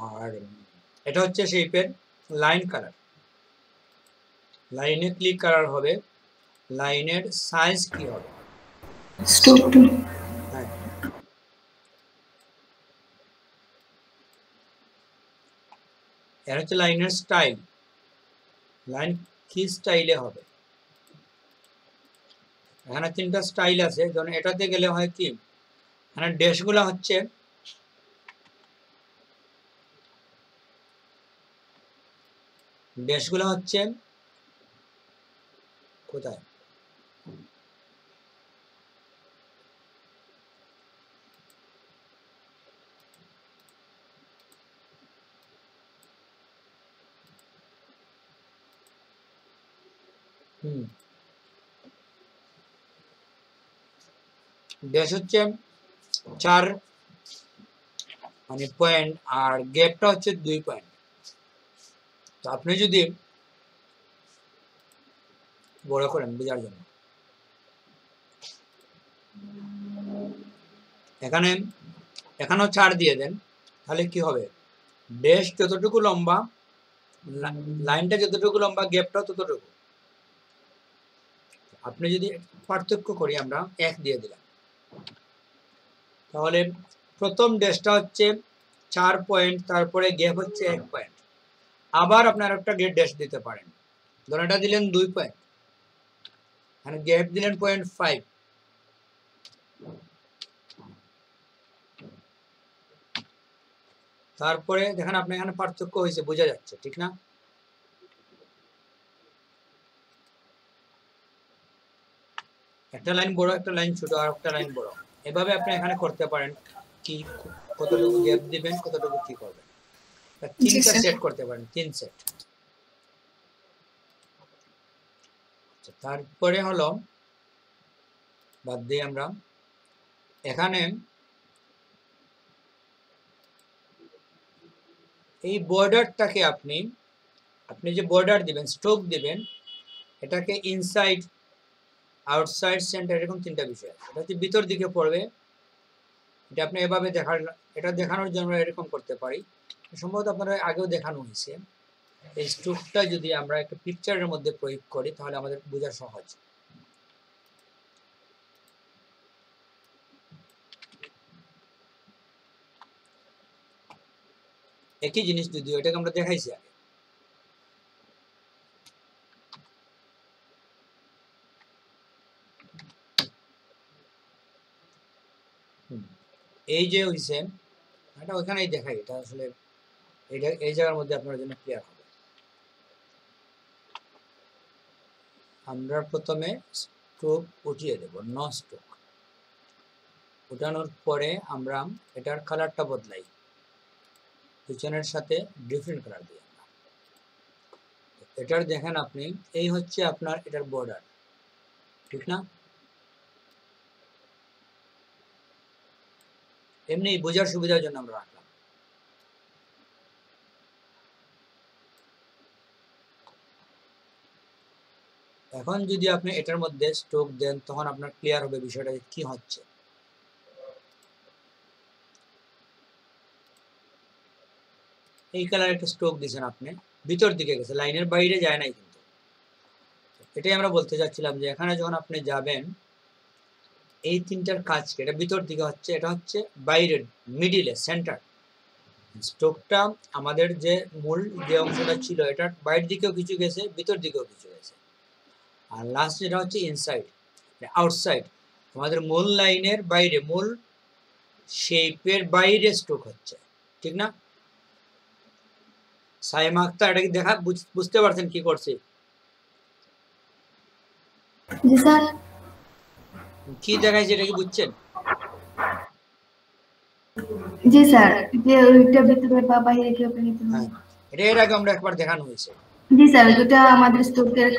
আর এটা হচ্ছে শেপের লাইন কালার। লাইনে ক্লিক কালার হবে, লাইনের সাইজ কি হবে। হ্যাঁ, এর হচ্ছে লাইনের স্টাইল, লাইন কি স্টাইলে হবে। এখানে 3টা স্টাইল আছে, যেমন এটাতে গেলে হয় কি, এখানে ড্যাশগুলো হচ্ছে কোথায়, ড্যাশ হচ্ছে 4 মানে পয়েন্ট, আর গ্যাপটা হচ্ছে 2 পয়েন্ট। তো আপনি যদি বড় করেন বোঝার জন্য, এখানেও 4 দিয়ে দেন, তাহলে কি হবে, ড্যাশ যতটুকু লম্বা, লাইনটা যতটুকু লম্বা, গ্যাপটাও ততটুকু। আপনি যদি পার্থক্য করি, আমরা 1 দিয়ে দিলাম, তাহলে প্রথম ড্যাশটা হচ্ছে 4 পয়েন্ট, তারপরে গ্যাপ হচ্ছে 1 পয়েন্ট। আবার আপনার একটা ড্যাশ দিতে পারেন, ধরুন এটা দিলেন 2 পয়েন্ট, মানে গ্যাপ দিলেন 0.5, তারপরে দেখেন আপনি এখানে পার্থক্য হয়েছে, বোঝা যাচ্ছে, ঠিক না? একটা লাইন বড়, একটা লাইন ছোট, আর একটা লাইন বড়। এভাবে আপনি এখানে করতে পারেন কি, কতটুকু গ্যাপ দিবেন, কতটুকু কি করবেন, 3টা সেট করতে পারেন, 3 সেট। তারপরে হলো বাদ দিয়ে আমরা এখানে এই বর্ডারটাকে আপনি যে বর্ডার দিবেন, স্ট্রোক দিবেন, এটাকে ইনসাইড, আউটসাইড, সেন্টার, এরকম 3টা বিষয় আছে। এটা হচ্ছে ভিতর দিকে পড়বে, এটা আপনি এভাবে এটা দেখানোর জন্য এরকম করতে পারি, সম্ভবত আপনারা আগেও দেখানো হয়েছে। এই স্ট্রোকটা যদি আমরা একটা পিকচারের মধ্যে প্রয়োগ করি, তাহলে আমাদের বোঝা সহজ। একই জিনিস যদিও, এটাকে আমরা দেখাইছি আগে। এই যে হইছে, এটা ওইখানেই দেখাই, এটা আসলে এই জায়গার মধ্যে আপনার জন্য ক্লিয়ার হবে। আমরা প্রথমে স্ট্রোক উঠিয়ে দেব, নো স্ট্রোক। উঠানোর পরে আমরা এটার কালারটা বদলাই, পিছনের সাথে ডিফারেন্ট কালার দিই আমরা। এটার দেখেন আপনি, এই হচ্ছে আপনার এটার বর্ডার, ঠিক না? এমনি বোঝার সুবিধার জন্য আমরা রাখলাম। এখন যদি আপনি এটার মধ্যে স্ট্রোক দেন, তখন আপনার ক্লিয়ার হবে বিষয়টা কি হচ্ছে। এই কালার একটা স্ট্রোক দিয়েছেন আপনি, ভিতর দিকে গেছে, লাইনের বাইরে যায় নাই কিন্তু। এটাই আমরা বলতে চাচ্ছিলাম যে এখানে যখন আপনি যাবেন, এই 3টার কাজকে, এটা ভিতর দিকে হচ্ছে, এটা হচ্ছে বাইরের, মিডিলে, সেন্টার। স্ট্রোকটা আমাদের যে মূল যে অংশটা ছিল, এটার বাইরের দিকেও কিছু গেছে, ভিতর দিকেও কিছু গেছে। আর লাস্ট যেটা হচ্ছে ইনসাইড, আউটসাইড, আমাদের মূল লাইনের বাইরে, মূল শেপের বাইরে স্ট্রোক হচ্ছে, ঠিক না? সাইমা আক্তার, এটা কি দেখা বুঝতে পারছেন কি করছে?
জি স্যার।
কি দেখাইছে, এটা কি বুঝছেন?
জি স্যার, যে ওইটা ভিতরে বা বাইরে কি আপনি নিতে
হ্যাঁ, এটা এর আগে আমরা একবার দেখানো হয়েছে।
জি স্যার, দুটো আমাদের স্ট্রোকের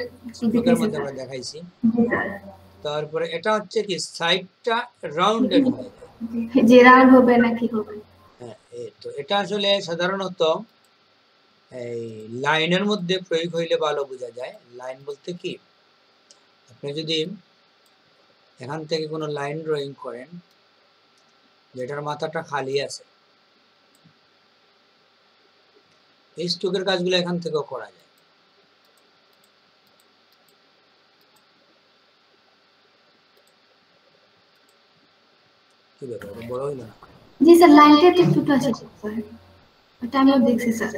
মধ্যে আমরা দেখাইছি।
জি স্যার।
তারপরে এটা হচ্ছে কি, সাইডটা রাউন্ডেড হয়ে যায়,
যে রাউন্ড হবে নাকি হবে।
হ্যাঁ, তো এটা আসলে সাধারণত এই লাইনের মধ্যে প্রয়োগ হইলে ভালো বোঝা যায়। লাইন বলতে কি, আপনি যদি এখান থেকে কোনো লাইন ড্রয়িং করেন, যেটার মাথাটা খালি আছে, এই স্ট্রোকের কাজগুলো এখান থেকেও করা যায়। কি ব্যাপার, বড় হইল না?
জি স্যার, লাইনটা একটু ছোট আছে স্যার, এটা আমিও দেখছি স্যার।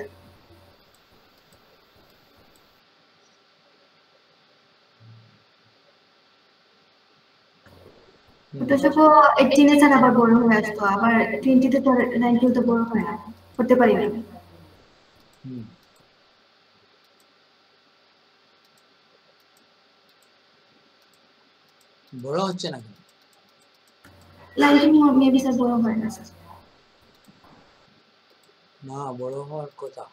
তবু 18 এ স্যার আবার বড় হয়ে আসতো, আবার 20 তে তো 19 তো বড় হয় না, করতে পারি না।
বড় হচ্ছে না কেন?
19 মেবি স্যার বড় হয় না স্যার।
না, বড় হওয়ার কথা।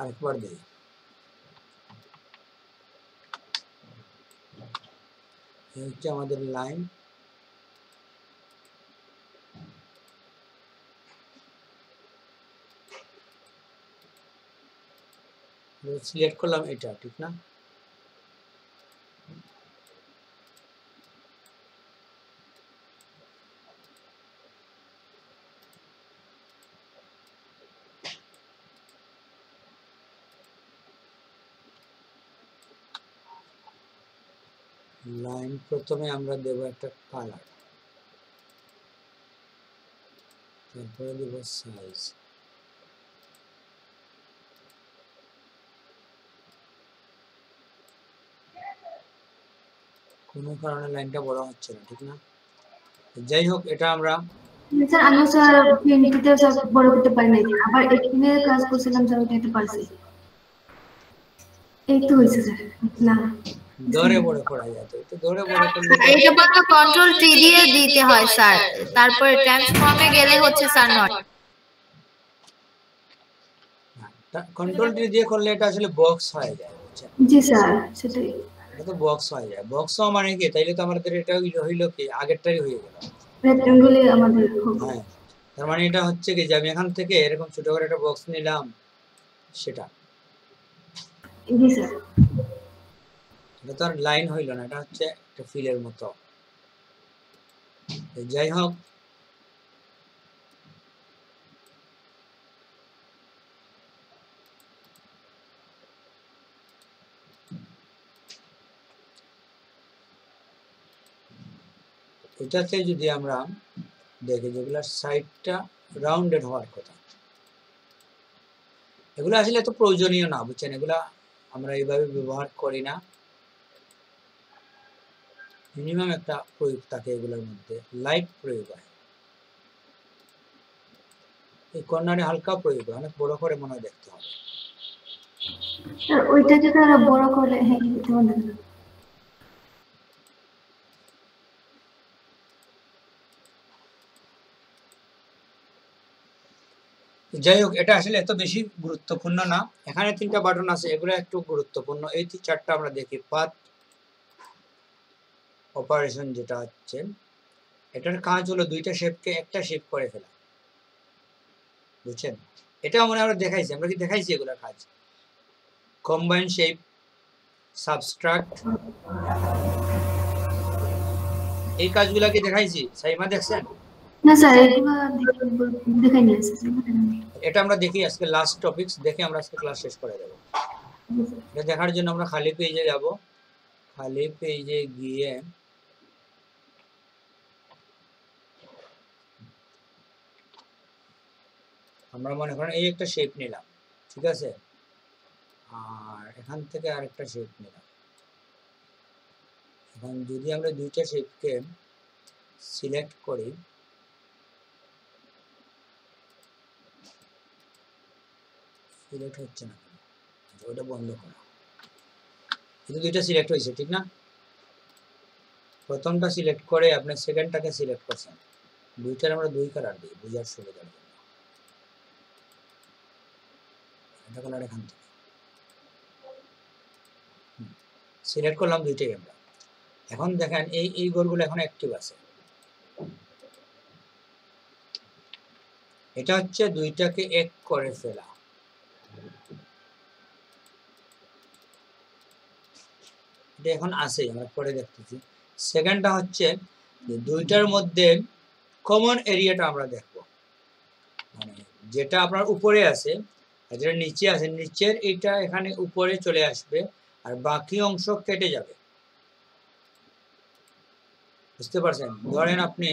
আরেকবার দেখি। এই হচ্ছে আমাদের লাইন। সিলেক্ট করলাম এটা, ঠিক না? লাইন প্রথমে আমরা দেব একটা কালার, তারপরে দেব সাইজ। কোনো কারণে লাইনটা বড় হচ্ছে না, ঠিক না? যাই হোক, এটা আমরা
স্যার আমি স্যার 20 তে স্যার বড় করতে পারি না, আবার 18 এর কাজ করছিলাম স্যার, ওটাতে পারছি। এই তো হইছে স্যার। না
ধরে বড় করা যায়, তো এটা ধরে বড় করলে
এইটা বলতে কন্ট্রোল টি দিয়ে দিতে হয় স্যার, তারপরে ট্রান্সফর্মে গেলে হচ্ছে স্যার নট।
কন্ট্রোল টি দিয়ে করলে এটা আসলে বক্স হয়ে যায়, বুঝছেন?
জি স্যার, সেটাই।
এটা তো বক্স হয়ে যায়। বক্স হওয়া মানে কি? তাইলে তো আমাদের এটা হইলো কি, আগেরটাই হয়ে গেল।
রেক্ট্যাঙ্গুলে আমাদের
হ্যাঁ, তার মানে এটা হচ্ছে কি যে আমি এখান থেকে এরকম ছোট করে একটা বক্স নিলাম, সেটা।
জি স্যার।
এটা তো আর লাইন হইল না, এটা হচ্ছে একটা ফিলের মতো। যাই হোক, এটাতে যদি আমরা দেখি যেগুলা সাইডটা রাউন্ডেড হওয়ার কথা, এগুলো আসলে এত প্রয়োজনীয় না, বুঝছেন? এগুলা আমরা এইভাবে ব্যবহার করি না। মিনিমাম একটা প্রয়োগ থাকে এগুলোর মধ্যে, লাইট প্রয়োগ হয়। এই কর্নারে হালকা প্রয়োগ হয়, অনেক বড় করে মনে হয় দেখতে হবে।
স্যার ওইটাকে তারা বড় করে, হ্যাঁ দিতে হবে।
যাই হোক, এটা আসলে এত বেশি গুরুত্বপূর্ণ না। এখানে 3টা বাটন আছে, এগুলো একটু গুরুত্বপূর্ণ। এই 4টা আমরা দেখি। পাথ অপারেশন যেটা হচ্ছে, এটার কাজ হলো 2টা শেপকে একটা শেপ করে ফেলা, বুঝছেন? এটা মনে আমরা দেখাইছি, আমরা কি দেখাইছি এগুলোর কাজ? কম্বাইন শেপ, সাবস্ট্রাক্ট, এই কাজগুলো কি দেখাইছি? সাইমা দেখছেন?
না স্যার, এগুলো দেখাইনি স্যার।
এটা আমরা দেখি আজকে লাস্ট টপিকস দেখে আমরা আজকে ক্লাস শেষ করে দেব। এটা দেখার জন্য আমরা খালি পেজে যাব। খালি পেজে গিয়ে আমরা মনে করেন এই একটা শেপ নিলাম, ঠিক আছে? আর এখান থেকে আরেকটা শেপ নিলাম। এখন যদি আমরা 2টা শেপকে সিলেক্ট করি, সিলেক্ট হচ্ছে না, ওটা বন্ধ করা। কিন্তু 2টা সিলেক্ট হয়েছে, ঠিক না? প্রথমটা সিলেক্ট করে আপনি সেকেন্ডটাকে সিলেক্ট করছেন। 2টার আমরা 2 কালার দিই বোঝার সুবিধার জন্য। এটা কালার এখান থেকে সিলেক্ট করলাম 2টাই আমরা। এখন দেখেন এই ঘরগুলো এখন অ্যাক্টিভ আছে। এটা হচ্ছে 2টাকে এক করে ফেলা। এটা এখন আছে, আমরা পরে দেখতেছি। সেকেন্ডটা হচ্ছে যে 2টার মধ্যে কমন এরিয়াটা আমরা দেখব, মানে যেটা আপনার উপরে আছে আর যেটা নিচে আছে, নিচের এটা এখানে উপরে চলে আসবে আর বাকি অংশ কেটে যাবে। বুঝতে পারছেন? ধরেন আপনি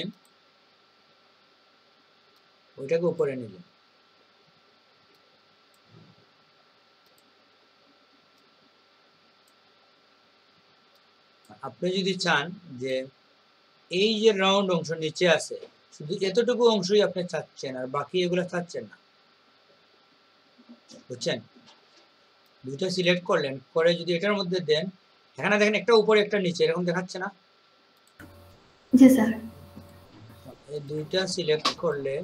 ওইটাকে উপরে নিলেন, আপনি যদি চান যে এই যে রাউন্ড অংশ নিচে আছে শুধু এতটুকু অংশই আপনি চাচ্ছেন আর বাকি এগুলো চাচ্ছেন না, বুঝছেন? দুইটা সিলেক্ট করলেন, করে যদি এটার মধ্যে দেন, এখানে দেখেন একটা উপরে একটা নিচে এরকম দেখাচ্ছে না?
জি স্যার।
এই দুইটা সিলেক্ট করলে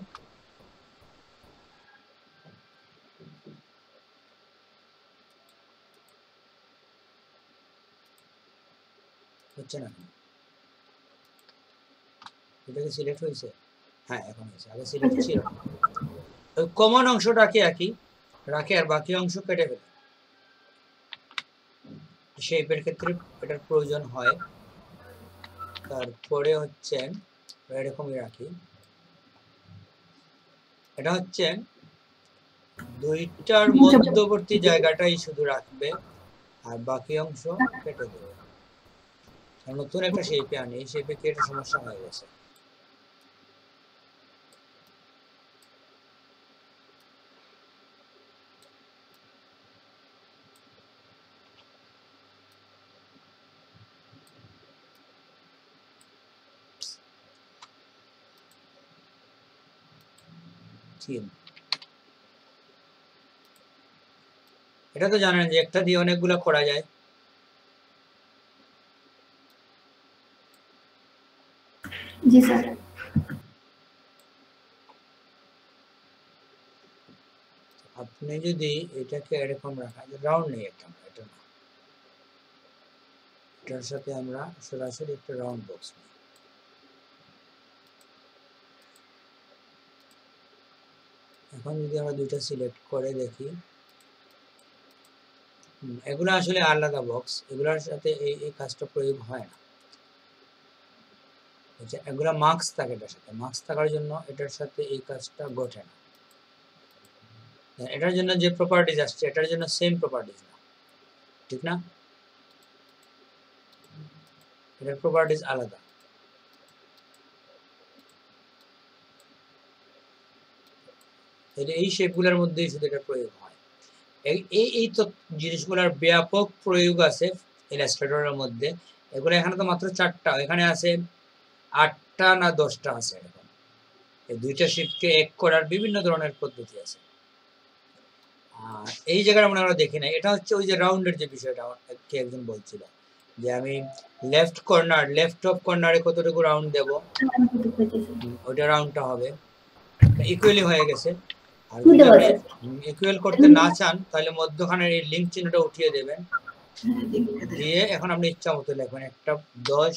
হচ্ছে না, এটা কি সিলেক্ট হয়েছে? হ্যাঁ এখন হয়েছে, আগে সিলেক্ট ছিল। ওই কমন অংশটাকে একই রাখে আর বাকি অংশ কেটে ফেলে। শেপের ক্ষেত্রে এটার প্রয়োজন হয়। তারপরে হচ্ছে এরকমই রাখি, এটা হচ্ছে দুইটার মধ্যবর্তী জায়গাটাই শুধু রাখবে আর বাকি অংশ কেটে দেবে। নতুন একটা শেপে আনি, এই শেপে কি একটা সমস্যা হয়ে গেছে? এটা তো জানেন যে একটা দিয়ে অনেকগুলো করা যায়।
জি স্যার।
আপনি যদি এটাকে এরকম রাখা, রাউন্ড নেই একটা, এটা না, এটার সাথে আমরা সরাসরি একটা রাউন্ড বক্স নিই। এখন যদি আমরা দুইটা সিলেক্ট করে দেখি, এগুলো আসলে আলাদা বক্স, এগুলোর সাথে এই কাজটা প্রয়োগ হয় না। আচ্ছা, এগুলা মার্কস থাকে, এটার সাথে মার্কস থাকার জন্য এটার সাথে এই কাজটা ঘটে না। এটার জন্য যে প্রপার্টিজ আসছে এটার জন্য সেম প্রপার্টিজ না, ঠিক না? এটার প্রপার্টিজ আলাদা। এই শেপগুলোর মধ্যেই শুধু এটা প্রয়োগ হয়। এই তো জিনিসগুলোর ব্যাপক প্রয়োগ আছে ইলাস্ট্রেটরের মধ্যে। এগুলো এখানে তো মাত্র 4টা, এখানে আছে 8টা না 10টা আছে এরকম। এই দুইটা শিটকে এক করার বিভিন্ন ধরনের পদ্ধতি আছে। আর এই জায়গায় আমরা দেখি না, এটা হচ্ছে ওই যে রাউন্ডের যে বিষয়টা কে একজন বলছিল যে আমি লেফট কর্নার, লেফট অফ কর্নারে কতটুকু রাউন্ড দেব, ওইটা রাউন্ডটা হবে ইকুয়ালি হয়ে গেছে। আর যদি আপনি ইকুয়াল করতে না চান তাহলে মধ্যখানের এই লিঙ্ক চিহ্নটা উঠিয়ে দেবেন, দিয়ে এখন আপনি ইচ্ছা মতো লিখবেন, একটা 10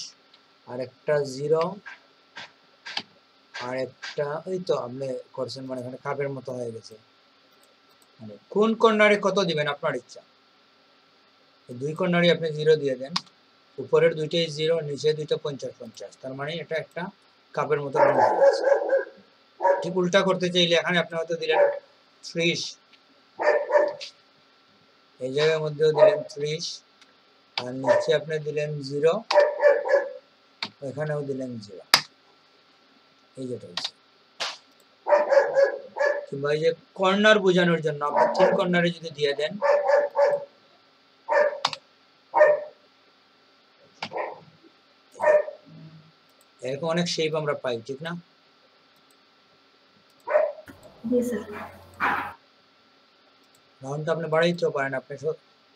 আর একটা 0 আর একটা, ওই তো আপনি করছেন, মানে এখানে কাপের মতো হয়ে গেছে। মানে কোন কর্নারে কত দিবেন আপনার ইচ্ছা। দুই কর্নারে আপনি 0 দিয়ে দেন, উপরের দুইটাই 0, নিচে দুইটা 50-50, তার মানে এটা একটা কাপের মতো রাউন্ড হয়ে গেছে। ঠিক উল্টা করতে চাইলে এখানে আপনি হয়তো দিলেন 30, এই জায়গার মধ্যেও দিলেন 30, আর নিচে আপনি দিলেন 0, এখানেও দিলেন 0, এই যেটা হচ্ছে। কিংবা এই যে কর্নার বোঝানোর জন্য আপনি 3 কর্নারে যদি দিয়ে দেন, এরকম অনেক শেপ আমরা পাই, ঠিক না? রাউন্ডটা আপনি বাড়াইতেও পারেন, আপনি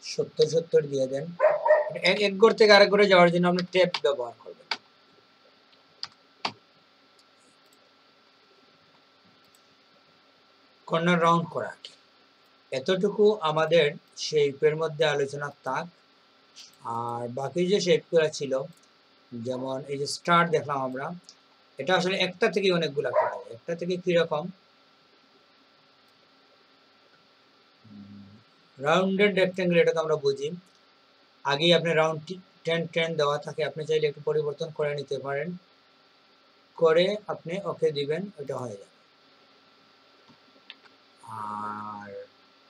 70 দিয়ে দেন। এক ঘর থেকে আরেক ঘরে যাওয়ার জন্য আপনি টেপ ব্যবহার করবেন। কর্নার রাউন্ড করা, এতটুকু আমাদের শেপের মধ্যে আলোচনা থাক। আর বাকি যে শেপগুলো ছিল, যেমন এই যে স্টার দেখলাম আমরা, এটা আসলে একটা থেকে অনেকগুলা করা যায়। একটা থেকে কিরকম, রাউন্ডেড রেক্টেঙ্গেল, এটা তো আমরা বুঝি। আগেই আপনি রাউন্ড 10 দেওয়া থাকে, আপনি চাইলে একটু পরিবর্তন করে নিতে পারেন, করে আপনি ওকে দিবেন, ওটা হয়ে যাবে। আর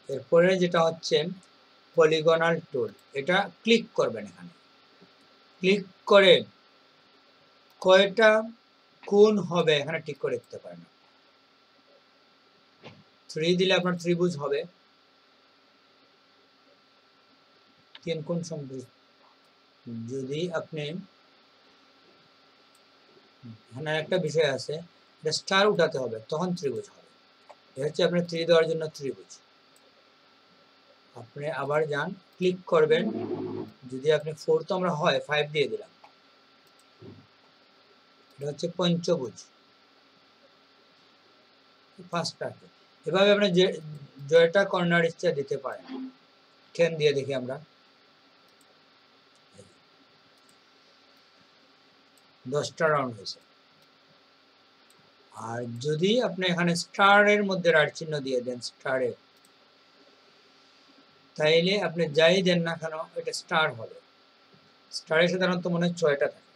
এরপরে যেটা হচ্ছে পলিগনাল টুল, এটা ক্লিক করবেন, এখানে ক্লিক করে কয়টা কোণ হবে এখানে ঠিক করে দিতে পারেন। 3 দিলে আপনার ত্রিভুজ হবে, 3 কোণ সমভুজ। যদি আপনি এখানে একটা বিষয় আছে, এটা স্টার উঠাতে হবে, তখন ত্রিভুজ হবে। এটা হচ্ছে আপনার 3 দেওয়ার জন্য ত্রিভুজ। আপনি আবার যান, ক্লিক করবেন, যদি আপনি 4 তো আমরা হয় 5 দিয়ে দিলাম, এটা হচ্ছে পঞ্চভুজ, 5টা। এভাবে আপনি জয়টা কর্নার ইচ্ছা দিতে পারেন। 10 দিয়ে দেখি আমরা, 10টা রাউন্ড হয়েছে। আর যদি আপনি এখানে স্টারের মধ্যে রাইট চিহ্ন দিয়ে দেন, স্টারে, তাইলে আপনি যাই দেন না কেন এটা স্টার হবে। স্টারে সাধারণত মনে হয় 6টা থাকে,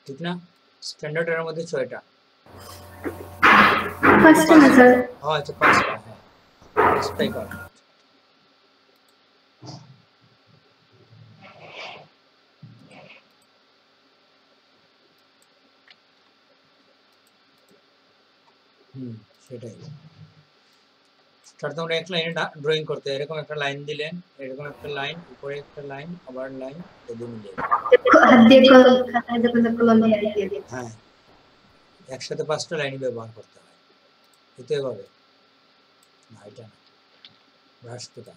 ঠিক না? স্ট্যান্ডার্ড এর মধ্যে 6টা।
পাঁচটা না স্যার?
হ্যাঁ, আচ্ছা 5টা, হ্যাঁ 5টাই করে। সেটাই। তোমরা এক লাইনে ড্রয়িং করতে, এরকম একটা লাইন দিলেন, এরকম একটা লাইন, উপরে একটা লাইন, আবার লাইন, হ্যাঁ একসাথে 5টা লাইন ব্যবহার করতে হয়। এতে হবে না, এটা না, ব্রাশ কোথা।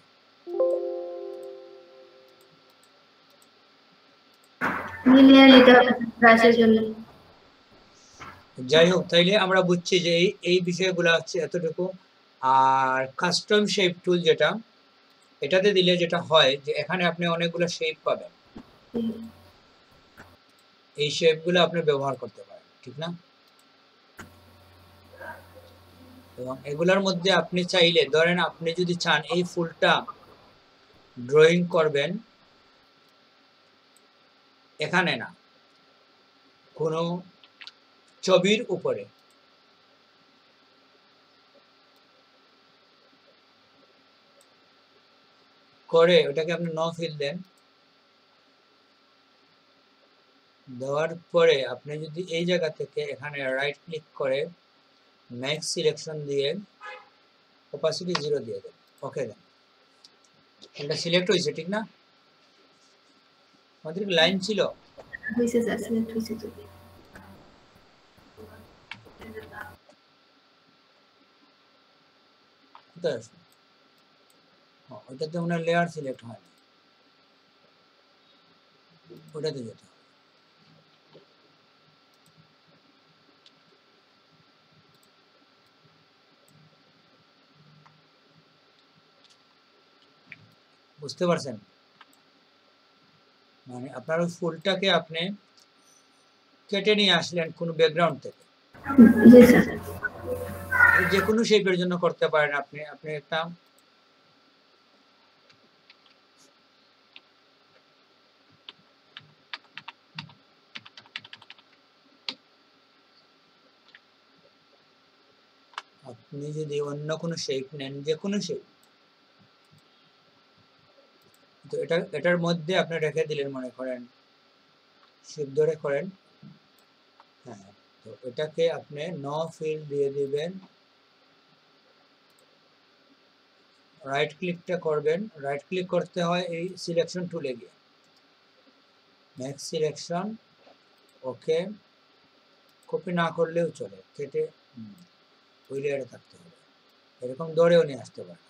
যাই হোক, তাইলে আমরা বুঝছি যে এই বিষয়গুলো হচ্ছে এতটুকু। আর কাস্টম শেপ টুল যেটা, এটাতে দিলে যেটা হয় যে এখানে আপনি অনেকগুলো শেপ পাবেন, এই শেপগুলো আপনি ব্যবহার করতে পারেন, ঠিক না? এবং এগুলোর মধ্যে আপনি চাইলে, ধরেন আপনি যদি চান এই ফুলটা ড্রয়িং করবেন এখানে না, কোনো ছবির উপরে, করে ওটাকে আপনি নো ফিল দেন, দেওয়ার পরে আপনি যদি এই জায়গা থেকে এখানে রাইট ক্লিক করে ম্যাক্স সিলেকশন দিয়ে অপাসিটি 0 দিয়ে দেন, ওকে দেন, এটা সিলেক্ট হয়েছে, ঠিক না? আমাদের লাইন ছিল
হইছে স্যার, সিলেক্ট হইছে তো।
কোথায় আছে? ওটাতে মনে হয় লেয়ার সিলেক্ট হয় না, ওটাতে যেতে হবে। বুঝতে পারছেন? মানে আপনার ওই ফুলটাকে আপনি কেটে নিয়ে আসলেন কোন ব্যাকগ্রাউন্ড থেকে, যে কোনো শেপের জন্য করতে পারেন। আপনি একটা আপনি যদি অন্য কোনো শেপ নেন, যে কোনো শেপ, তো এটার মধ্যে আপনি রেখে দিলেন, মনে করেন শেপ ধরে করেন, হ্যাঁ, তো এটাকে আপনি নো ফিল দিয়ে দিবেন, রাইট ক্লিকটা করবেন, রাইট ক্লিক করতে হয় এই সিলেকশন টুলে গিয়ে, নেক্সট সিলেকশন, ওকে, কপি না করলেও চলে, কেটে ওই লেয়ারে থাকতে হবে, এরকম ধরেও নিয়ে আসতে পারে।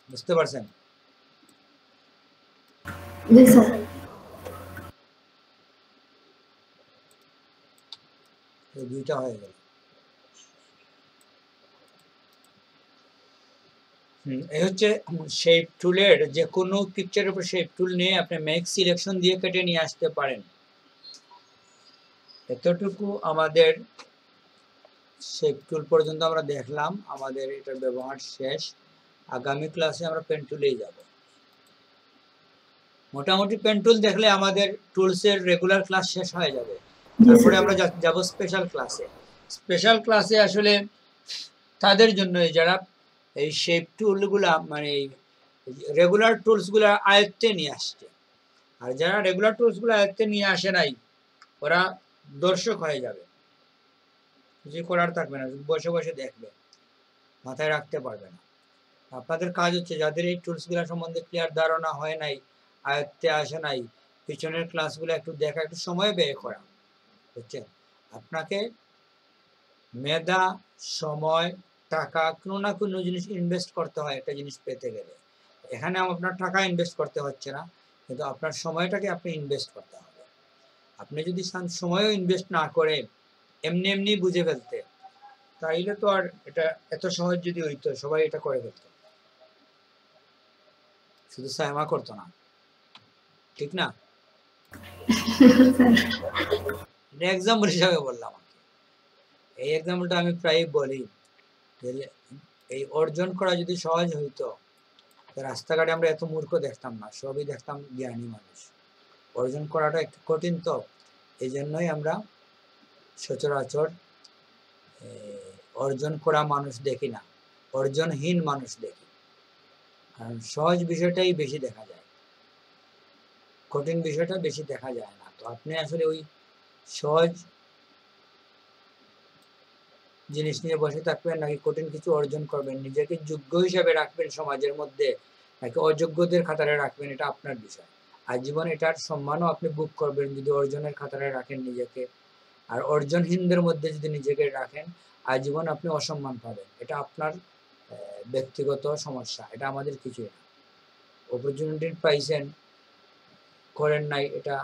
বুঝতে পারছেন?
জি স্যার।
দুইটা হয়ে গেল। এই হচ্ছে শেপ টুলের, যে কোনো পিকচারের উপর শেপ টুল নিয়ে আপনি মেক সিলেকশন দিয়ে কেটে নিয়ে আসতে পারেন। এতটুকু আমাদের শেপ টুল পর্যন্ত আমরা দেখলাম, আমাদের এটার ব্যবহার শেষ। আগামী ক্লাসে আমরা পেন টুলেই যাব। মোটামুটি পেন টুল দেখলে আমাদের টুলসের রেগুলার ক্লাস শেষ হয়ে যাবে। তারপরে আমরা যাব স্পেশাল ক্লাসে। স্পেশাল ক্লাসে আসলে তাদের জন্য যারা এই শেপ টুলগুলা মানে রেগুলার টুলসগুলা আয়ত্তে নিয়ে আসছে, আর যারা রেগুলার টুলসগুলো আয়ত্তে নিয়ে আসে নাই ওরা দর্শক হয়ে যাবে, কিছু করার থাকবে না, বসে বসে দেখবে, মাথায় রাখতে পারবে না। আপনাদের কাজ হচ্ছে যাদের এই টুলসগুলো সম্বন্ধে ক্লিয়ার ধারণা হয় নাই, আয়ত্তে আসে নাই, পিছনের ক্লাসগুলো একটু দেখা, একটু সময় ব্যয় করা, বুঝছেন? আপনাকে মেধা, সময়, টাকা কোনো না কোনো জিনিস ইনভেস্ট করতে হয় একটা জিনিস পেতে গেলে। এখানে আপনার টাকা ইনভেস্ট করতে হচ্ছে না, কিন্তু আপনার সময়টাকে আপনি ইনভেস্ট করতে হবে। আপনি যদি সময়ও ইনভেস্ট না করে এমনি এমনি বুঝে ফেলতে, তাইলে তো আর এটা এত সহজ যদি হইতো সবাই এটা করে ফেলতো, শুধু সাইমা করতো না, ঠিক না? এক্সাম্পল হিসাবে বললাম। এই এক্সাম্পলটা আমি প্রায় বলি, এই অর্জন করা যদি সহজ হইতো রাস্তাঘাটে আমরা এত মূর্খ দেখতাম না, সবই দেখতাম জ্ঞানী মানুষ। অর্জন করাটা একটু কঠিন, তো এই জন্যই আমরা সচরাচর অর্জন করা মানুষ দেখি না, অর্জনহীন মানুষ দেখি। কারণ সহজ বিষয়টাই বেশি দেখা যায়, কঠিন বিষয়টা বেশি দেখা যায় না। তো আপনি আসলে ওই সহজ জিনিস নিয়ে বসে থাকবেন নাকি কঠিন কিছু অর্জন করবেন, নিজেকে যোগ্য হিসাবে রাখবেন সমাজের মধ্যে নাকি অযোগ্যদের খাতারে রাখবেন, এটা আপনার বিষয়। আজীবন এটার সম্মানও আপনি বুক করবেন যদি অর্জনের খাতারে রাখেন নিজেকে, আর অর্জনহীনদের মধ্যে যদি নিজেকে রাখেন আজীবন আপনি অসম্মান পাবেন। এটা আপনার ব্যক্তিগত সমস্যা, এটা আমাদের কিছুই না। অপরচুনিটি পাইছেন, করেন নাই, এটা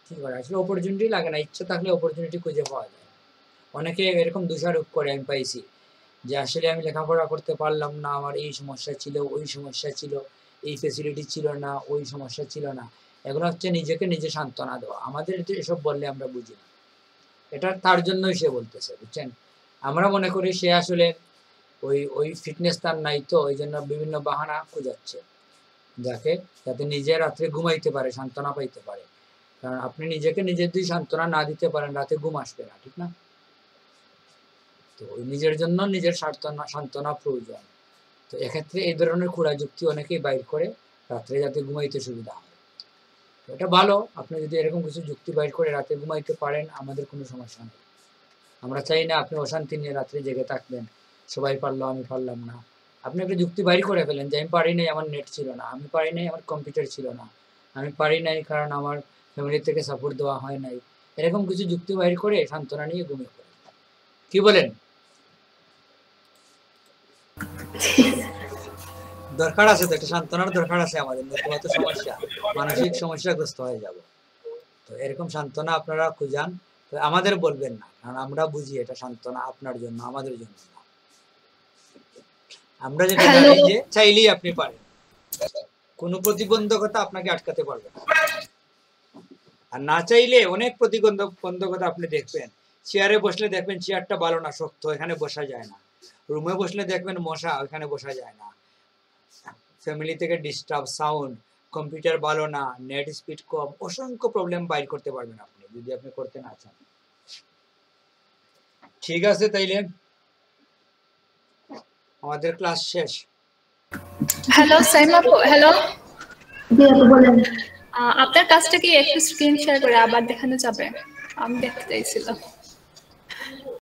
কি করে? আসলে অপরচুনিটি লাগে না, ইচ্ছা থাকলে অপরচুনিটি খুঁজে পাওয়া যায়। অনেকে এরকম দোষারোপ করে আমি পাইছি যে আসলে আমি লেখাপড়া করতে পারলাম না, আমার এই সমস্যা ছিল, ওই সমস্যা ছিল, এই ফেসিলিটি ছিল না, ওই সমস্যা ছিল না। এগুলো হচ্ছে নিজেকে নিজে সান্ত্বনা দেওয়া। আমাদের এসব বললে আমরা বুঝি না, এটা তার জন্যই সে বলতেছে, বুঝছেন? আমরা মনে করি সে আসলে ওই ফিটনেস তার নাই, তো ওই জন্য বিভিন্ন বাহানা খোঁজাচ্ছে যাতে নিজে রাত্রে ঘুমাইতে পারে, সান্ত্বনা পাইতে পারে। কারণ আপনি নিজেকে নিজের যদি সান্ত্বনা না দিতে পারেন রাতে ঘুম আসবে না, ঠিক না? তো নিজের জন্য নিজের সান্ত্বনা প্রয়োজন। তো এক্ষেত্রে এই ধরনের খোঁড়া যুক্তি অনেকেই বাইর করে রাত্রে যাতে ঘুমাইতে সুবিধা হয়। এটা ভালো, আপনি যদি এরকম কিছু যুক্তি বাইর করে রাতে ঘুমাইতে পারেন, আমাদের কোনো সমস্যা নেই। আমরা চাই না আপনি অশান্তি নিয়ে রাত্রে জেগে থাকবেন, সবাই পারলো আমি পারলাম না। আপনি একটা যুক্তি বাইর করে ফেলেন যে আমি পারি নাই, আমার নেট ছিল না, আমি পারি নাই, আমার কম্পিউটার ছিল না, আমি পারি নাই কারণ আমার ফ্যামিলি থেকে সাপোর্ট দেওয়া হয় নাই। এরকম কিছু যুক্তি বাইর করে সান্ত্বনা নিয়ে ঘুমিয়ে পড়েন। কি বলেন? দরকার আছে তো, একটা সান্ত্বনার দরকার আছে আমাদের। কত সমস্যা, মানসিক সমস্যাগ্রস্ত হয়ে যাব। তো এরকম সান্ত্বনা আপনারা খুঁজান, তো আমাদের বলবেন না, কারণ আমরা বুঝি এটা সান্ত্বনা আপনার জন্য, আমাদের জন্য না। আমরা যেটা জানি যে চাইলেই আপনি পারেন, কোনো প্রতিবন্ধকতা আপনাকে আটকাতে পারবে না। আর না চাইলে অনেক প্রতিবন্ধকতা আপনি দেখবেন। চেয়ারে বসলে দেখবেন চেয়ারটা ভালো না, শক্ত, এখানে বসা যায় না। রুমে বসলে দেখবেন মশা, ওখানে বসা যায় না। ফ্যামিলি থেকে ডিস্টার্ব, সাউন্ড, কম্পিউটার ভালো না, নেট স্পিড কম, অসংখ্য প্রবলেম বাইর করতে পারবেন আপনি যদি আপনি করতে না চান। ঠিক আছে, তাইলে আমাদের ক্লাস শেষ।
হ্যালো সাইমা আপু, হ্যালো,
বলেন।
আপনার কাজটা কি একটু স্ক্রিন শেয়ার করে আবার দেখানো যাবে? আমি দেখতে চাইছিলাম।